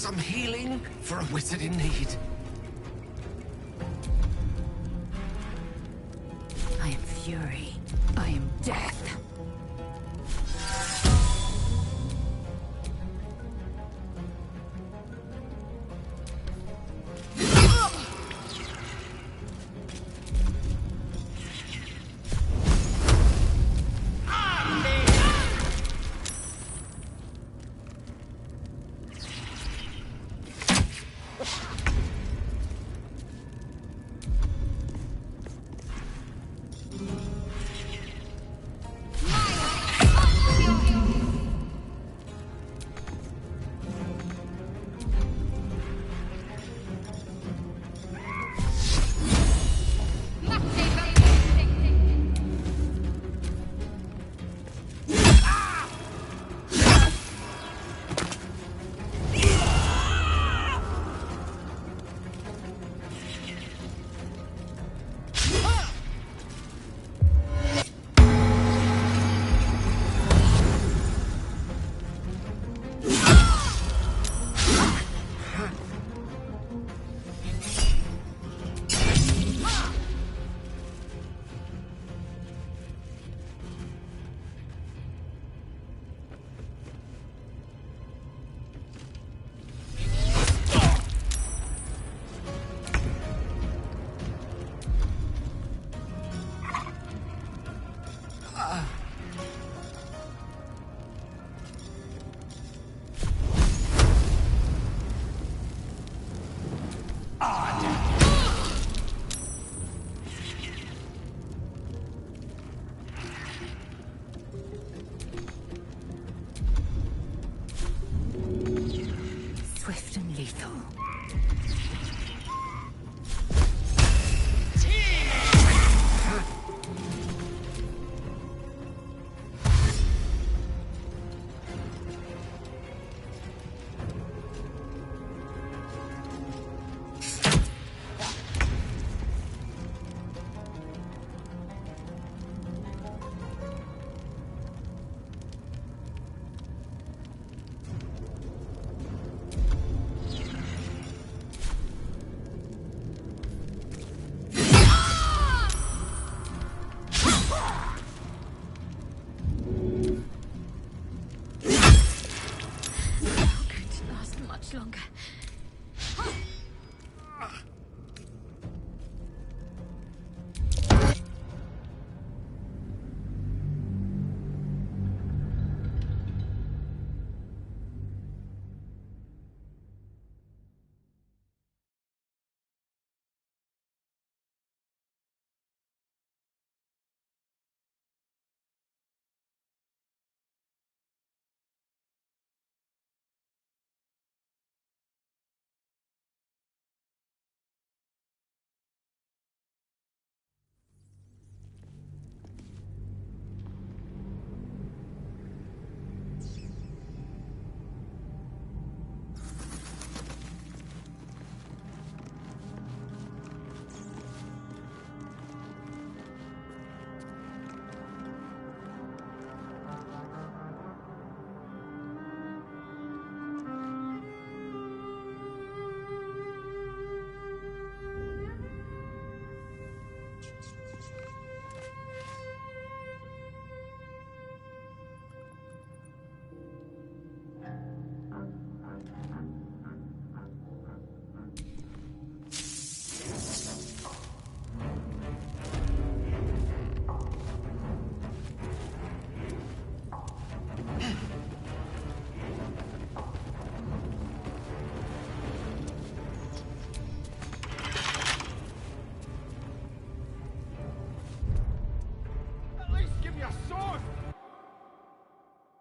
some healing for a wizard in need. I am fury. I am death.